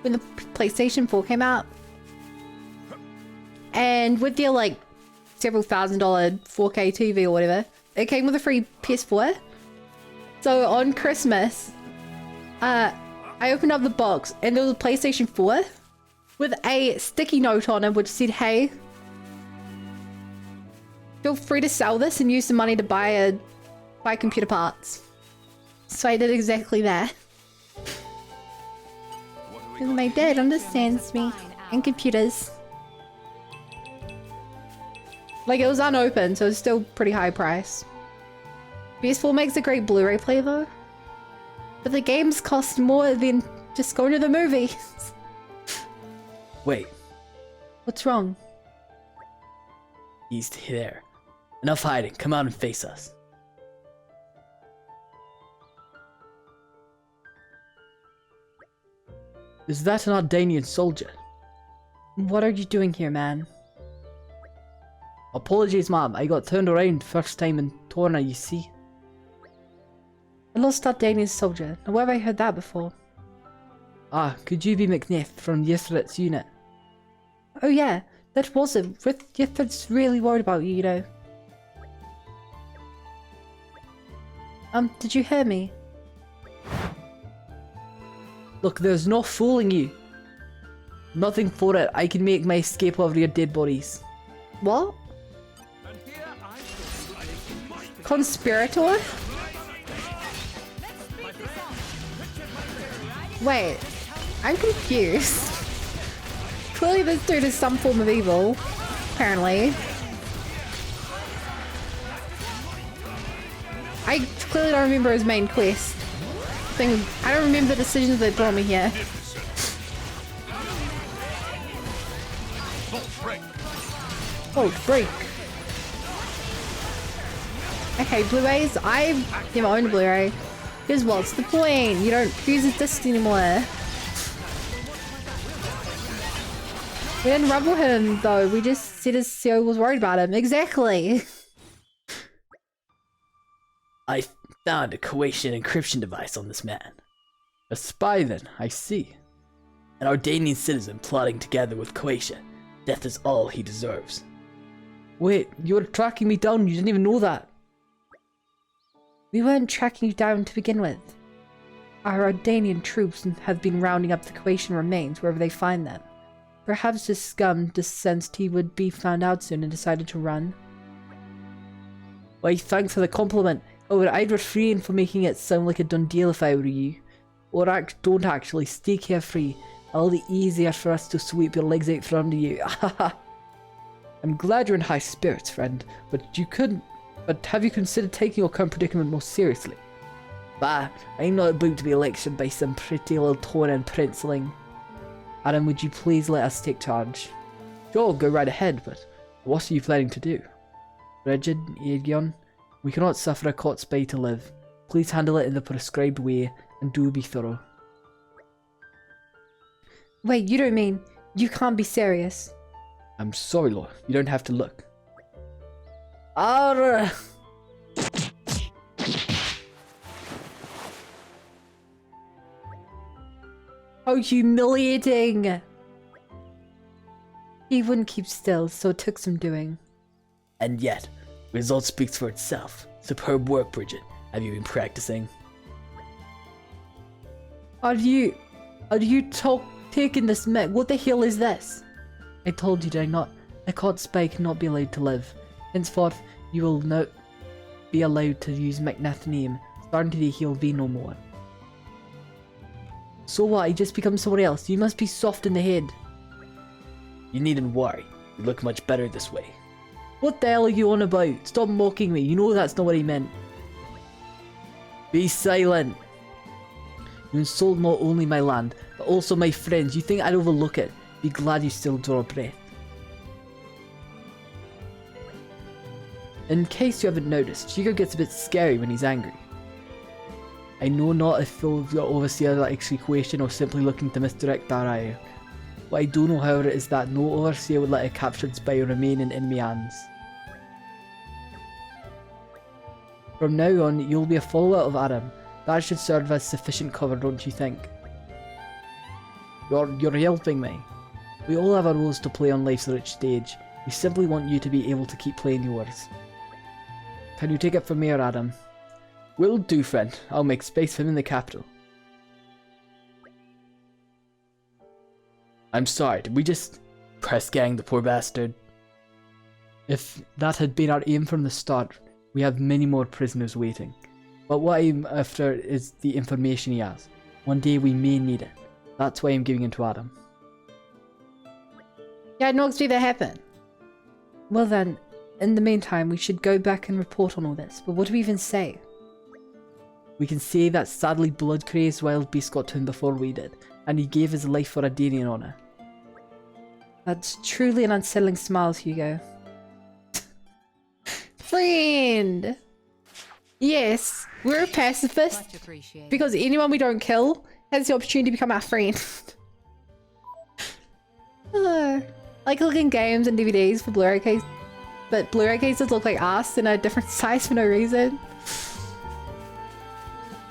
when the PlayStation 4 came out. And with their like several $1,000 4K TV or whatever, it came with a free PS4. So on Christmas, I opened up the box and there was a PlayStation 4 with a sticky note on it which said, hey, feel free to sell this and use the money to buy computer parts. So I did exactly that. Because my dad understands me and computers. Like, it was unopened, so it's still pretty high price. PS4 makes a great Blu-ray player though. But the games cost more than just going to the movies. Wait. What's wrong? He's there. Enough hiding. Come out and face us. Is that an Ardanian soldier? What are you doing here, man? Apologies, Mom. I got turned around first time in Torna, you see. A lost Ardanian soldier. Now, where have I heard that before? Ah, could you be McNiff from Yithrit's unit? Oh yeah, that was it. Yithrit's really worried about you, you know. Did you hear me? Look, there's no fooling you. Nothing for it. I can make my escape over your dead bodies. What? Conspirator? Wait, I'm confused. Clearly this dude is some form of evil, apparently. I clearly don't remember his main quest. I don't remember the decisions that brought me here. Oh, break. Okay, Blu-rays. I never owned a Blu-ray. Because what's the point? You don't use a disc anymore. We didn't rumble him though. We just said his CEO was worried about him. Exactly. I found a Croatian encryption device on this man. A spy then, I see. An Ardanian citizen plotting together with Croatia. Death is all he deserves. Wait, you were tracking me down, you didn't even know that. We weren't tracking you down to begin with. Our Ardanian troops have been rounding up the Croatian remains wherever they find them. Perhaps this scum just sensed he would be found out soon and decided to run. Why, thanks for the compliment. However, I'd refrain from making it sound like a done deal if I were you. Or don't actually, stay carefree. It'll be easier for us to sweep your legs out from under you. I'm glad you're in high spirits, friend, but have you considered taking your current predicament more seriously? Bah, I'm not about to be lectured by some pretty little Torna princeling. Adam, would you please let us take charge? Sure, go right ahead, but what are you planning to do? Rigid, Aegon, we cannot suffer a caught spy to live. Please handle it in the prescribed way, and do be thorough. Wait, you don't mean you can't be serious? I'm sorry, Lord. You don't have to look. Arrgh! How humiliating! He wouldn't keep still, so it took some doing. And yet, result speaks for itself. Superb work, Bridget. Have you been practicing? Are you taking this mech? What the hell is this? I told you, did I not? A caught spy cannot be allowed to live. Henceforth, you will not be allowed to use McNath's name. Starting today, he'll be no more. So what? He just becomes someone else. You must be soft in the head. You needn't worry. You look much better this way. What the hell are you on about? Stop mocking me. You know that's not what he meant. Be silent. You insult not only my land, but also my friends. You think I'd overlook it? Be glad you still draw a breath. In case you haven't noticed, Chico gets a bit scary when he's angry. I know not if your overseer likes equation or simply looking to misdirect our ire. What I do know, however, is that no overseer would let a captured spy remain in enemy hands. From now on, you'll be a follower of Adam. That should serve as sufficient cover, don't you think? You're helping me. We all have our roles to play on life's rich stage. We simply want you to be able to keep playing yours. Can you take it from here, Adam? Will do, friend. I'll make space for him in the capital. I'm sorry, did we just press gang the poor bastard? If that had been our aim from the start, we have many more prisoners waiting. But what I'm after is the information he has. One day we may need it. That's why I'm giving it to Adam. Yeah, I didn't expect that happen. Well then, in the meantime, we should go back and report on all this. But what do we even say? We can say that sadly blood-crazed wild beast got to him before we did, and he gave his life for a Danian honour. That's truly an unsettling smile, Hugo. Friend! Yes, we're a pacifist because anyone we don't kill has the opportunity to become our friend. I like looking games and DVDs for Blu-ray cases, but Blu-ray cases look like us in a different size for no reason.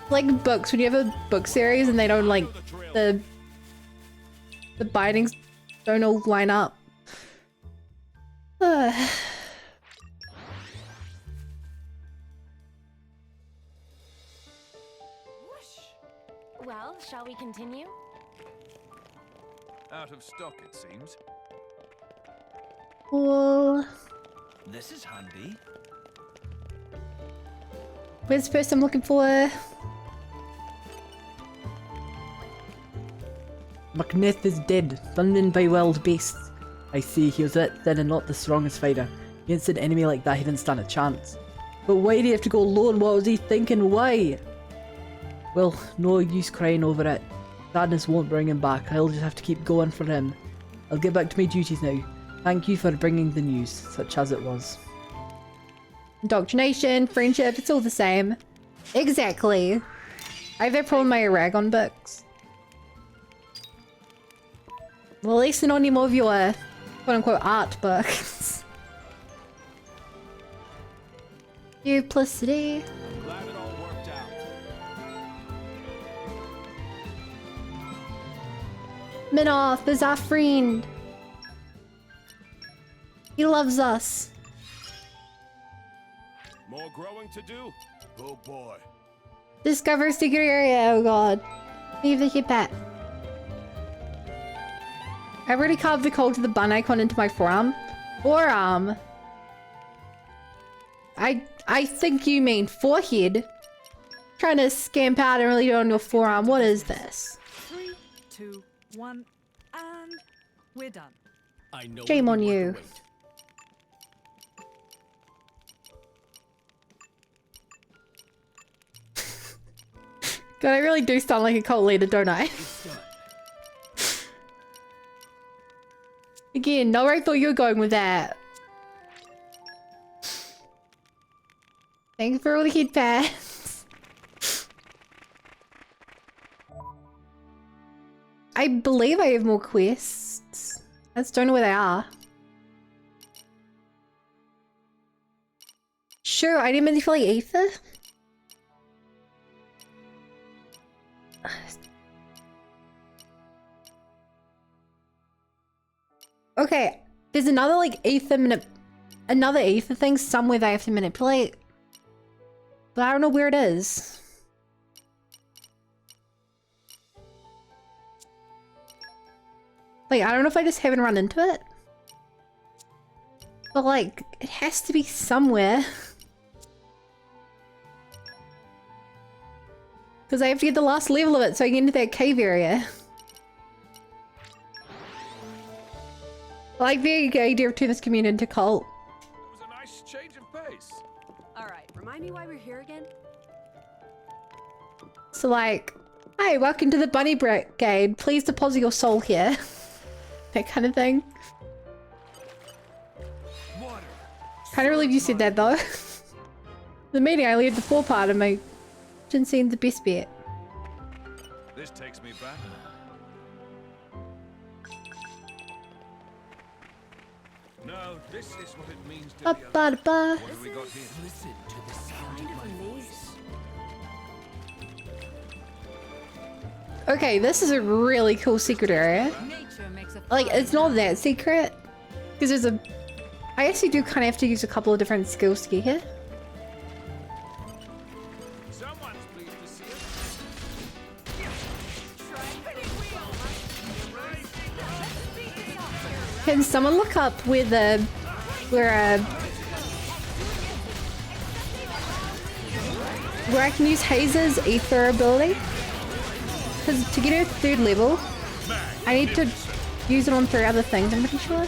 Like books, when you have a book series and they don't like the bindings don't all line up. Well, shall we continue? Out of stock, it seems. Well, This is handy. where's the person I'm looking for? McNath is dead, thumbed by wild beasts. I see, he was that thin and not the strongest fighter. Against an enemy like that, he didn't stand a chance. But why did he have to go alone? What was he thinking? Why? Well, no use crying over it. Sadness won't bring him back. I'll just have to keep going for him. I'll get back to my duties now. Thank you for bringing the news, such as it was. Indoctrination, friendship, it's all the same. Exactly. I have that problem with my Aragon books. Well, at least they're not any more of your quote-unquote art books. Duplicity. Glad it all worked out. Minoth is our friend. He loves us. More growing to do? Oh boy. Discover secret area. Oh god. Leave the hip hat. I already carved the call to the bun icon into my forearm. Forearm. I think you mean forehead. Trying to scamp out and really do it on your forearm. What is this? 3, 2, 1, and we're done. I know. Shame on you. God, I really do sound like a cult leader, don't I? Again, no, I thought you were going with that. Thanks for all the hit pads. I believe I have more quests. I just don't know where they are. Sure, I didn't manipulate ether. Okay, There's another like another ether thing somewhere they have to manipulate. But I don't know where it is. Like, I don't know if I just haven't run into it. But like, it has to be somewhere. Because I have to get the last level of it so I can get into that cave area. I like the idea of turning this community into cult. It was a nice change of pace. Alright, remind me why we're here again? So like, hi, welcome to the Bunny Brigade. Please deposit your soul here. That kind of thing. Kind of relieved you said that though. The meeting I leave the fore part of my didn't seem the best bet. This takes me back. No, this is what it means to be alive. What have we got here? Listen to the sound of my voice. Okay, this is a really cool secret area. Like, it's not that secret. Because there's a... I guess you do kind of have to use a couple of different skills to get here. Someone's pleased to see us. Can someone look up where the... where I can use Haze's ether ability? Because to get her 3rd level, I need to use it on 3 other things, I'm pretty sure.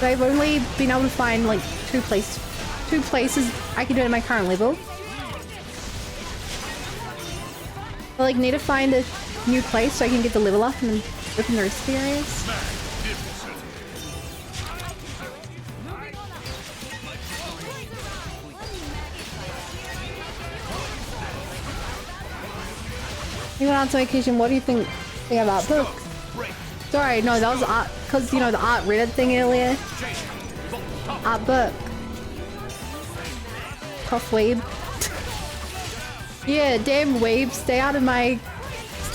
But I've only been able to find like 2 places I can do it at my current level. I like need to find a new place so I can get the level up and then open the rest of the areas. You went on to vacation, what do you think about book? Sorry, no, that was art, because you know the art Reddit thing earlier. Art book. Prof weeb. Yeah, damn weeb, stay out of my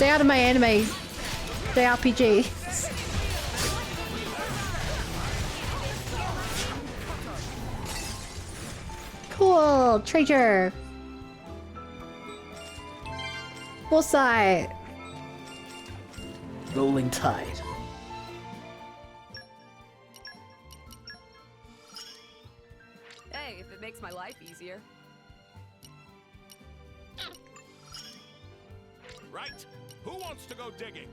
anime. Stay RPG. Cool, treasure. Foresight. Rolling Tide. Hey, if it makes my life easier. Right. Who wants to go digging?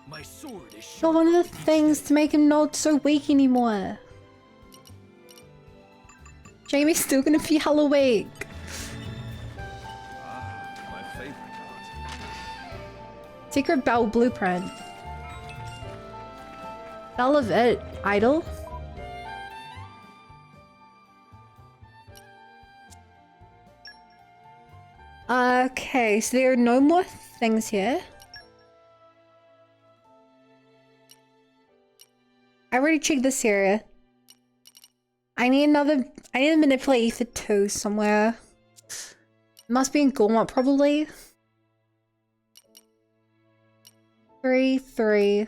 My sword is sharp. Not one of the things to make him not so weak anymore. Jamie's still gonna be hella weak. My favorite art. Secret Bell Blueprint. Bell of it, idol. Okay, so there are no more things here. I already checked this area. I need to manipulate ether 2 somewhere. Must be in Gormont probably. 3.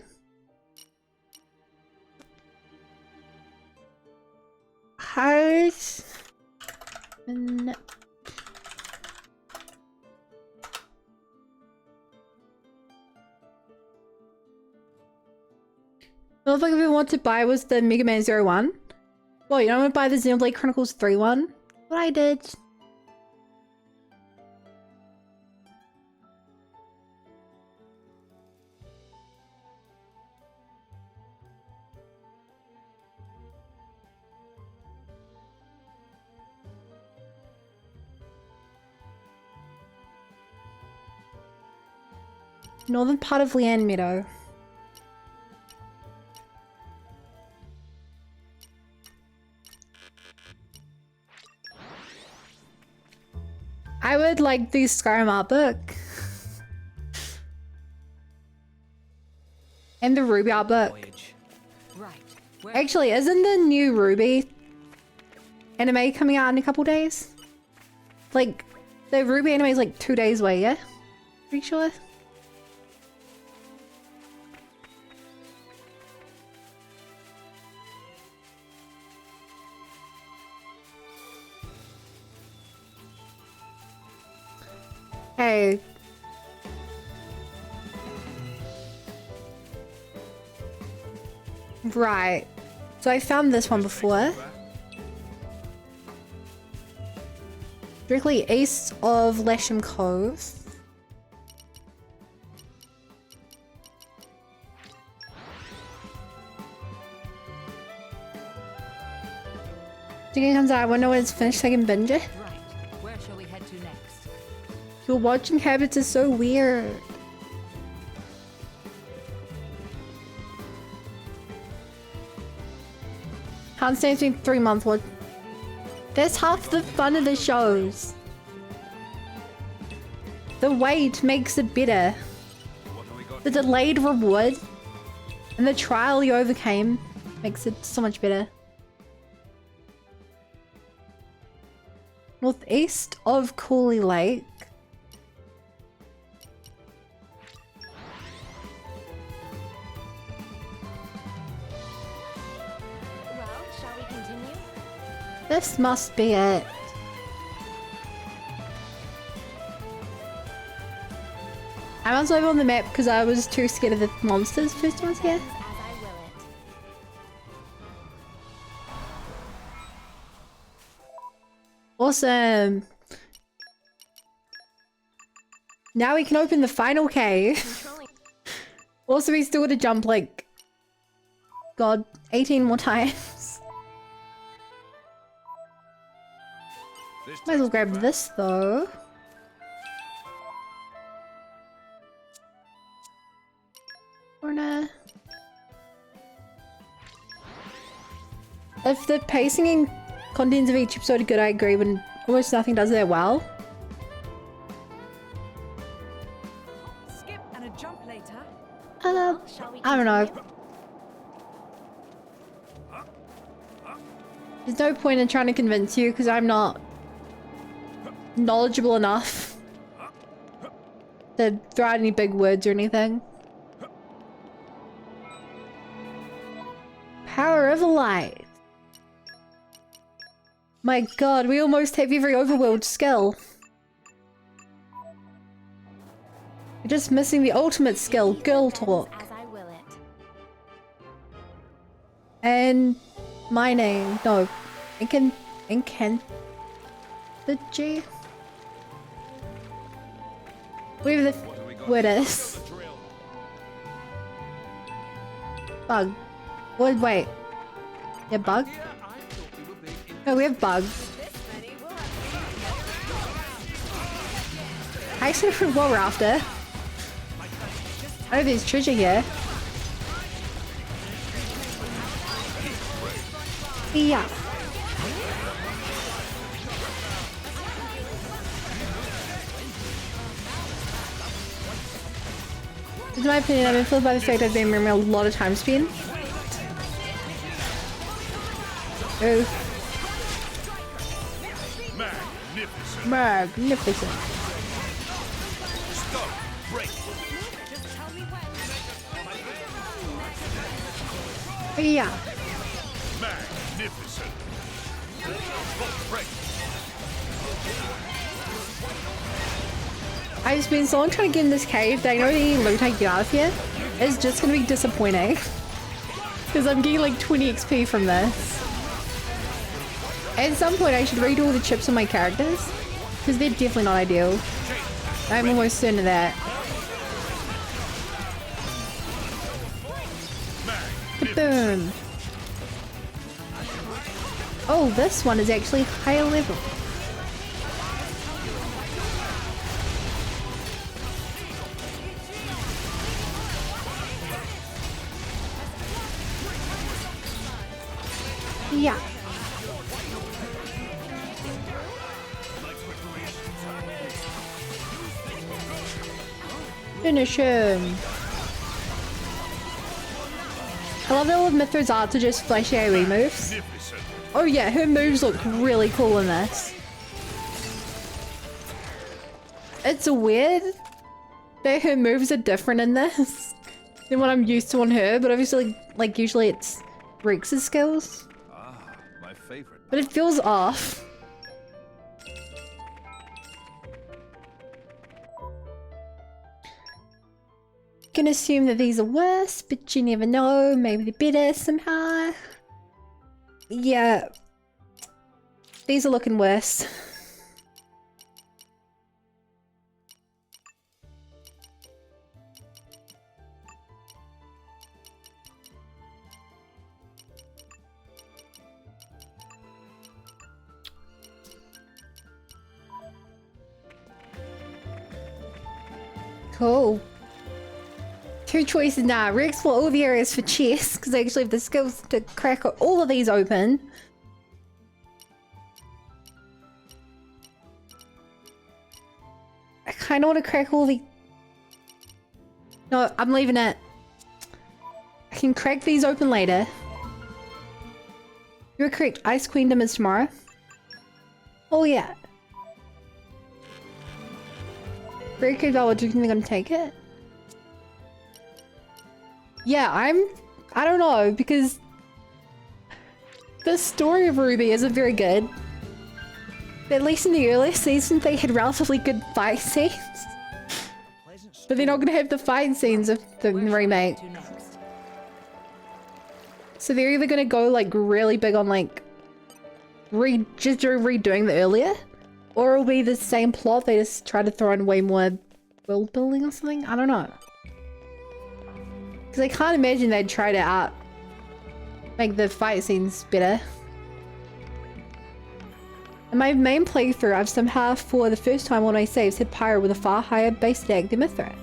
Hard. The only thing I want to buy was the Mega Man 01. Well, you don't want to buy the Xenoblade Chronicles 3 one? What I did. Northern part of Leanne Meadow. I would like the Skyrim art book. And the Ruby art book. Actually, isn't the new Ruby anime coming out in a couple days? Like, the Ruby anime is like 2 days away, yeah? Pretty sure. Okay. Right. So I found this one before. Directly east of Lesham Cove. Digging comes out, I wonder when it's finished so I can binge it. Right. Where shall we head to next? Your watching habits is so weird. Can't stand between 3 months. What? That's half the fun of the shows. The wait makes it better. The delayed reward and the trial you overcame makes it so much better. Northeast of Cooley Lake. Well, shall we continue? This must be it. I was over on the map because I was too scared of the monsters first ones here. As I will it. Awesome. Now we can open the final cave. Controlling. Also, we still got to jump like, God, 18 more times. Might as well grab this though. Torna. If the pacing and contents of each episode are good, I agree, but almost nothing does that well. Skip and a jump later. Shall we I don't know. continue? There's no point in trying to convince you because I'm not knowledgeable enough to throw out any big words or anything. Power of light. My god, we almost have every overworld skill. We're just missing the ultimate skill, girl talk. As I will it. And mining. No. The G. Whatever the word is. Bug. What? Wait. Yeah, bug? No, we have bug. I actually don't know what we're after. I know there's treasure here. Yeah. In my opinion, I'm influenced by the fact I've been remembering a lot of time spent. Oh. Magnificent. Yeah. Magnificent. I've spent so long trying to get in this cave that I know the loot I get out of here is just gonna be disappointing. Because I'm getting like 20 XP from this. At some point I should read all the chips on my characters. Because they're definitely not ideal. I'm almost certain of that. Boom. Oh, this one is actually higher level. Yeah. Finish him. I love that all of Mithra's arts are just flashy AoE moves. Oh yeah, her moves look really cool in this. It's weird that her moves are different in this than what I'm used to on her, but obviously, like, usually it's Rex's skills. Ah, my favorite. But it feels off. gonna assume that these are worse, but you never know. Maybe they're better somehow. Yeah. These are looking worse. Cool. Two choices now. Re-explore all the areas for chests, because I actually have the skills to crack all of these open. I kind of want to crack all the... No, I'm leaving it. I can crack these open later. You're correct. Ice Queendom is tomorrow. Oh yeah. Very good, Bella. Do you think I'm gonna take it? Yeah, I don't know, because the story of Ruby isn't very good. At least in the earlier seasons, they had relatively good fight scenes. But they're not gonna have the fight scenes of the remake. So they're either gonna go like really big on like just redoing the earlier, or it'll be the same plot, they just try to throw in way more world building or something? I don't know. Because I can't imagine they'd try to make the fight scenes better. In my main playthrough, I've somehow, for the first time on my saves, hit Pyro with a far higher base attack than Mithra.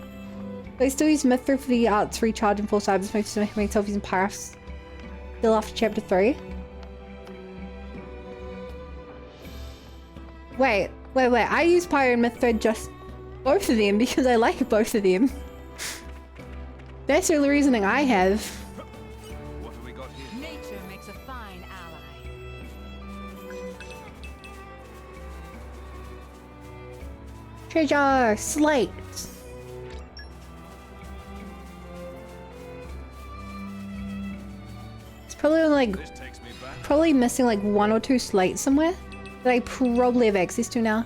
But I still use Mithra for the arts recharge and full cyber smoke to make myself using Pyro still after chapter 3. Wait, I use Pyro and Mithra just both of them because I like both of them. That's the only reasoning I have. What have we got here? Nature makes a fine ally. Treasure! Slate! It's probably like... This takes me back. Probably missing like 1 or 2 slates somewhere that I probably have access to now.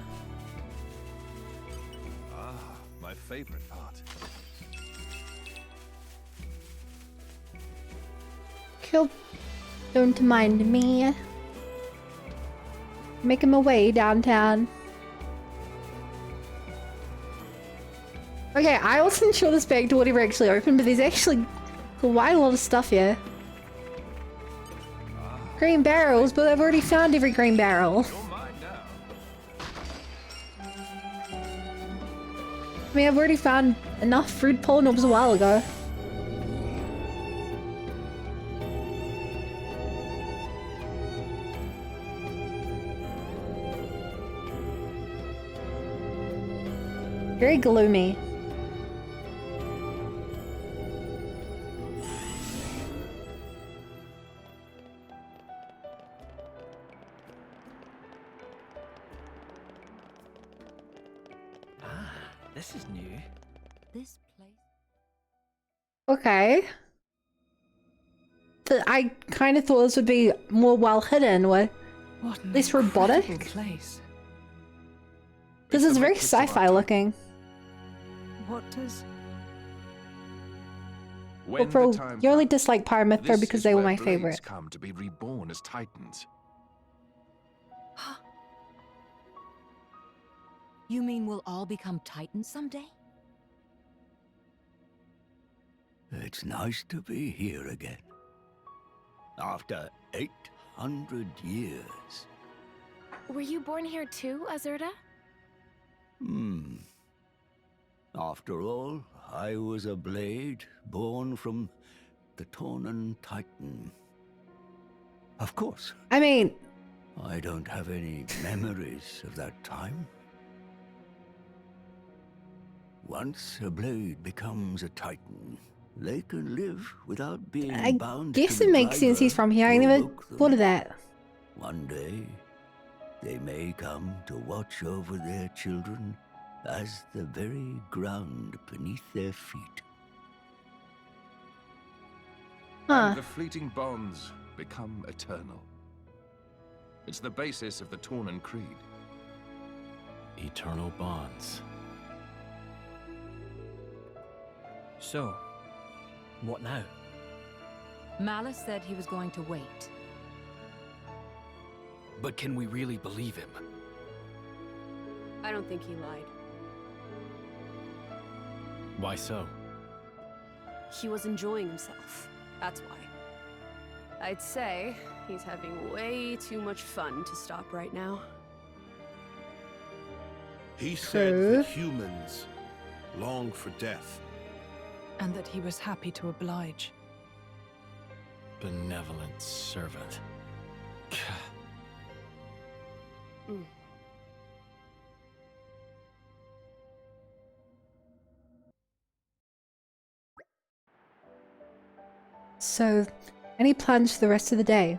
Ah, my favorite part. Cool. Don't mind me. Making my way downtown. Okay, I wasn't sure this bag door ever actually opened, but there's actually quite a lot of stuff here. Green barrels, but I've already found every green barrel. You're mine now. I mean, I've already found enough fruit pollinobs a while ago. Very gloomy. This is new. This place. Okay. But I kind of thought this would be more well hidden, or less robotic. Place. This is very sci-fi looking. What does... When Bro, the time you only comes, dislike Pyramithra this because is they were where my blades favorite. come to be reborn as titans. You mean we'll all become Titans someday? It's nice to be here again. After 800 years. Were you born here too, Azurda? After all, I was a blade born from the Tornan Titan. Of course, I mean, I don't have any memories of that time. Once a blade becomes a Titan, they can live without being I bound guess to it the makes sense he's driver from here. I who never awoke them. thought of that. One day, they may come to watch over their children as the very ground beneath their feet. Huh. And the fleeting bonds become eternal. It's the basis of the Tornan Creed. Eternal bonds. So, what now? Malos said he was going to wait. But can we really believe him? I don't think he lied. Why so? He was enjoying himself. That's why. I'd say he's having way too much fun to stop right now. He said that humans long for death. And that he was happy to oblige. Benevolent servant. So, any plans for the rest of the day?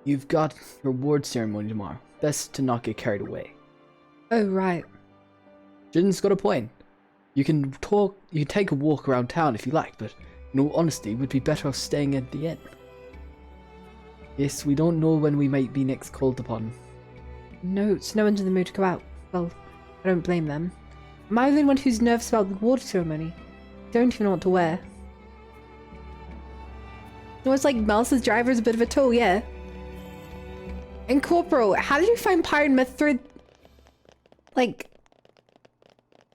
You've got reward ceremony tomorrow. Best to not get carried away. Oh, right. Jin's got a point. You can take a walk around town if you like, but in all honesty, would be better off staying at the inn. Yes, we don't know when we might be next called upon. No, it's no one's in the mood to go out. Well, I don't blame them. Am I the only one who's nervous about the water ceremony? Don't even know what to wear. No, it's like Malos' driver is a bit of a tool, yeah. And Corporal, how did you find Pirate Myth thread, like,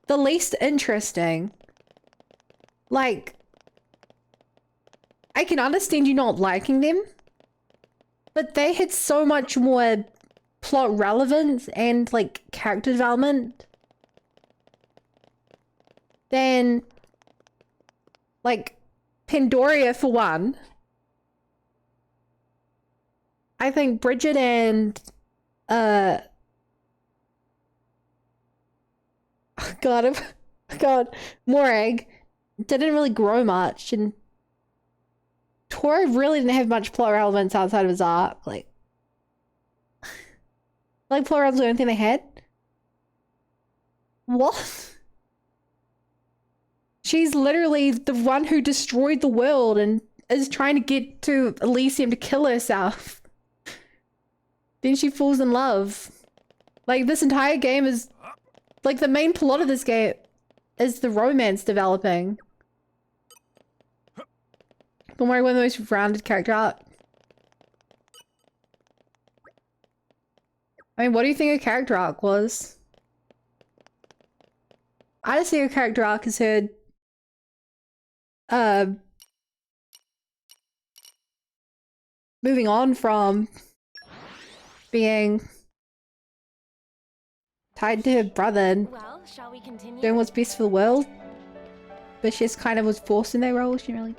the least interesting? Like, I can understand you not liking them, but they had so much more plot relevance and, like, character development than, like, Pandoria for one. I think Bridget and, God, Morag didn't really grow much, and Tora really didn't have much plot relevance outside of his arc. Like plot relevance was the only thing they had? What? She's literally the one who destroyed the world and is trying to get to Elysium to kill herself. Then she falls in love. Like, this entire game is... Like, the main plot of this game is the romance developing. Don't worry, one of the most rounded character arc. I mean, what do you think a character arc was? I just think a character arc is her... moving on from... being tied to her brother and shall we continue? doing what's best for the world, but she just kind of was forced in that role. She didn't really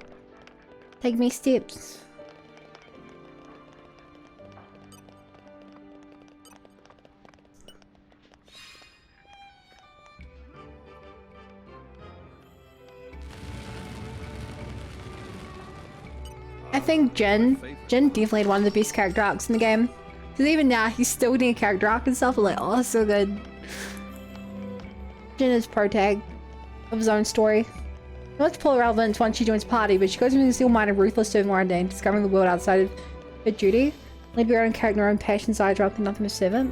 take many steps. I think Jin definitely had one of the best character arcs in the game. Because even now, he's still doing a character arc and stuff. I'm like, oh, that's so good. Jin is pro-tag of his own story. Not to pull relevance once she joins party, but she goes from being single-minded, ruthless to mundane, discovering the world outside of her duty. Leave her own character, her own passion side, rather than nothing to servant.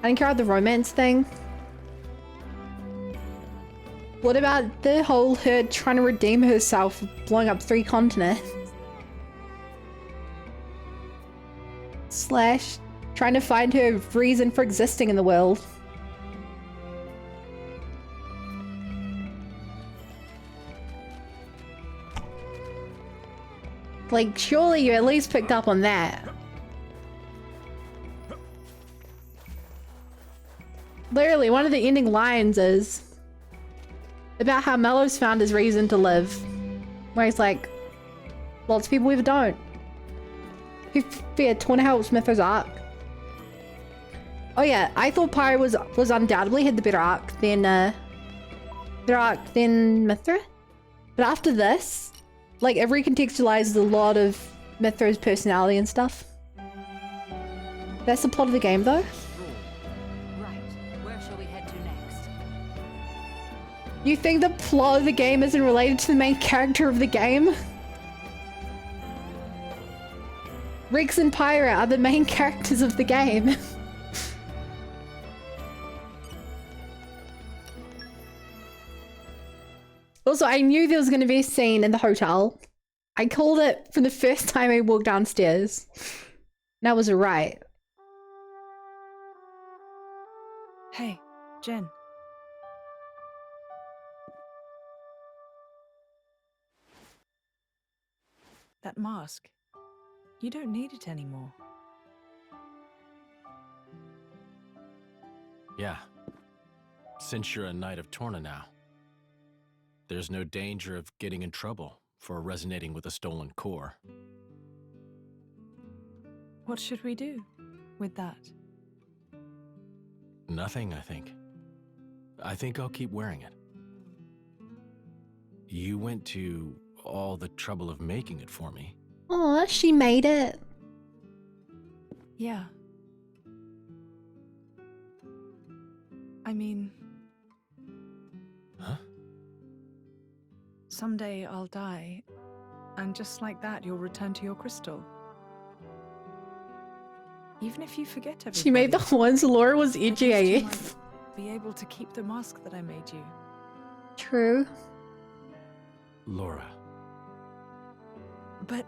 I didn't care about the romance thing. What about the whole her trying to redeem herself, blowing up 3 continents? Slash trying to find her reason for existing in the world. Like, surely you at least picked up on that. Literally, one of the ending lines is about how Malos found his reason to live. Where he's like, lots of people either don't. Torna helps Mythra's arc. Oh yeah, I thought Pyre was undoubtedly had the better arc than Mythra. But after this, like, it recontextualizes a lot of Mythra's personality and stuff. That's the plot of the game though. Right. Where shall we head to next? You think the plot of the game isn't related to the main character of the game? Rex and Pyra are the main characters of the game. Also, I knew there was going to be a scene in the hotel. I called it from the first time I walked downstairs. And I was right. Hey, Jen. That mask. You don't need it anymore. Yeah. Since you're a Knight of Torna now, there's no danger of getting in trouble for resonating with a stolen core. What should we do with that? Nothing, I think. I think I'll keep wearing it. You went to all the trouble of making it for me. Oh, she made it. Yeah. I mean... Huh? Someday I'll die, and just like that you'll return to your crystal. Even if you forget everybody. She made the ones Laura was edgy you AF. might be able to keep the mask that I made you. True. Laura. But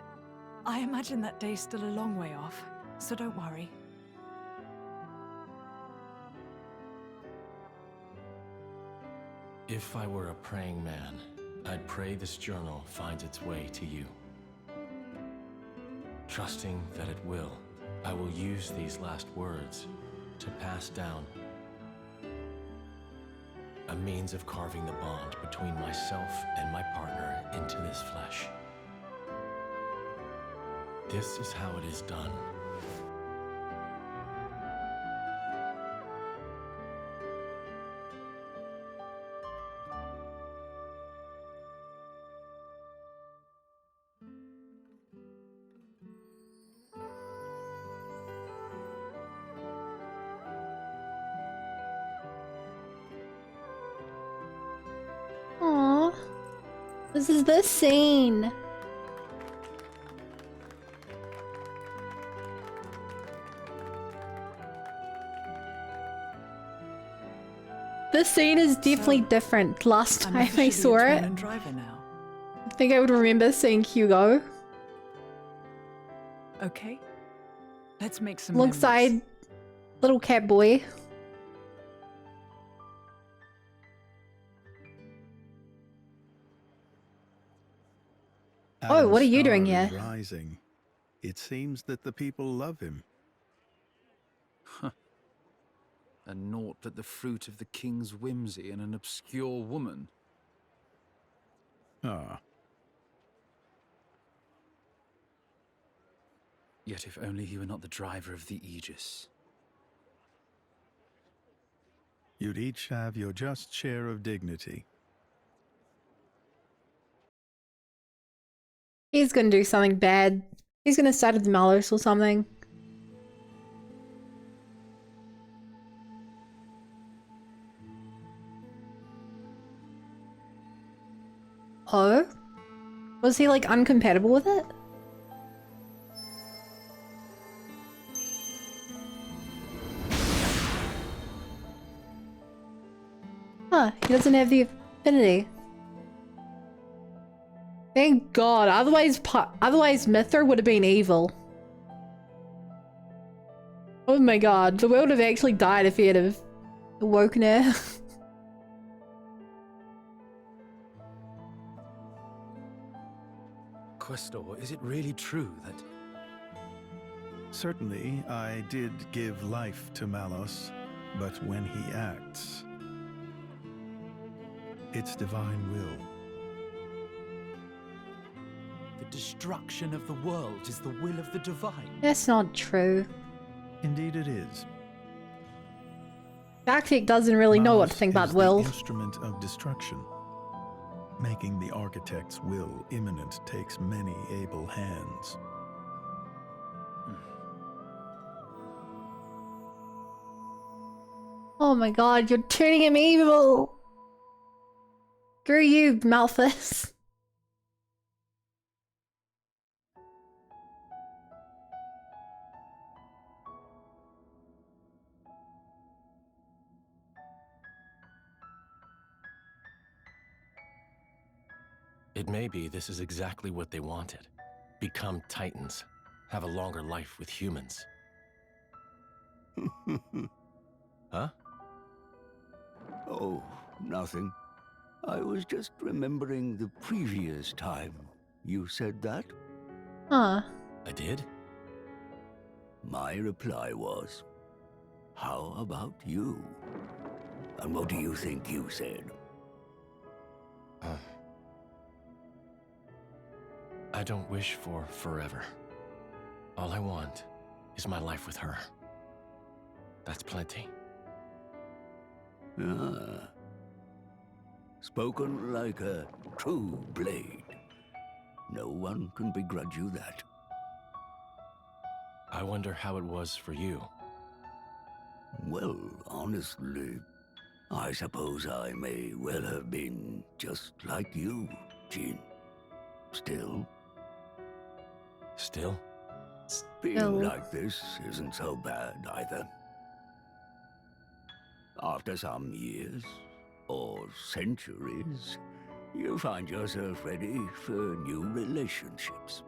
I imagine that day's still a long way off, so don't worry. If I were a praying man, I'd pray this journal finds its way to you. Trusting that it will, I will use these last words to pass down a means of carving the bond between myself and my partner into this flesh. This is how it is done. Aww. This is the scene. This scene is definitely different. Last time I saw it, I think I would remember seeing Hugo Okay. Let's make some alongside little cat boy. Oh, what are you doing here? Rising. It seems that the people love him. And naught but the fruit of the king's whimsy and an obscure woman. Ah. Yet if only he were not the driver of the Aegis. You'd each have your just share of dignity. He's gonna do something bad. He's gonna side with Malos or something. Oh? Was he like uncompatible with it? Huh, he doesn't have the affinity. Thank God, otherwise Mithra would have been evil. Oh my God, the world would have actually died if he had have awoken her. Questor, is it really true that... Certainly, I did give life to Malos, but when he acts, it's divine will. The destruction of the world is the will of the divine? That's not true. Indeed it is. Darktech doesn't really know what to think about is will. the instrument of destruction. Making the architect's will imminent takes many able hands. Oh my God, you're turning him evil! Screw you, Malthus. It may be this is exactly what they wanted. Become Titans. Have a longer life with humans. Huh? Oh, nothing. I was just remembering the previous time you said that. Huh. I did? My reply was, how about you? And what do you think you said? I don't wish for forever. All I want is my life with her. That's plenty. Ah. Spoken like a true blade. No one can begrudge you that. I wonder how it was for you. Well, honestly, I suppose I may well have been just like you, Jin. Still? Still? Being like this isn't so bad either. After some years, or centuries, you find yourself ready for new relationships.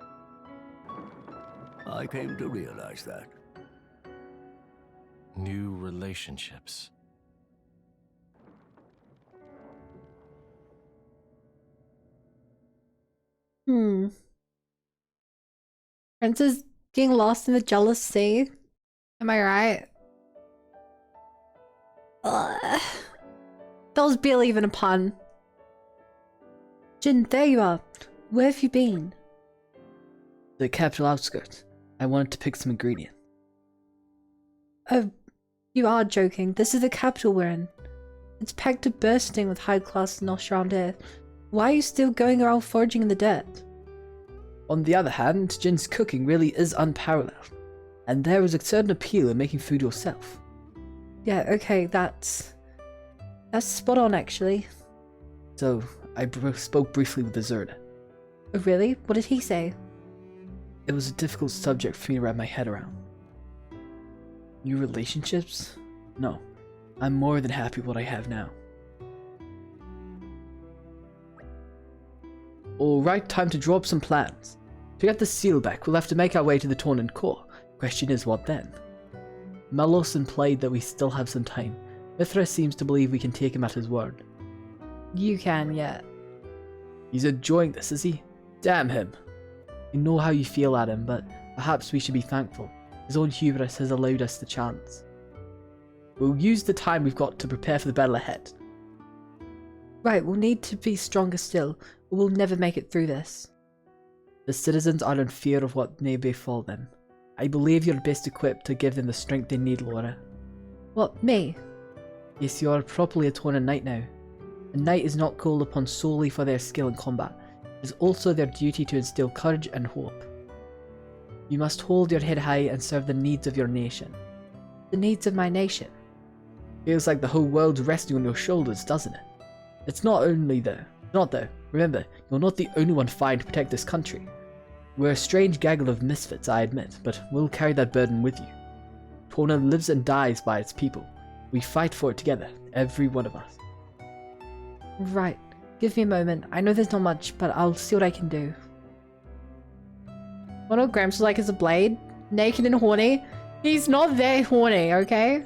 I came to realize that. New relationships. Princess getting lost in the jealous sea. Am I right? Ugh. That was barely even a pun. Jin, there you are. Where have you been? The capital outskirts. I wanted to pick some ingredients. Oh, you are joking. This is the capital we're in. It's packed to bursting with high-class Nosh air. Why are you still going around foraging in the dirt? On the other hand, Jin's cooking really is unparalleled, and there is a certain appeal in making food yourself. Yeah, okay, that's spot on, actually. So, I spoke briefly with the Zerda. Oh, really? What did he say? It was a difficult subject for me to wrap my head around. New relationships? No. I'm more than happy with what I have now. Alright, time to draw up some plans. To get the seal back, we'll have to make our way to the Tornan core. Question is, what then? Malos implied that we still have some time. Mithra seems to believe we can take him at his word. You can, yeah. He's enjoying this, is he? Damn him. I know how you feel at him, but perhaps we should be thankful. His own hubris has allowed us the chance. We'll use the time we've got to prepare for the battle ahead. Right, we'll need to be stronger still, or we'll never make it through this. The citizens are in fear of what may befall them. I believe you're best equipped to give them the strength they need, Laura. What, me? Yes, you are properly a Torna knight now. A knight is not called upon solely for their skill in combat. It is also their duty to instill courage and hope. You must hold your head high and serve the needs of your nation. The needs of my nation? Feels like the whole world's resting on your shoulders, doesn't it? It's not though. Remember, you're not the only one fighting to protect this country. We're a strange gaggle of misfits, I admit, but we'll carry that burden with you. Torna lives and dies by its people. We fight for it together, every one of us. Right. Give me a moment. I know there's not much, but I'll see what I can do. What all Gramps was like as a blade? Naked and horny? He's not that horny, okay?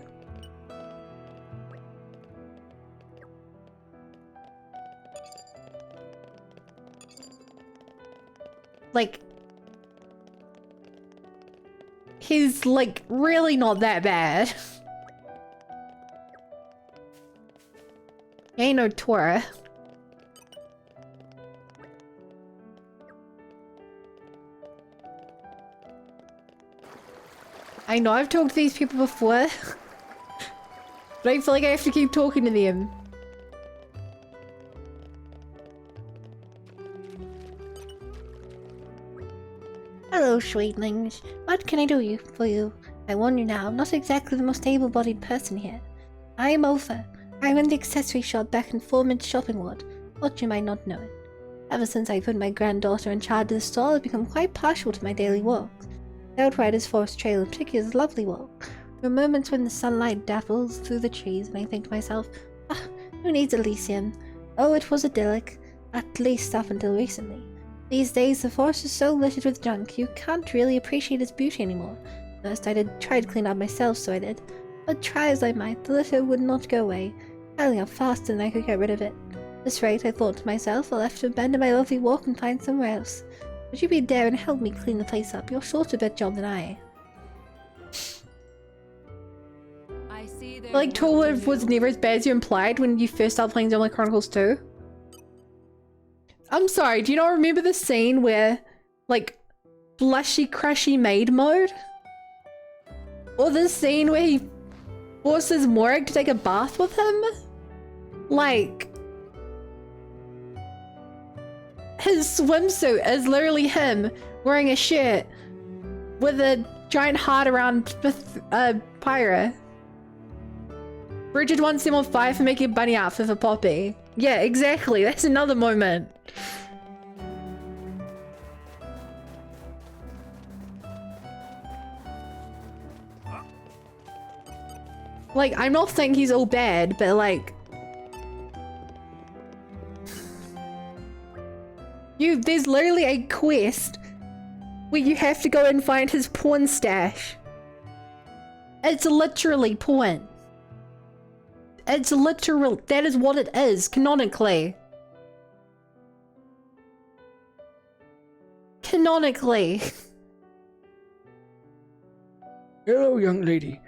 Like, he's like really not that bad. He ain't no Torah. I know I've talked to these people before, but I feel like I have to keep talking to them. Hello, sweetlings. What can I do for you? I warn you now, I'm not exactly the most able-bodied person here. I am Ofa. I run the accessory shop back in Foreman's shopping ward. Thought you might not know it. Ever since I put my granddaughter in charge of the store, I've become quite partial to my daily walks. The Outrider's Forest Trail in particular is a lovely walk. There are moments when the sunlight dapples through the trees and I think to myself, who needs Elysium? Oh, it was idyllic. At least up until recently. These days, the forest is so littered with junk, you can't really appreciate its beauty anymore. First, I did try to clean up myself, so I did. But try as I might, the litter would not go away, piling up faster than I could get rid of it. At this rate, I thought to myself, I'll have to abandon my lovely walk and find somewhere else. Would you be there and help me clean the place up? You're short a bit job than I. Like, Torna was never as bad as you implied when you first started playing Xenoblade Chronicles 2. I'm sorry, do you not remember the scene where, like, blushy crushy maid mode? Or the scene where he forces Morag to take a bath with him? Like, his swimsuit is literally him wearing a shirt with a giant heart around Pyra. Bridget wants him on fire for making a bunny outfit for Poppy. Yeah, exactly. That's another moment. Like, I'm not saying he's all bad, but like... there's literally a quest where you have to go and find his porn stash. It's literally porn. It's literal. That is what it is, canonically. Canonically. Hello, young lady.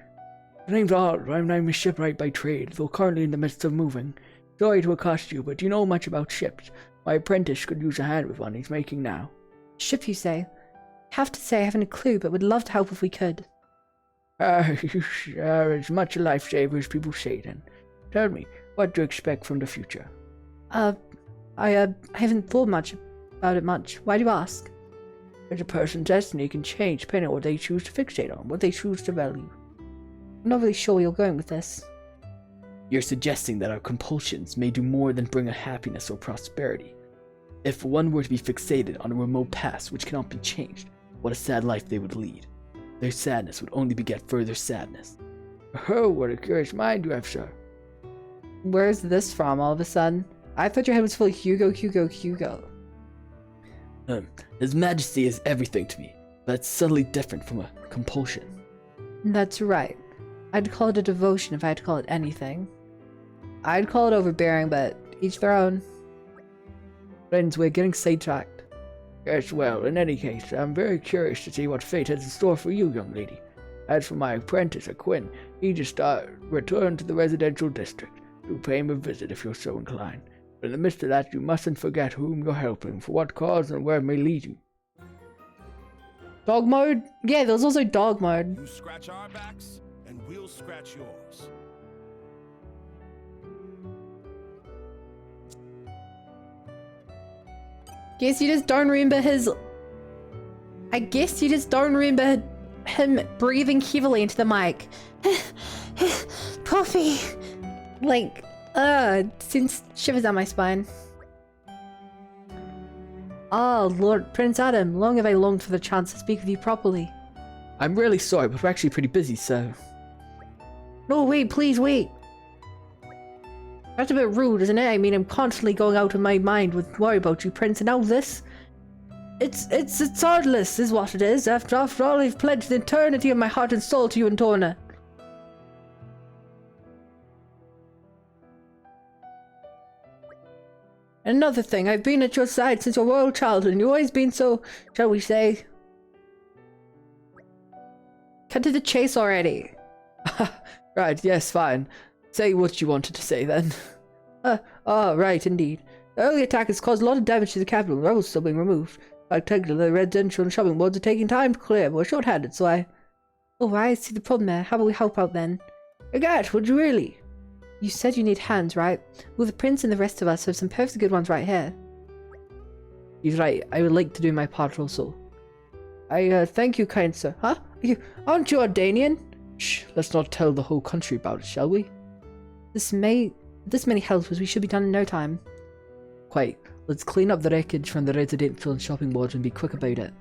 The name's Oliver. I'm a shipwright by trade, though currently in the midst of moving. Sorry to accost you, but do you know much about ships? My apprentice could use a hand with one he's making now. Ship, you say? Have to say I haven't a clue, but would love to help if we could. You are as much a lifesaver as people say then. Tell me, what do you expect from the future? I haven't thought much about it much. Why do you ask? As a person's destiny can change depending on what they choose to fixate on, what they choose to value. I'm not really sure where you're going with this. You're suggesting that our compulsions may do more than bring a happiness or prosperity. If one were to be fixated on a remote past which cannot be changed, what a sad life they would lead. Their sadness would only beget further sadness. Oh, what a curious mind you have, sir. Where's this from all of a sudden? I thought your head was full of Hugo. His Majesty is everything to me, but it's subtly different from a compulsion. That's right. I'd call it a devotion if I had to call it anything. I'd call it overbearing, but each their own. Friends, we're getting sidetracked. Yes, well, in any case, I'm very curious to see what fate has in store for you, young lady. As for my apprentice, Quinn, he just returned to the residential district. Do pay him a visit if you're so inclined. But in the midst of that, you mustn't forget whom you're helping, for what cause and where it may lead you. Dog mode? Yeah, there's also dog mode. You scratch our backs, and we'll scratch yours. Guess you just don't remember his... I guess you just don't remember him breathing heavily into the mic. Puffy! Like, since shivers down my spine. Oh, Lord Prince Adam, long have I longed for the chance to speak with you properly. I'm really sorry, but we're actually pretty busy, so... No, wait, please wait. That's a bit rude, isn't it? I mean, I'm constantly going out of my mind with worry about you, Prince, and now this? It's heartless, is what it is. After all, I've pledged the eternity of my heart and soul to you and Torna. Another thing, I've been at your side since your royal childhood, and you've always been so, shall we say... Cut to the chase already. Right, yes, fine. Say what you wanted to say, then. Right, indeed. The early attack has caused a lot of damage to the capital, and roads still being removed. Like, technically, the residential and shopping wards are taking time to clear, but we're short-handed, so I... Oh, I see the problem there. How about we help out, then? Agat, would you really? You said you need hands, right? Well, the prince and the rest of us have some perfectly good ones right here. He's right. I would like to do my part also. I thank you, kind sir. Huh? Aren't you Ardanian? Shh, let's not tell the whole country about it, shall we? This many helpers, we should be done in no time. Quite. Let's clean up the wreckage from the residential and shopping wards and be quick about it.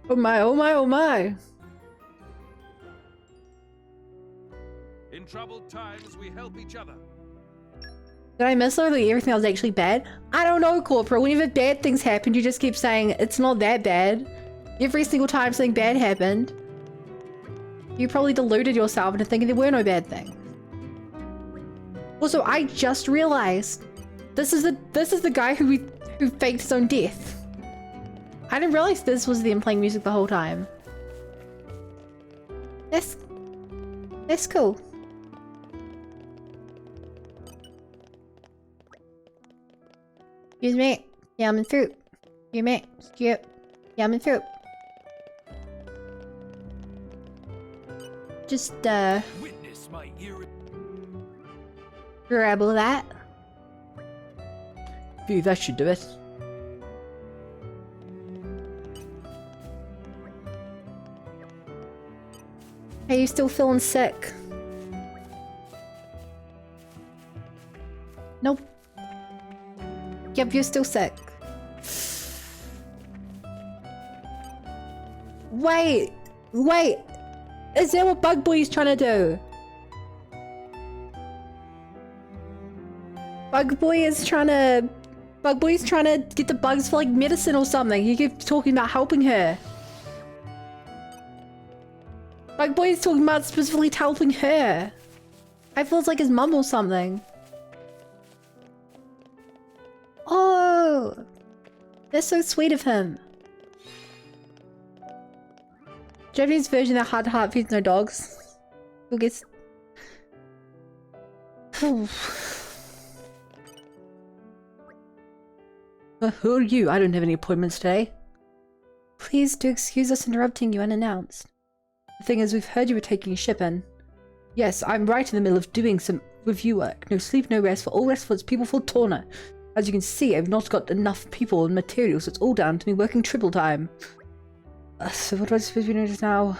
Oh my, oh my, oh my! In troubled times, we help each other. Did I miss literally everything that was actually bad? I don't know, Corporal. Whenever bad things happened, you just keep saying it's not that bad. Every single time something bad happened, you probably deluded yourself into thinking there were no bad things. Also, I just realized this is the guy who faked his own death. I didn't realize this was them playing music the whole time. That's cool. Excuse me, yum and fruit. Excuse me, yum and fruit. Just Witness my grab all that. Phew, that should do it. Are you still feeling sick? Nope. Yep, you're still sick. Wait! Is that what Bug Boy is trying to do? Bug Boy's trying to get the bugs for like medicine or something. He keeps talking about helping her. Bug Boy's talking about specifically helping her. I feel it's like his mum or something. Oh, that's so sweet of him. Japanese version of Heart to Heart feeds no dogs. Who gets? Who are you? I don't have any appointments today. Please do excuse us interrupting you unannounced. The thing is, we've heard you were taking a ship in. Yes, I'm right in the middle of doing some review work. No sleep, no rest for all rest for its people for Torna. As you can see, I've not got enough people and materials, so it's all down to me working triple time. So what do I suppose we know just now?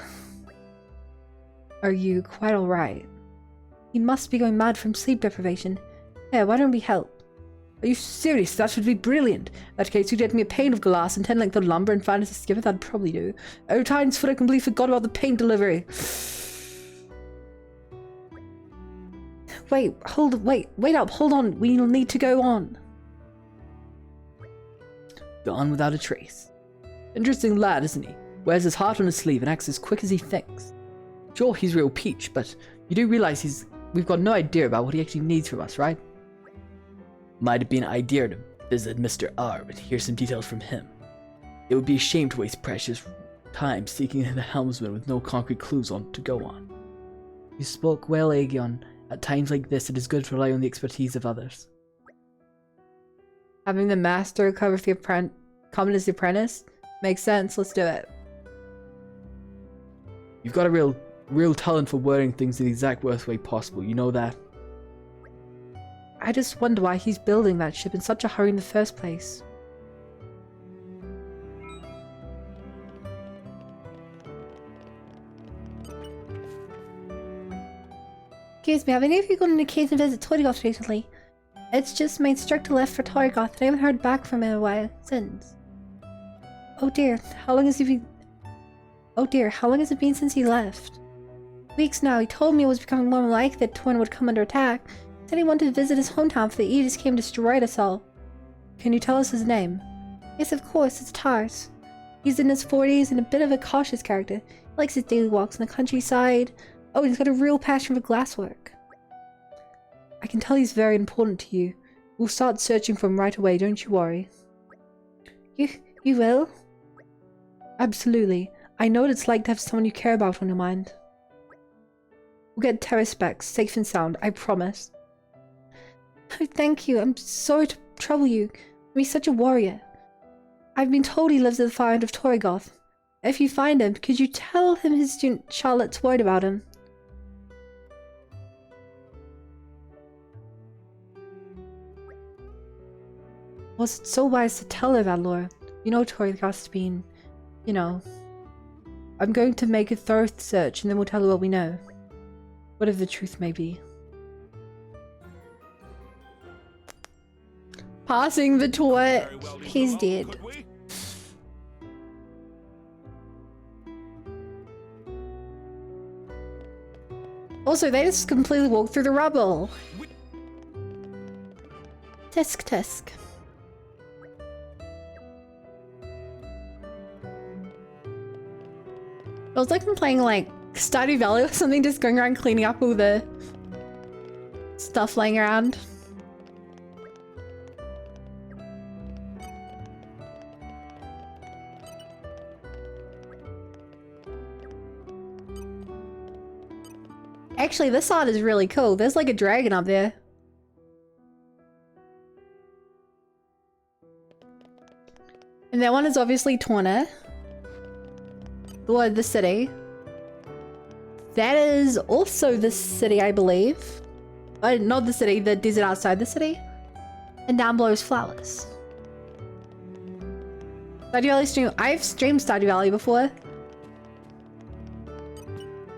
Are you quite alright? You must be going mad from sleep deprivation. Here, why don't we help? Are you serious? That would be brilliant. In that case, you get me a pane of glass and 10 length of lumber and find us a skipper. That'd probably do. Oh, times for I completely forgot about the paint delivery. Wait up, hold on. We need to go on. Gone without a trace. Interesting lad, isn't he? Wears his heart on his sleeve and acts as quick as he thinks. Sure, he's real peach, but you do realize we've got no idea about what he actually needs from us, right? Might have been an idea to visit Mr. R, but hear some details from him. It would be a shame to waste precious time seeking the helmsman with no concrete clues on to go on. You spoke well, Aegon. At times like this, it is good to rely on the expertise of others. Having the master come as the apprentice makes sense. Let's do it. You've got a real talent for wording things in the exact worst way possible. You know that. I just wonder why he's building that ship in such a hurry in the first place. Excuse me, have any of you gone on a case and visit Torgoth recently? It's just made strict to left for Torgoth, and I haven't heard back from him in a while since. Oh dear, how long has it been since he left? Weeks now. He told me it was becoming more likely that Torna would come under attack. He said he wanted to visit his hometown for the Aegis came to destroy us all. Can you tell us his name? Yes, of course, it's Tars. He's in his 40s and a bit of a cautious character. He likes his daily walks in the countryside. Oh, he's got a real passion for glasswork. I can tell he's very important to you. We'll start searching for him right away, don't you worry. You will? Absolutely. I know what it's like to have someone you care about on your mind. We'll get Terrace back, safe and sound, I promise. Oh, thank you. I'm sorry to trouble you. He's such a warrior. I've been told he lives at the far end of Torgoth. If you find him, could you tell him his student Charlotte's worried about him? Was it so wise to tell her that, Laura? You know Torgoth's been, you know. I'm going to make a thorough search and then we'll tell her what we know. Whatever the truth may be. Passing the torch. He's dead. Also, they just completely walked through the rubble. Tisk tisk. I was like I'm playing like Stardew Valley or something, just going around cleaning up all the stuff laying around. Actually, this art is really cool. There's like a dragon up there. And that one is obviously Torna. Or the city. That is also the city, I believe. Not the city, the desert outside the city. And down below is flowers. Stardew Valley stream. I've streamed Stardew Valley before.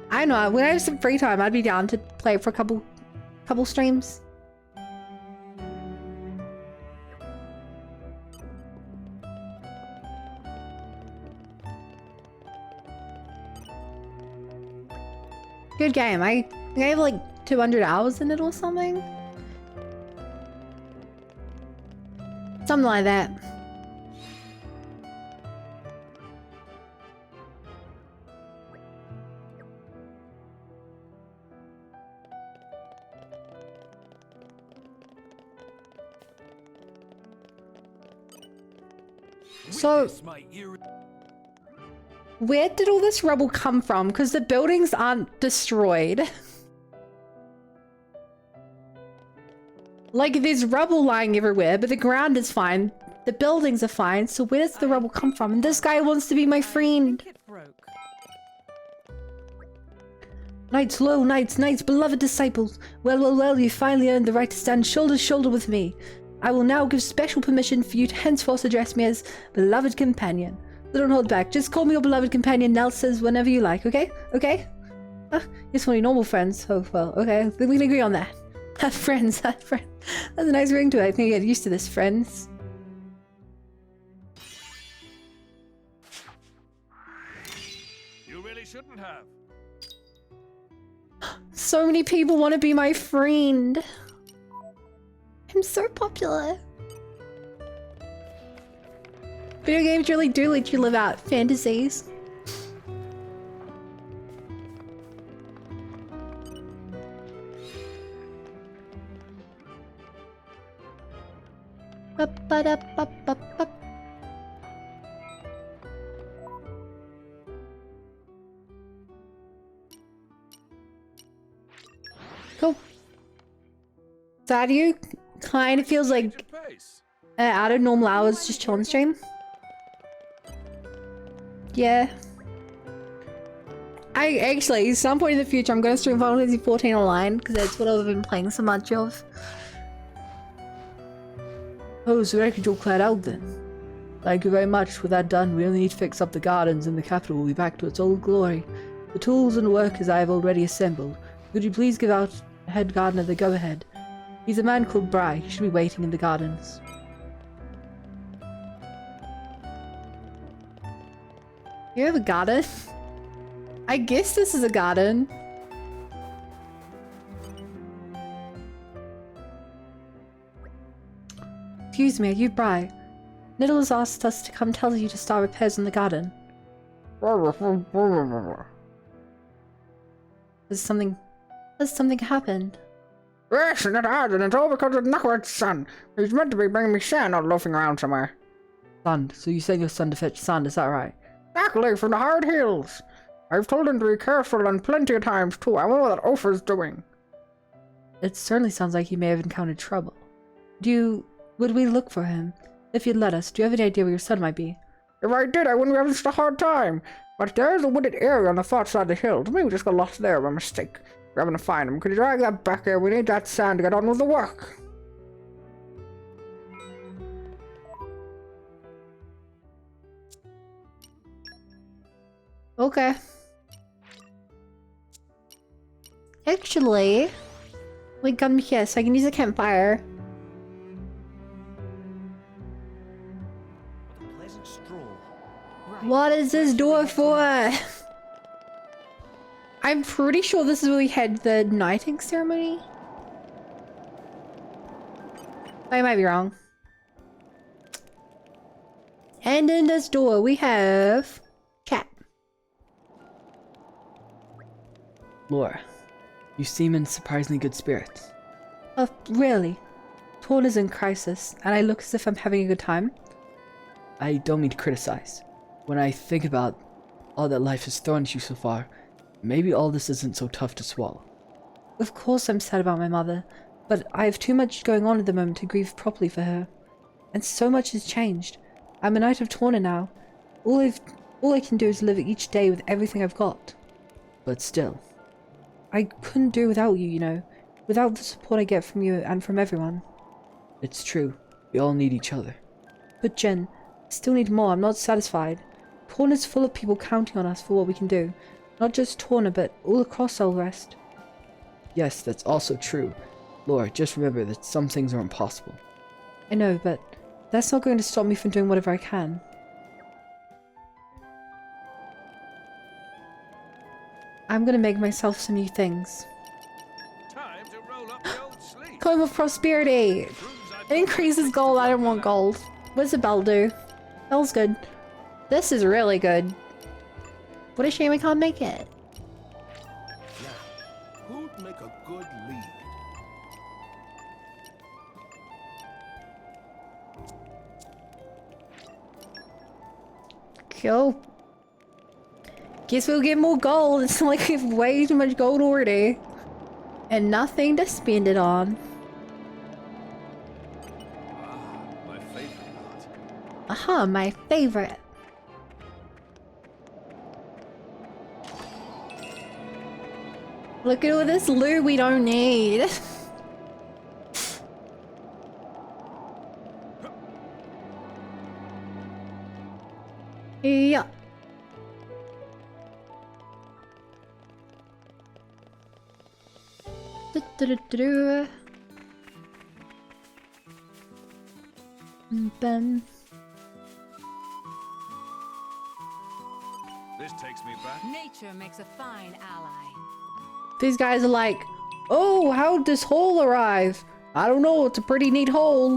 I know, when I have some free time, I'd be down to play it for a couple streams. Good game. I think I have like 200 hours in it or something. Something like that. So, where did all this rubble come from? Because the buildings aren't destroyed. Like, there's rubble lying everywhere, but the ground is fine. The buildings are fine, so where does the rubble come from? And this guy wants to be my friend. Knights, lo, knights, knights, beloved disciples. Well, well, well, you finally earned the right to stand shoulder to shoulder with me. I will now give special permission for you to henceforth address me as beloved companion. So don't hold back. Just call me your beloved companion, Nell says, whenever you like, okay? Okay? Just want your normal friends. Oh, well, okay. Then we can agree on that. Friends, friends. That's a nice ring to it. I think I get used to this, friends. You really shouldn't have. So many people want to be my friend. I'm so popular. Video games really do let you live out fantasies. Ba-ba-da-ba-ba-ba. Cool. Sad you kind of feels like out of normal hours, just chilling stream. Yeah. I actually, at some point in the future, I'm going to stream Final Fantasy 14 online because that's what I've been playing so much of. Oh, so I could all cleared out then. Thank you very much. With that done, we only need to fix up the gardens and the capital will be back to its old glory. The tools and workers I have already assembled. Could you please give our head gardener the go-ahead? He's a man called Bry. He should be waiting in the gardens. You have a garden? I guess this is a garden. Excuse me, are you Bry? Niddle has asked us to come tell you to start repairs in the garden. Has something happened? Yes, and it has, and it's all because of Knucklehead's son. He's meant to be bringing me sand, not loafing around somewhere. Sand? So you sent your son to fetch sand, is that right? Exactly, from the hard hills. I've told him to be careful and plenty of times too. I wonder what that Ophir's doing. It certainly sounds like he may have encountered trouble. Would we look for him? If you'd let us, do you have any idea where your son might be? If I did, I wouldn't be having such a hard time. But there is a wooded area on the far side of the hills. Maybe we just got lost there by mistake. We're having to find him. Could you drag that back here? We need that sand to get on with the work. Okay. Actually, we come here so I can use a campfire. What is this door for? I'm pretty sure this is where we had the knighting ceremony. I might be wrong. And in this door we have chat. Laura, you seem in surprisingly good spirits. Oh, really? Torna's in crisis, and I look as if I'm having a good time. I don't mean to criticize. When I think about all that life has thrown at you so far, maybe all this isn't so tough to swallow. Of course I'm sad about my mother, but I have too much going on at the moment to grieve properly for her. And so much has changed. I'm a knight of Torna now. All I can do is live each day with everything I've got. But still. I couldn't do without you, you know. Without the support I get from you and from everyone. It's true. We all need each other. But Jen, I still need more. I'm not satisfied. Torna's full of people counting on us for what we can do. Not just Torna, but all across all the rest. Yes, that's also true. Laura, just remember that some things are impossible. I know, but that's not going to stop me from doing whatever I can. I'm gonna make myself some new things. Time to roll up the old sleeve. Coin of prosperity! It increases gold. I don't want gold. What's the bell do? Bell's good. This is really good. What a shame I can't make it. Who'd make a good lead? Cool. Guess we'll get more gold. It's like we have way too much gold already. And nothing to spend it on. My favorite part. Aha, my favorite. Look at all this loot we don't need. Yeah. Ben. This takes me back. Nature makes a fine ally. These guys are like, oh, how'd this hole arrive? I don't know, it's a pretty neat hole.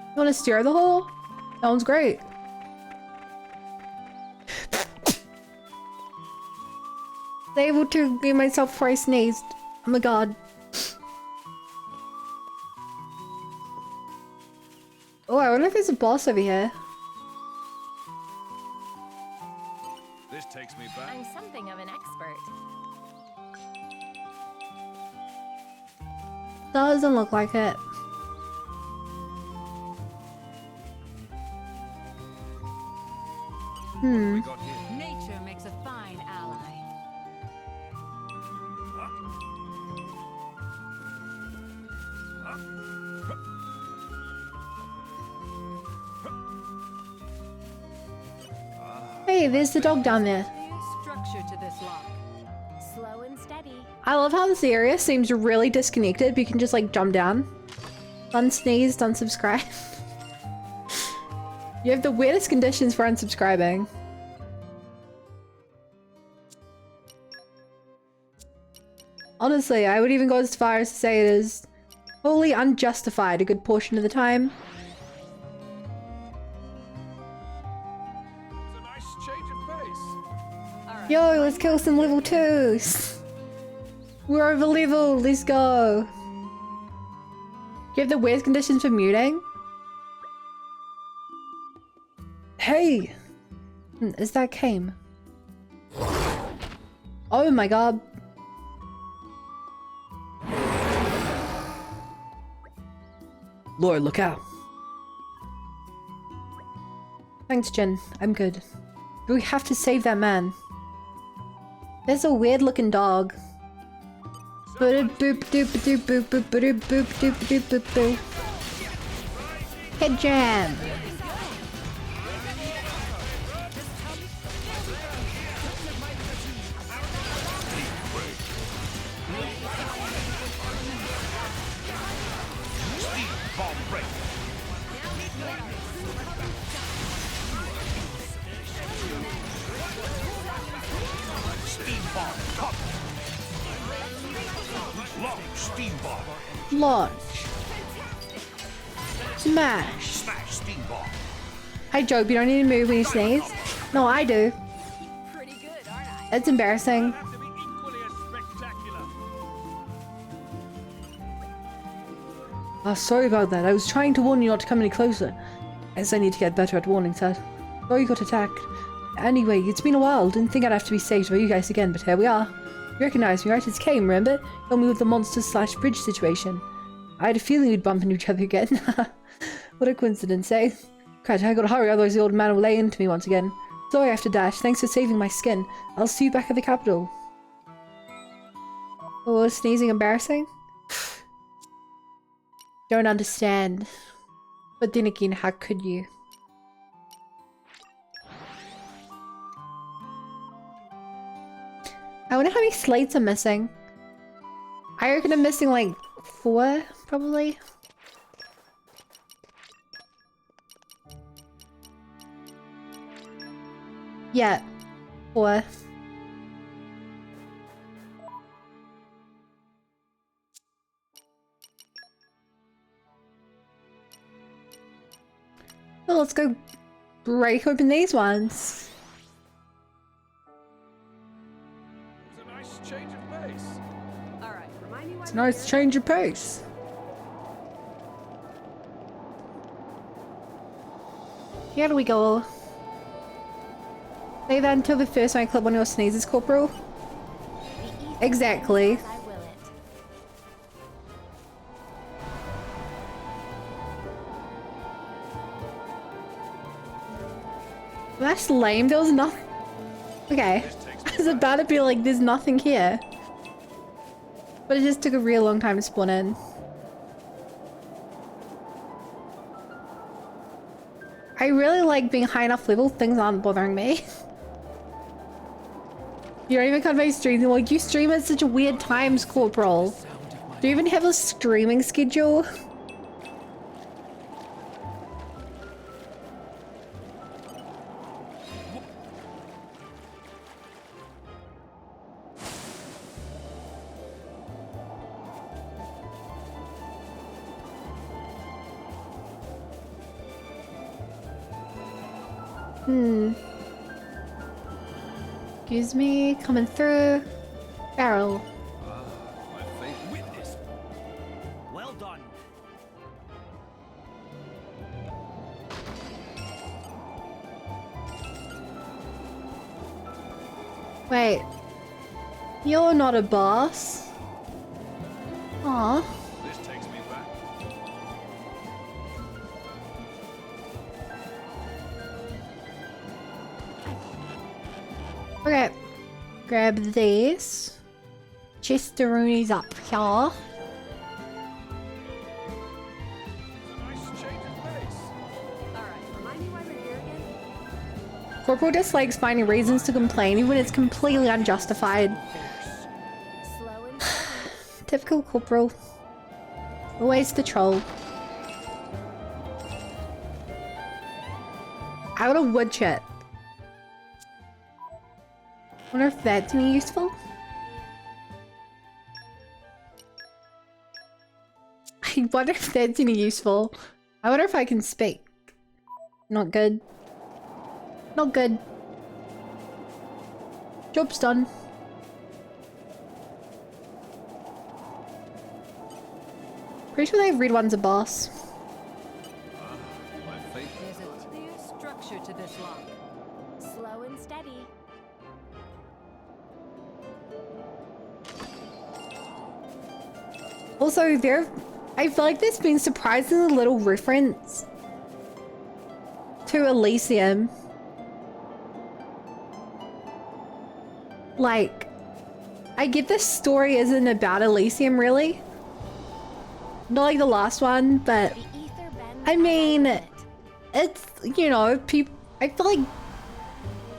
You wanna steer the hole? Sounds great. Able to give myself before I sneezed. Oh my god. Oh, I wonder if there's a boss over here. This takes me back. I'm something of an expert. Doesn't look like it. Hmm. Nature makes a fine ally. Hey, there's the dog down there. Structure to this lock. Slow and steady. I love how this area seems really disconnected, but you can just like jump down. Unsneezed, unsubscribe. You have the weirdest conditions for unsubscribing. Honestly, I would even go as far as to say it is wholly unjustified a good portion of the time. It's a nice change of pace. Yo, let's kill some level 2s. We're over level, let's go. You have the weird conditions for muting? Hey! Is that Kame? Oh my god. Laura, look out. Thanks, Jen. I'm good. But we have to save that man. There's a weird looking dog. Boop doop doop doop boop boop boop boop doop doop boop boop. Head jam. Launch steam bomb. Launch. Smash. Smash steam bomb. I joke, you don't need to move when you sneeze. No, I do. Pretty good, aren't I? It's embarrassing. Oh, sorry about that. I was trying to warn you not to come any closer. As I need to get better at warning, Seth. Sorry you got attacked. Anyway, it's been a while. Didn't think I'd have to be saved by you guys again, but here we are. You recognize me, right? It's Kane, remember? Helped me with the monster/bridge situation. I had a feeling we'd bump into each other again. What a coincidence, eh? Crap, I gotta hurry, otherwise the old man will lay into me once again. Sorry I have to dash. Thanks for saving my skin. I'll see you back at the capital. Oh, sneezing embarrassing? Don't understand. But then again, how could you? I wonder how many slates I'm missing. I reckon I'm missing like 4, probably. Yeah, 4. Well, let's go break open these ones. It's a nice change of pace. All right, remind me why It's a nice change of pace. Here we go. Say that until the first time I clip one of your sneezes, Corporal. Exactly. That's lame. There was nothing. Okay. I was about to be like, there's nothing here. But it just took a real long time to spawn in. I really like being high enough level, things aren't bothering me. You don't even come to my streams anymore. You stream at such a weird times, Corporal. Do you even have a streaming schedule? Excuse me, coming through. Barrel. My favorite witness. Well done. Wait. You're not a boss. Aw. This takes me back. Okay. Grab this. Chesteroni's up here. Nice change of pace. All right, remind me why we're here again. Corporal dislikes finding reasons to complain even when it's completely unjustified. Slow and Typical Corporal. Always the troll. I got a wood chip. Wonder if that's any useful? I wonder if that's any useful. I wonder if I can speak. Not good. Not good. Job's done. Pretty sure they read one's a boss. My favorite. There's a clear structure to this lock. Slow and steady. Also, I feel like there's been surprisingly little reference to Elysium. Like, I get this story isn't about Elysium, really. Not like the last one, but I mean, it's, you know, people, I feel like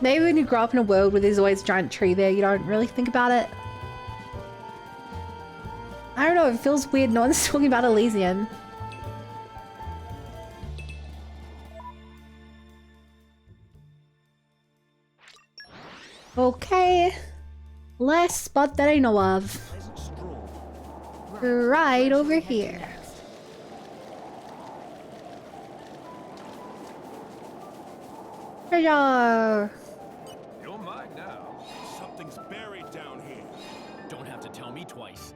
maybe when you grow up in a world where there's always a giant tree there, you don't really think about it. I don't know, it feels weird no one's talking about Elysium. Okay. Last spot that I know of. right over here. Treasure! You're mine now. Something's buried down here. Don't have to tell me twice.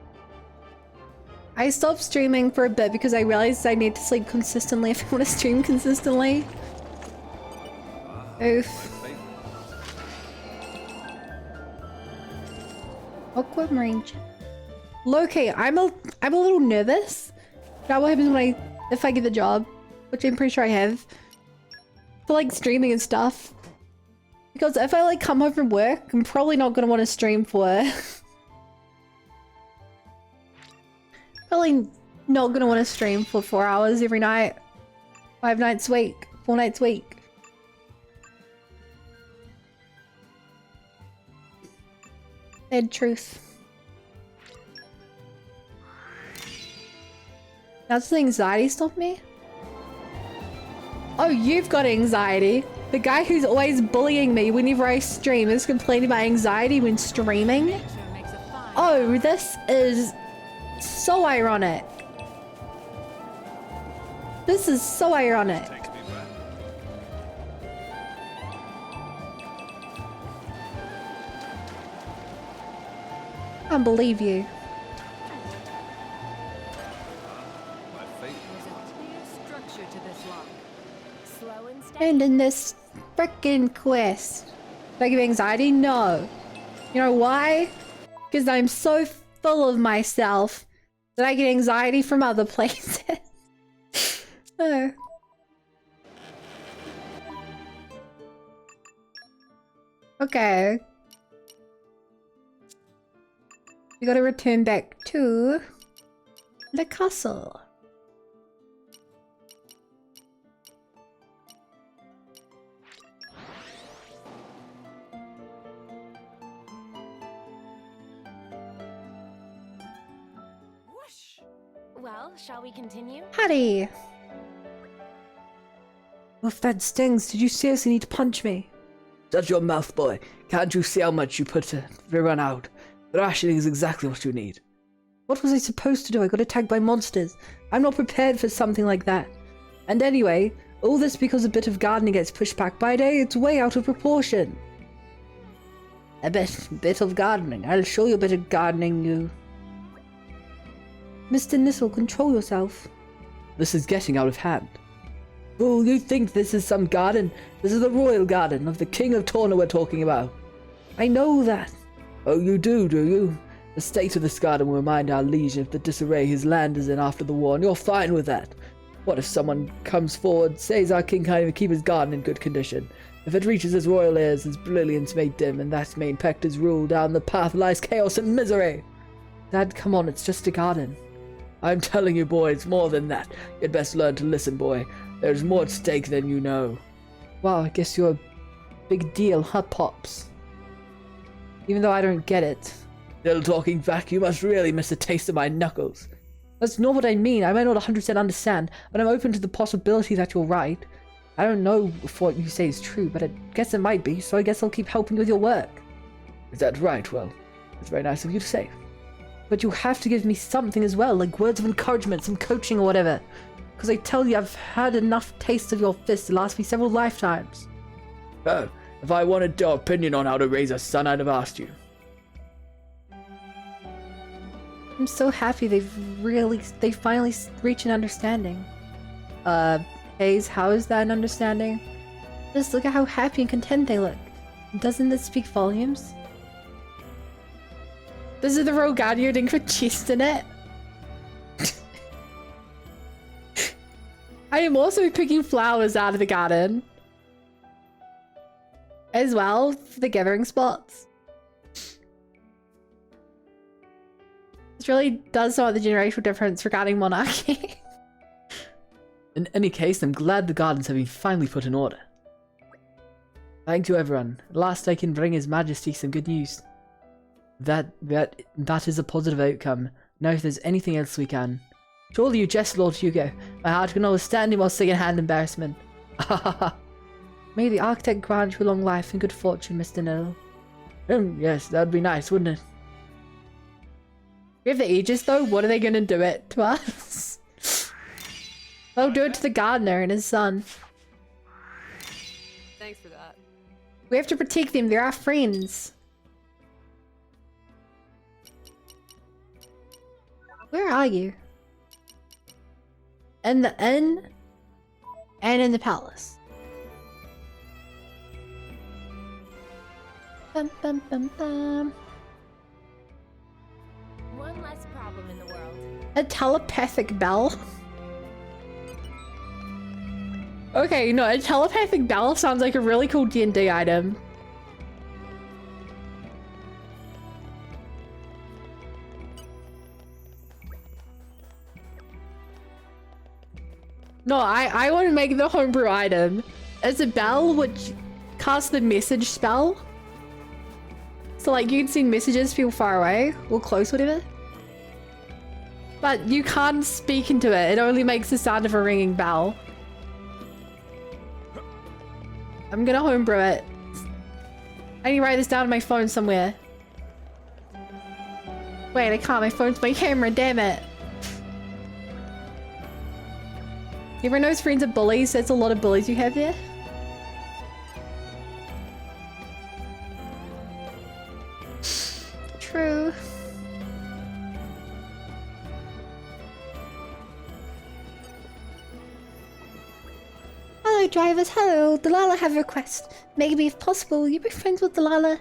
I stopped streaming for a bit because I realized I need to sleep consistently if I want to stream consistently. Oof. Aquamarine. Low-key, I'm a little nervous about what happens if I get the job, which I'm pretty sure I have, for like streaming and stuff. Because if I like come home from work, I'm probably not gonna want to stream for probably not gonna want to stream for 4 hours every night, 5 nights a week, 4 nights a week. Sad truth. Does the anxiety stop me? Oh, you've got anxiety. The guy who's always bullying me whenever I stream is complaining about anxiety when streaming. Oh, this is so ironic. This is so ironic. I can't believe you. And in this frickin' quest, did I give anxiety? No. You know why? Because I'm so full of myself that I get anxiety from other places. Oh. Okay. We gotta return back to the castle. Well, shall we continue? Hattie! Oh, if that stings, did you seriously need to punch me? Shut your mouth, boy. Can't you see how much you put to run out? The rationing is exactly what you need. What was I supposed to do? I got attacked by monsters. I'm not prepared for something like that. And anyway, all this because a bit of gardening gets pushed back by a day, it's way out of proportion. A bit of gardening. I'll show you a bit of gardening, you. Mr. Nissel, control yourself. This is getting out of hand. Fool, you think this is some garden? This is the royal garden of the King of Torna we're talking about. I know that. Oh, you do you? The state of this garden will remind our liege of the disarray his land is in after the war, and you're fine with that. What if someone comes forward, says our king can't even keep his garden in good condition? If it reaches his royal ears, his brilliance may dim, and that may impact his rule. Down the path lies chaos and misery. Dad, come on, it's just a garden. I'm telling you, boy, it's more than that. You'd best learn to listen, boy. There's more at stake than you know. Wow, I guess you're a big deal, huh, Pops? Even though I don't get it. Still talking back, you must really miss a taste of my knuckles. That's not what I mean. I might not 100% understand, but I'm open to the possibility that you're right. I don't know if what you say is true, but I guess it might be, so I guess I'll keep helping with your work. Is that right? Well, it's very nice of you to say. But you have to give me something as well, like words of encouragement, some coaching or whatever. Because I tell you, I've had enough taste of your fist to last me several lifetimes. Oh, if I wanted your opinion on how to raise a son, I'd have asked you. I'm so happy they finally reached an understanding. Hayes, how is that an understanding? Just look at how happy and content they look. Doesn't this speak volumes? This is the Rogadio thing for chest in it. I am also picking flowers out of the garden. As well, for the gathering spots. This really does show the generational difference regarding monarchy. In any case, I'm glad the gardens have been finally put in order. Thank you, everyone. At last I can bring His Majesty some good news. That is a positive outcome. Now if there's anything else we can. Surely you jest, Lord Hugo. My heart can always stand him while second-hand embarrassment. May the architect grant you long life and good fortune, Mr. Nell. Yes, that'd be nice, wouldn't it? We have the Aegis though, what are they gonna do it to us? They'll do it to the gardener and his son. Thanks for that. We have to protect them, they're our friends. Where are you? In the inn and in the palace. Bum, bum, bum, bum. One less problem in the world. A telepathic bell? Okay, no, a telepathic bell sounds like a really cool D&D item. No, I want to make the homebrew item. It's a bell which casts the message spell. So like you can send messages to people far away or close, whatever. But you can't speak into it. It only makes the sound of a ringing bell. I'm gonna homebrew it. I need to write this down on my phone somewhere. Wait, I can't. My phone's my camera, damn it. Everyone knows friends are bullies. There's a lot of bullies you have there. True. Hello, drivers. Hello. Delilah have a request. Maybe, if possible, you be friends with Delilah.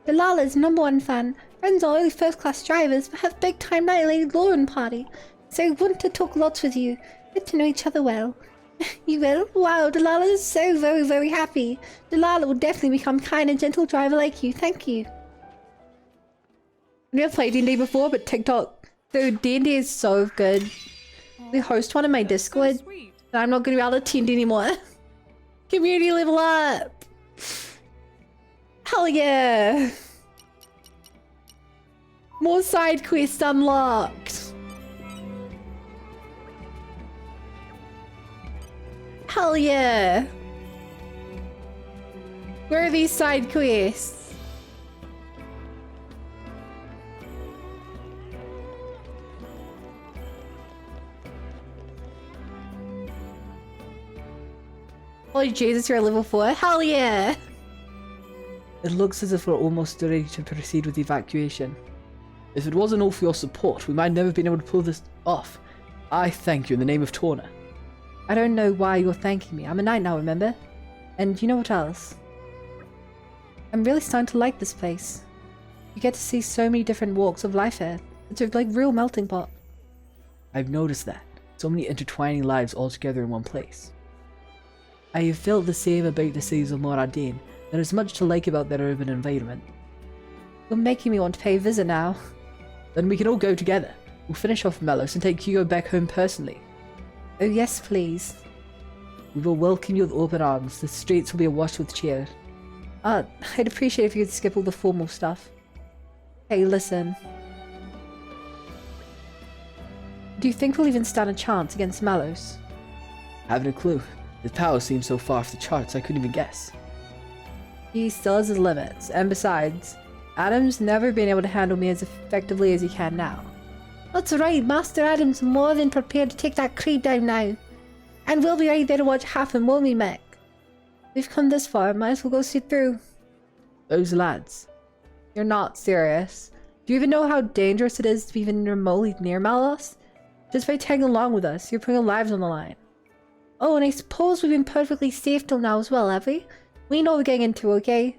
Delilah's #1 fan. Friends are only first-class drivers, but have big-time nightly Lauren party. So I want to talk lots with you. Get to know each other well. You will? Wow, Delilah is so very, very happy. Delilah will definitely become kind and gentle driver like you. Thank you. I've never played D&D before, but TikTok. Dude, D&D is so good. We host one in my Discord, and I'm not going to be able to attend anymore. Community level up! Hell yeah! More side quests unlocked! Hell yeah! Where are these side quests? Holy Jesus, you're at level 4? Hell yeah! It looks as if we're almost ready to proceed with the evacuation. If it wasn't all for your support, we might never have been able to pull this off. I thank you in the name of Torna. I don't know why you're thanking me. I'm a knight now, remember? And you know what else? I'm really starting to like this place. You get to see so many different walks of life here. It's a like real melting pot. I've noticed that. So many intertwining lives all together in one place. I have felt the same about the cities of Moradin. There is much to like about their urban environment. You're making me want to pay a visit now. Then we can all go together. We'll finish off Malos and take Hugo back home personally. Oh yes, please. We will welcome you with open arms. The streets will be awash with cheer. I'd appreciate if you could skip all the formal stuff. Hey, listen. Do you think we'll even stand a chance against Malos? I haven't a clue. His power seems so far off the charts I couldn't even guess. He still has his limits, and besides, Adam's never been able to handle me as effectively as he can now. That's right, Master Adam's more than prepared to take that creep down now. And we'll be right there to watch happen, won't we, Mick? We've come this far, might as well go see it through. Those lads. You're not serious. Do you even know how dangerous it is to be even remotely near Malos? Just by tagging along with us, you're putting our lives on the line. Oh, and I suppose we've been perfectly safe till now as well, have we? We know what we're getting into, okay?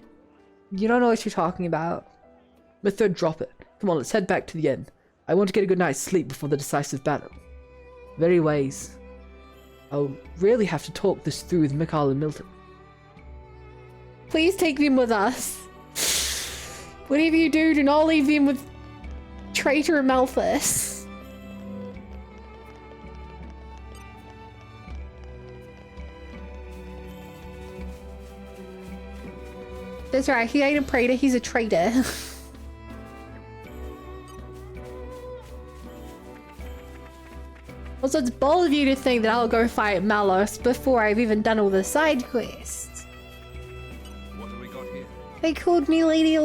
You don't know what you're talking about. Mithrid, drop it. Come on, let's head back to the inn. I want to get a good night's sleep before the decisive battle. Very wise. I'll really have to talk this through with Mikhail and Milton. Please take them with us. Whatever you do, do not leave them with traitor Malthus. That's right, he ain't a praetor, he's a traitor. Also, it's bold of you to think that I'll go fight Malos before I've even done all the side quests. What have we got here? They called me Lady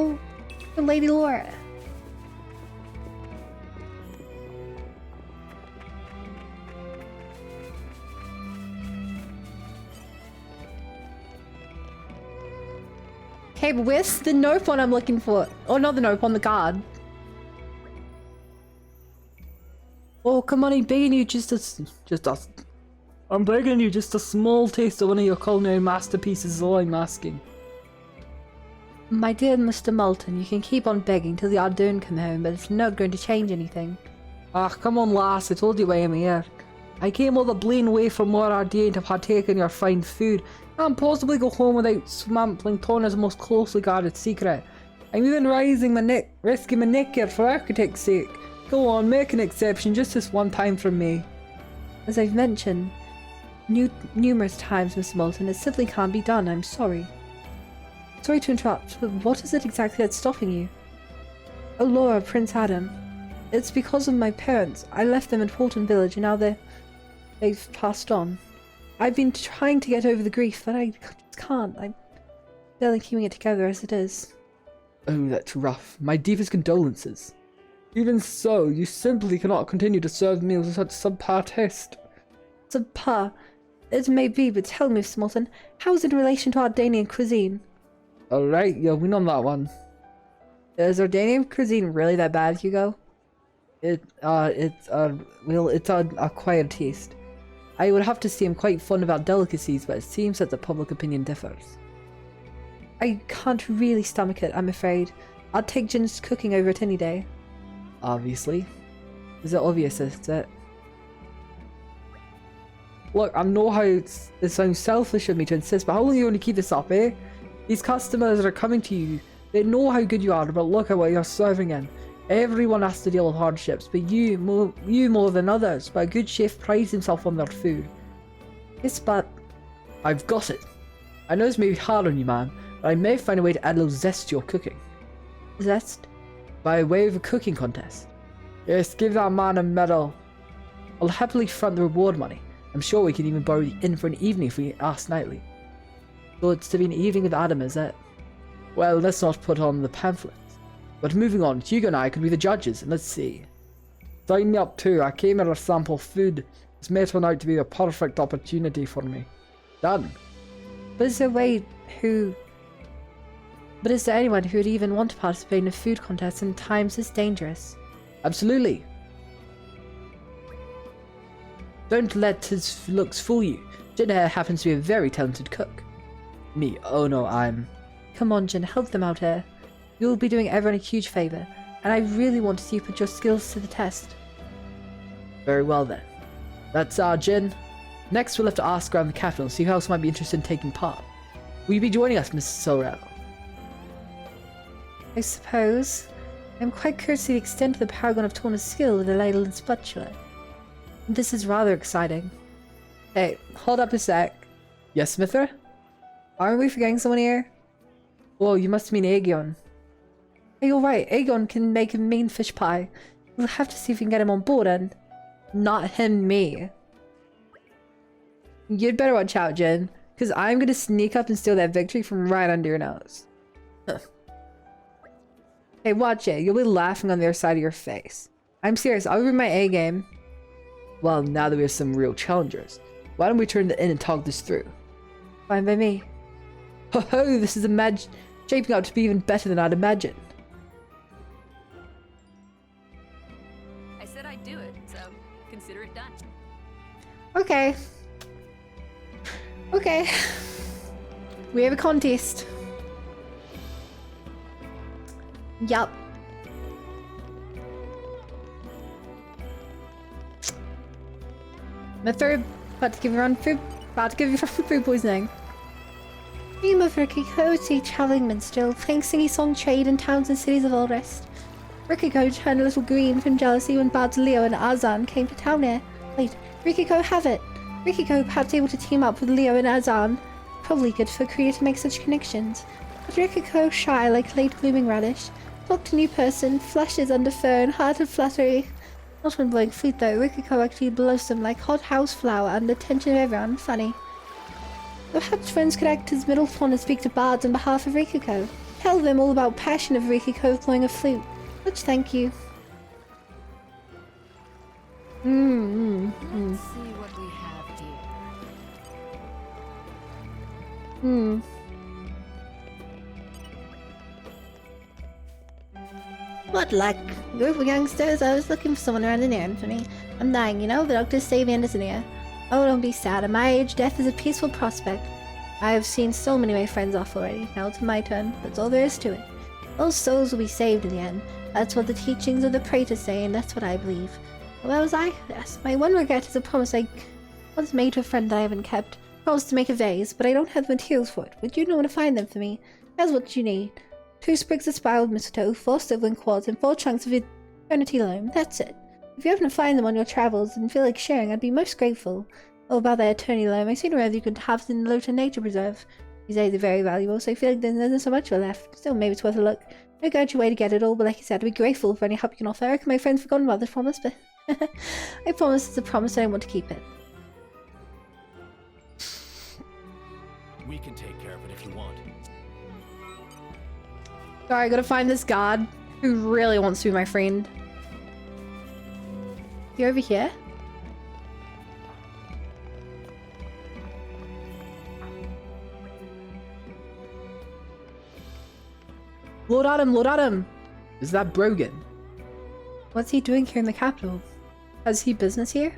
Laura. Hey, but where's the nope one I'm looking for? Oh, not the nope, on the guard. Oh, come on, I'm begging you I'm begging you just a small taste of one of your culinary masterpieces is all I'm asking. My dear Mr. Moulton, you can keep on begging till the Ardoon come home, but it's not going to change anything. Ah, come on, lass, I told you why I'm here. I came all the blain way from more Ardoon to partake in your fine food. I can't possibly go home without swampling Torna's most closely guarded secret. I'm even risking my neck here for architect's sake. Go on, make an exception just this one time from me. As I've mentioned numerous times, Mr. Moulton, it simply can't be done, I'm sorry. Sorry to interrupt, but what is it exactly that's stopping you? Oh, Laura, Prince Adam. It's because of my parents. I left them in Porton Village and now they've passed on. I've been trying to get over the grief, but I just can't. I'm barely keeping it together as it is. Oh, that's rough. My deepest condolences. Even so, you simply cannot continue to serve meals with such subpar taste. Subpar? It may be, but tell me, Mr. Moulton, how is it in relation to Ardanian cuisine? Alright, you'll win on that one. Is Ardanian cuisine really that bad, Hugo? It's an acquired taste. I would have to say I'm quite fond of our delicacies, but it seems that the public opinion differs. I can't really stomach it, I'm afraid. I'd take Jin's cooking over it any day. Obviously. Is it obvious, is it? Look, I know how it sounds selfish of me to insist, but how long are you going to keep this up, eh? These customers that are coming to you, they know how good you are, but look at what you're serving in. Everyone has to deal with hardships, but you more than others. But a good chef prides himself on their food. Yes, but I've got it. I know this may be hard on you, man, but I may find a way to add a little zest to your cooking. Zest? By way of a cooking contest. Yes, give that man a medal. I'll happily front the reward money. I'm sure we can even borrow the inn for an evening if we ask nightly. So it's to be an evening with Adam, is it? Well, let's not put on the pamphlets. But moving on, Hugo and I could be the judges, and let's see. Sign me up too, I came here to sample food. This may turn out to be a perfect opportunity for me. Done. But is there anyone who would even want to participate in a food contest in times this dangerous? Absolutely. Don't let his looks fool you. Jin happens to be a very talented cook. Me? Oh no, I'm... Come on, Jin, help them out here. You'll be doing everyone a huge favour, and I really want to see you put your skills to the test. Very well then. That's our Jin. Next we'll have to ask around the capital and see who else might be interested in taking part. Will you be joining us, Mrs. Sorrel? I suppose. I'm quite curious to the extent of the paragon of Torna's skill with the ladle and spatula. This is rather exciting. Hey, hold up a sec. Yes, Smither? Aren't we forgetting someone here? Oh, you must mean Aegon. Hey, you're right. Aegon can make a mean fish pie. We'll have to see if we can get him on board and... Not him, me. You'd better watch out, Jen. Because I'm going to sneak up and steal that victory from right under your nose. Hey, watch it. You'll be laughing on the other side of your face. I'm serious. I'll bring my A game. Well, now that we have some real challengers, why don't we turn the inn and talk this through? Fine by me. Ho ho, this is shaping out to be even better than I'd imagined. I said I'd do it, so consider it done. Okay. Okay. We have a contest. Yup. About to give you food poisoning. Name of Rikiko, sea travelling minstrel, playing singy song trade in towns and cities of all rest. Rikiko turned a little green from jealousy when bards Leo and Azan came to town here. Wait, Rikiko have it. Rikiko perhaps able to team up with Leo and Azan. Probably good for Korea to make such connections. But Rikiko shy like late blooming radish. Talk to new person, flushes under fur and heart of flattery. Not when blowing flute though, Rikiko actually blossom like hot house flower under attention of everyone. Funny. Perhaps friends could act as middle pawn and speak to bards on behalf of Rikiko. Tell them all about passion of Rikiko blowing a flute. Much thank you. Let's see what we have here. What luck? Group of youngsters, I was looking for someone around an errand for me. I'm dying, you know, the doctors say the end isn't near. Oh, don't be sad. At my age, death is a peaceful prospect. I have seen so many of my friends off already. Now it's my turn. That's all there is to it. Those souls will be saved in the end. That's what the teachings of the Praetors say, and that's what I believe. Where was I? Yes, my one regret is a promise I once made to a friend that I haven't kept. I promised to make a vase, but I don't have the materials for it. Would you know where to find them for me? That's what you need. 2 sprigs of spiral mistletoe, 4 sibling quartz, and 4 chunks of eternity loam. That's it. If you happen to find them on your travels and feel like sharing, I'd be most grateful. Oh, about that eternity loam, I seem to remember you could have it in the Luton Nature Preserve. These days are very valuable, so I feel like there isn't so much of it left. Still, maybe it's worth a look. No guarantee way to get it all, but like I said, I'd be grateful for any help you can offer. I reckon my friend's forgotten about this promise, but I promise it's a promise and I want to keep it. We can take care of it if you want. Sorry, I gotta find this guard who really wants to be my friend. You over here? Lord Adam, Lord Adam! Is that Brogan? What's he doing here in the capital? Has he business here?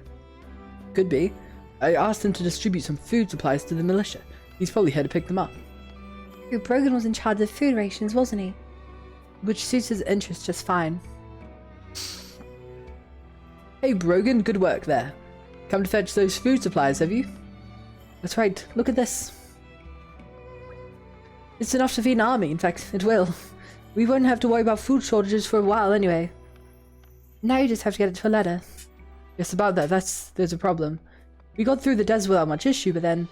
Could be. I asked him to distribute some food supplies to the militia. He's probably here to pick them up. Brogan was in charge of food rations, wasn't he? Which suits his interests just fine. Hey Brogan, good work there. Come to fetch those food supplies, have you? That's right, look at this. It's enough to feed an army, in fact, it will. We won't have to worry about food shortages for a while anyway. Now you just have to get it to a letter. Yes, about that, there's a problem. We got through the desert without much issue, but then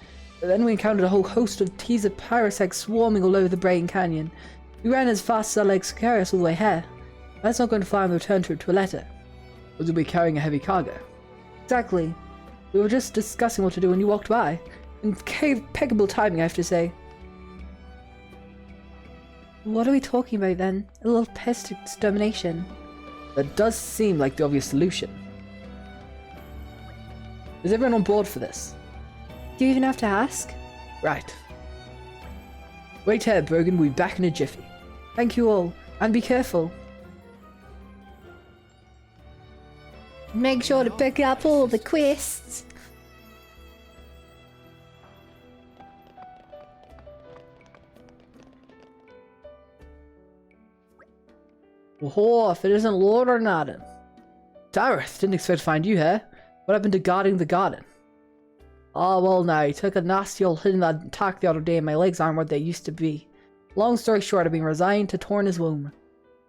we encountered a whole host of teaser parasites swarming all over the Brain Canyon. We ran as fast as our legs could carry us all the way here. That's not going to fly on the return trip to a letter. Or we carrying a heavy cargo? Exactly. We were just discussing what to do when you walked by. Impeccable timing, I have to say. What are we talking about then? A little pest extermination? That does seem like the obvious solution. Is everyone on board for this? Do you even have to ask? Right. Wait here, Brogan. We'll be back in a jiffy. Thank you all, and be careful. Make sure to pick up all the quests. Oh, if it isn't Lord or Naden. Dareth, didn't expect to find you here. What happened to guarding the garden? Oh, well now, I took a nasty old hit in that attack the other day and my legs aren't what they used to be. Long story short, I've been resigned to Torna's womb.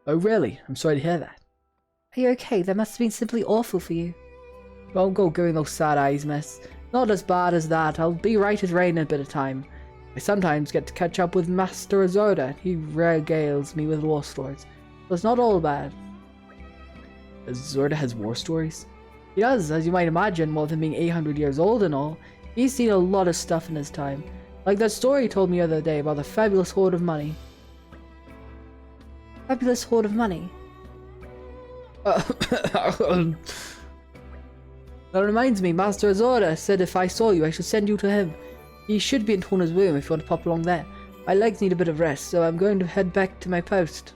Oh really? I'm sorry to hear that. Are you okay? That must have been simply awful for you. Don't go giving those sad eyes, miss. Not as bad as that. I'll be right as rain in a bit of time. I sometimes get to catch up with Master Azorda. He regales me with war stories. So it's not all bad. Azorda has war stories? He does, as you might imagine, more than being 800 years old and all. He's seen a lot of stuff in his time. Like that story he told me the other day about the fabulous hoard of money. Fabulous hoard of money? That reminds me, Master Azorda said if I saw you, I should send you to him. He should be in Torna's room if you want to pop along there. My legs need a bit of rest, so I'm going to head back to my post.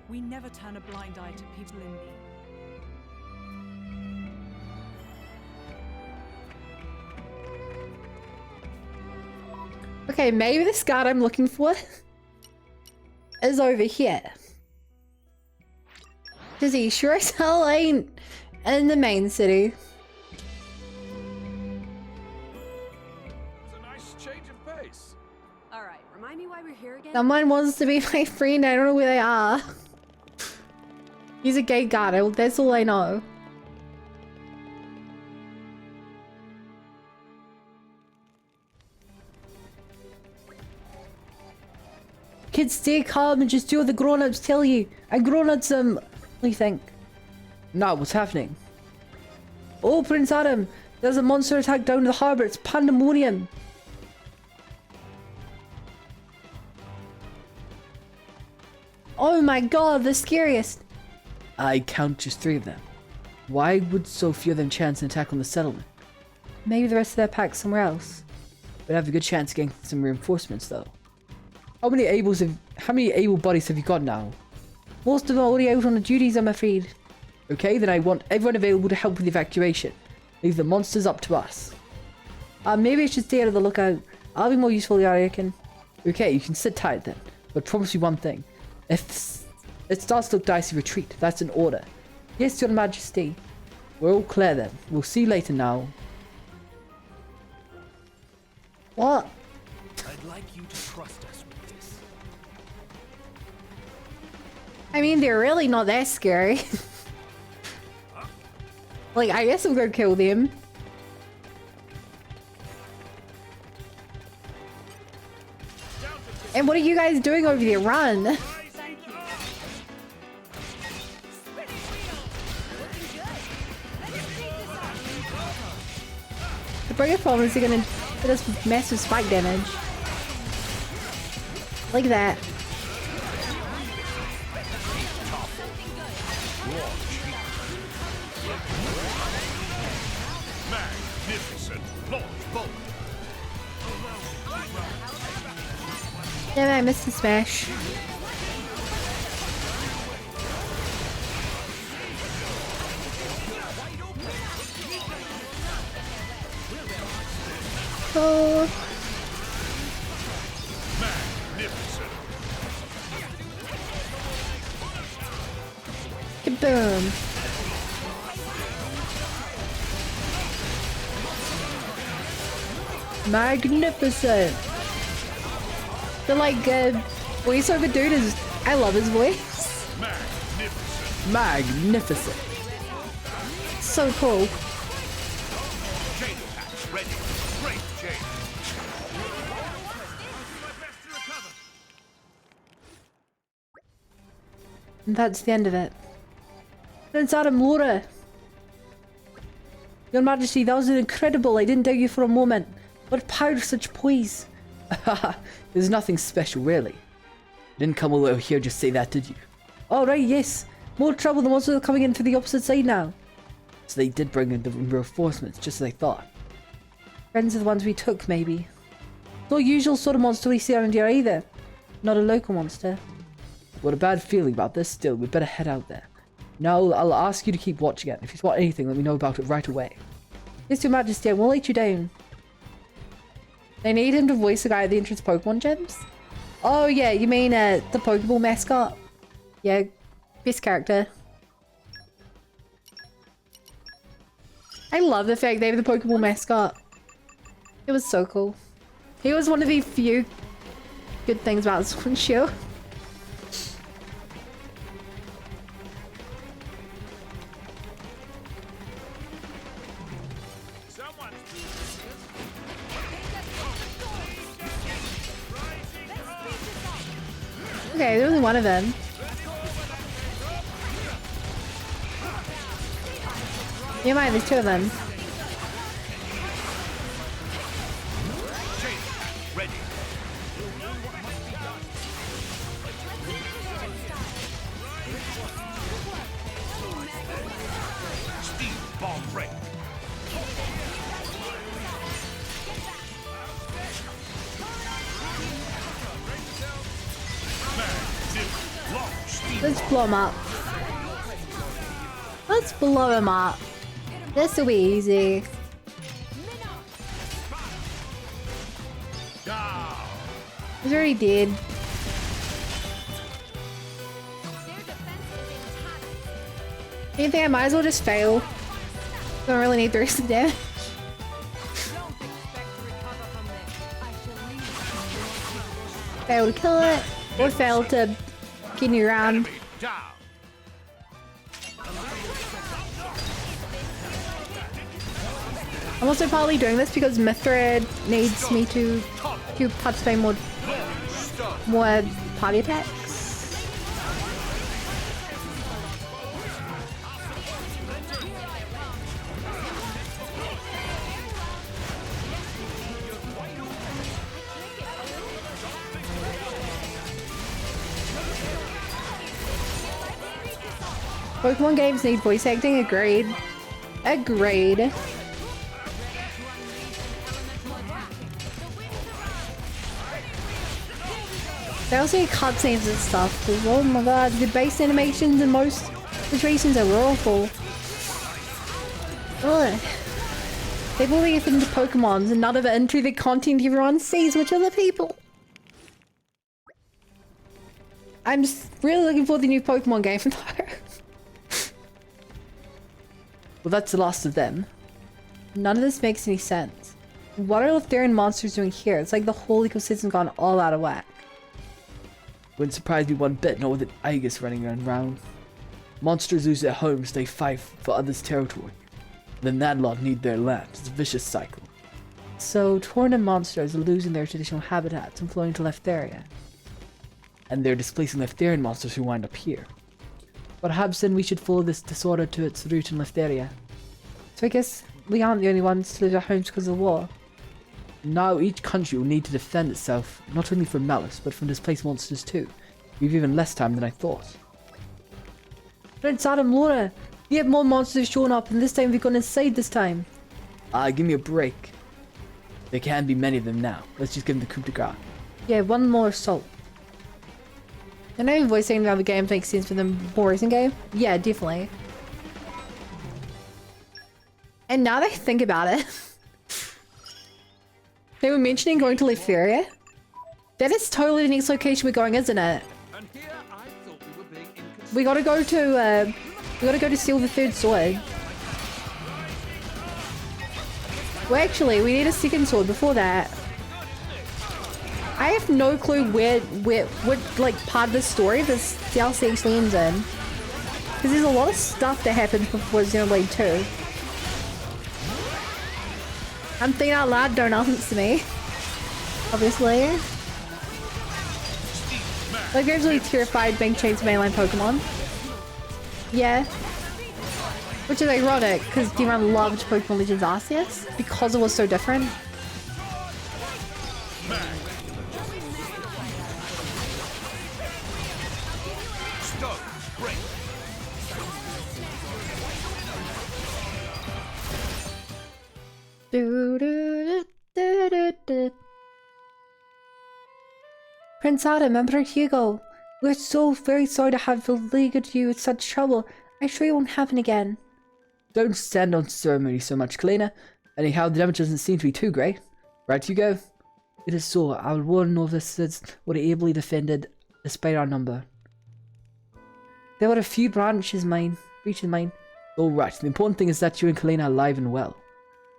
We never turn a blind eye to people in need. Okay, maybe this guard I'm looking for is over here. Cause he sure as hell ain't in the main city. It's a nice change of pace. Alright, remind me why we're here again? Someone wants to be my friend, I don't know where they are. He's a gay guard, that's all I know. Kids, stay calm and just do what the grown-ups tell you. And grown-ups, what do you think? Now, what's happening? Oh, Prince Adam, there's a monster attack down in the harbour. It's pandemonium. Oh my god, the scariest. I count just 3 of them. Why would so few of them chance an attack on the settlement? Maybe the rest of their pack's somewhere else. We'd have a good chance of getting some reinforcements, though. How many able bodies have you got now? Most of them are already out on the duties, I'm afraid. Okay, then I want everyone available to help with the evacuation. Leave the monsters up to us. Maybe I should stay out of the lookout. I'll be more useful, I reckon. Okay, you can sit tight then. But promise you one thing. If it starts to look dicey, retreat. That's an order. Yes, Your Majesty. We're all clear then. We'll see you later now. What? I'd like you to trust us with this. I mean, they're really not that scary. Like, I guess I'm gonna kill them. And what are you guys doing over there? Run! The bigger problem is they're gonna hit us with massive spike damage. Like that. Magnificent launch bolt. Damn it, I missed the smash. Oh. Magnificent. Kaboom. Magnificent. The like voiceover dude is, I love his voice. Magnificent. Magnificent. So cool. Chain attack ready. Great chain. And that's the end of it. Prince Adam Laura. Your Majesty, that was incredible. I didn't doubt you for a moment. What power, such poise. There's nothing special, really. You didn't come all over here just say that, did you? Oh, right, yes. More trouble. The monsters are coming in from the opposite side now. So they did bring in the reinforcements, just as I thought. Friends are the ones we took, maybe. Not usual sort of monster we see around here either. Not a local monster. What a bad feeling about this still. We'd better head out there. Now, I'll ask you to keep watch again. If you spot anything, let me know about it right away. Yes, Your Majesty, I won't let you down. They need him to voice the guy at the entrance Pokemon gyms? Oh yeah, you mean the Pokeball mascot? Yeah, best character. I love the fact they have the Pokeball mascot. It was so cool. He was one of the few good things about this one show. Okay, there's only one of them. You mind, there's two of them. Ready. Speed bomb break. Let's blow him up. Let's blow him up. This will be easy. He's already dead. You think I might as well just fail? Don't really need the rest of the damage. Fail to kill it, or fail to get you around. I'm also probably doing this because Mithrid needs me to participate more party attacks. Pokemon games need voice acting, agreed. Agreed. They also need cutscenes and stuff, because oh my god, the base animations in most situations are awful. Ugh. They've all it into Pokemons and none of it into the content everyone sees, which are the people. I'm just really looking for the new Pokemon game though. Well, that's the last of them. None of this makes any sense. What are Leftharian monsters doing here? It's like the whole ecosystem's gone all out of whack. Wouldn't surprise me one bit, not with an Aegis running around. Monsters lose their homes, they fight for others' territory. Then that lot need their land. It's a vicious cycle. So Torna monsters are losing their traditional habitats and flowing to Leftheria. And they're displacing Leftharian monsters who wind up here. Perhaps then we should follow this disorder to its root in Leftheria. So I guess we aren't the only ones to lose our homes because of the war. Now each country will need to defend itself, not only from Malos, but from displaced monsters too. We've even less time than I thought. Prince Adam, Laura! Yet more monsters have shown up and this time we've gone inside this time. Give me a break. There can be many of them now. Let's just give them the coup de grace. Yeah, one more assault. I know voicing the other games makes sense for the more recent game. Yeah, definitely. And now that I think about it, they were mentioning going to Leftheria. That is totally the next location we're going, isn't it? We gotta go to steal the third sword. Well, actually, we need a second sword before that. I have no clue what like part of the story this DLC actually ends in. Because there's a lot of stuff that happens before Xenoblade 2. I'm thinking out loud, don't answer me. Obviously. Like, I'm really terrified being chased by mainline Pokemon. Yeah. Which is ironic, because D-Ron loved Pokemon Legends Arceus, because it was so different. Prince Adam, Emperor Hugo, we're so very sorry to have beleaguered you with such trouble. I'm sure it won't happen again. Don't stand on ceremony so much, Kalina. Anyhow, the damage doesn't seem to be too great. Right, Hugo? It is so. Our war novices were ably defended despite our number. There were a few breaches mine. Alright, the important thing is that you and Kalina are alive and well.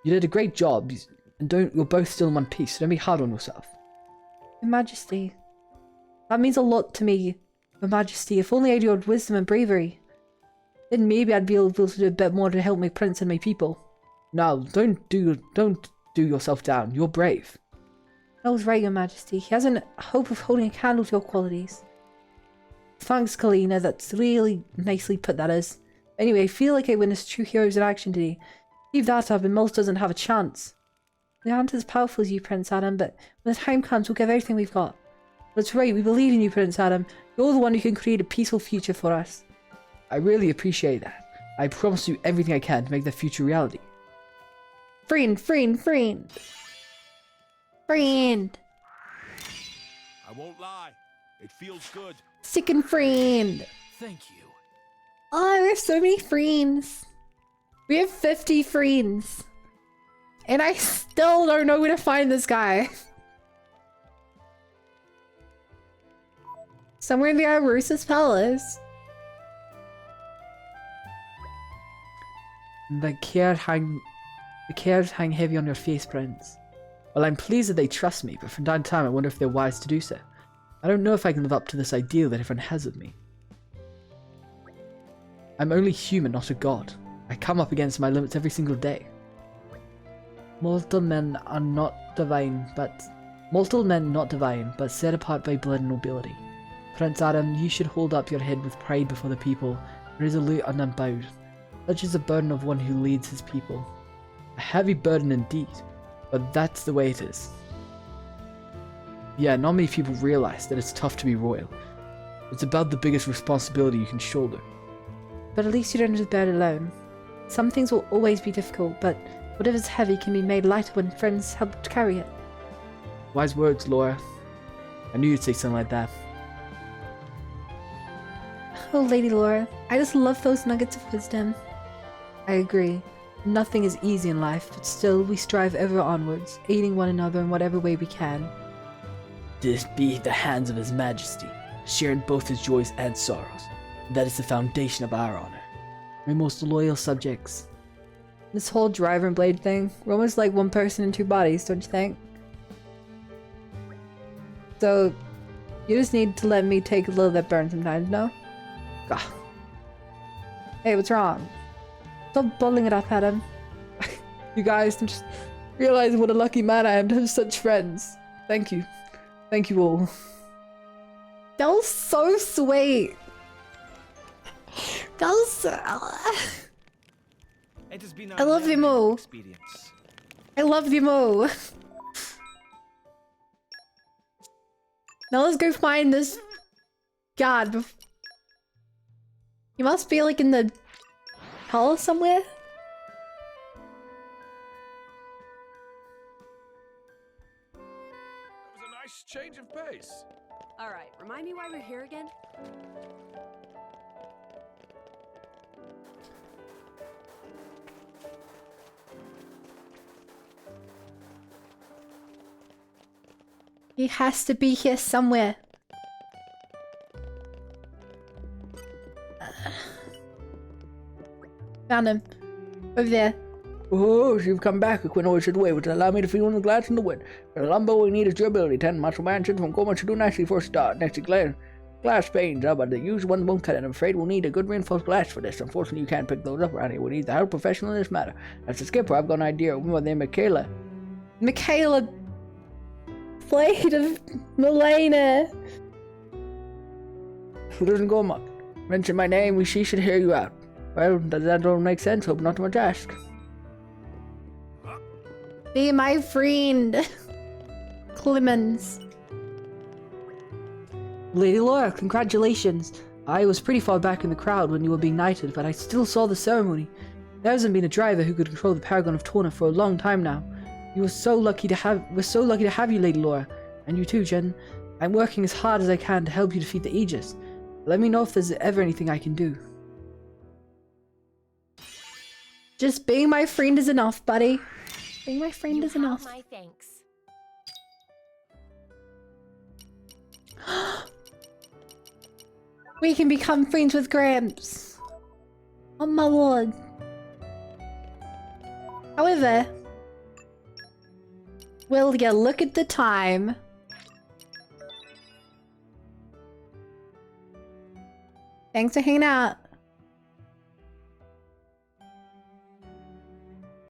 You did a great job, and you're both still in one piece, so don't be hard on yourself. Your Majesty. That means a lot to me. Your Majesty, if only I had your wisdom and bravery. Then maybe I'd be able to do a bit more to help my prince and my people. No, don't do yourself down. You're brave. I was right, Your Majesty. He hasn't a hope of holding a candle to your qualities. Thanks, Kalina. That's really nicely put, that is. Anyway, I feel like I witnessed true heroes in action today. Keep that up and Malos doesn't have a chance. We aren't as powerful as you, Prince Adam, but when the time comes, we'll give everything we've got. That's right, we believe in you, Prince Adam. You're the one who can create a peaceful future for us. I really appreciate that. I promise you everything I can to make that future reality. Friend! I won't lie. It feels good. Second friend! Thank you. Oh, we have so many friends. We have 50 friends. And I still don't know where to find this guy. Somewhere in the Arusa's palace. The cares hang heavy on your face, Prince. Well, I'm pleased that they trust me, but from time to time I wonder if they're wise to do so. I don't know if I can live up to this ideal that everyone has of me. I'm only human, not a god. I come up against my limits every single day. Mortal men not divine, but set apart by blood and nobility. Prince Adam, you should hold up your head with pride before the people, resolute and unbowed. Such is the burden of one who leads his people. A heavy burden indeed, but that's the way it is. Yeah, not many people realize that it's tough to be royal. It's about the biggest responsibility you can shoulder. But at least you don't just bear it alone. Some things will always be difficult, but whatever's heavy can be made lighter when friends help to carry it. Wise words, Laura. I knew you'd say something like that. Oh, Lady Laura, I just love those nuggets of wisdom. I agree. Nothing is easy in life, but still we strive ever onwards, aiding one another in whatever way we can. This be the hands of His Majesty, sharing both his joys and sorrows. That is the foundation of our honor. My most loyal subjects. This whole driver and blade thing, we're almost like one person in two bodies, don't you think? So, you just need to let me take a little bit burn sometimes, no? Gah. Hey, what's wrong? Stop bottling it up at him. You guys, I'm just realizing what a lucky man I am to have such friends. Thank you. Thank you all. That was so sweet. That was so... It has been I love you, Mo. Experience. I love you, Mo. Now let's go find this god. You must be like in the palace somewhere. That was a nice change of pace. All right, remind me why we're here again? He has to be here somewhere. Found him. Over there. Oh, you've come back a Quinoa way, which allow me to feel on the glass in the wind. For the lumber we need is durability. 10 muscle mansions from Goma should do nicely for a start. Next to glass panes, but the used one won't cut it. I'm afraid we'll need a good reinforced glass for this. Unfortunately, you can't pick those up around here. We need the help professional in this matter. As the skipper, I've got an idea. A woman by the name of Michaela. Michaela Blade of Milena. Who doesn't go amok? Mention my name, she should hear you out. Well, does that don't make sense? Hope not too much ask. Be my friend. Clemens. Lady Laura, congratulations. I was pretty far back in the crowd when you were being knighted, but I still saw the ceremony. There hasn't been a driver who could control the Paragon of Torna for a long time now. We're so lucky to have you, Lady Laura. And you too, Jen. I'm working as hard as I can to help you defeat the Aegis. Let me know if there's ever anything I can do. Just being my friend is enough, buddy. Being my friend is enough. My thanks. We can become friends with Gramps. Oh my lord. However, will you look at the time? Thanks for hanging out.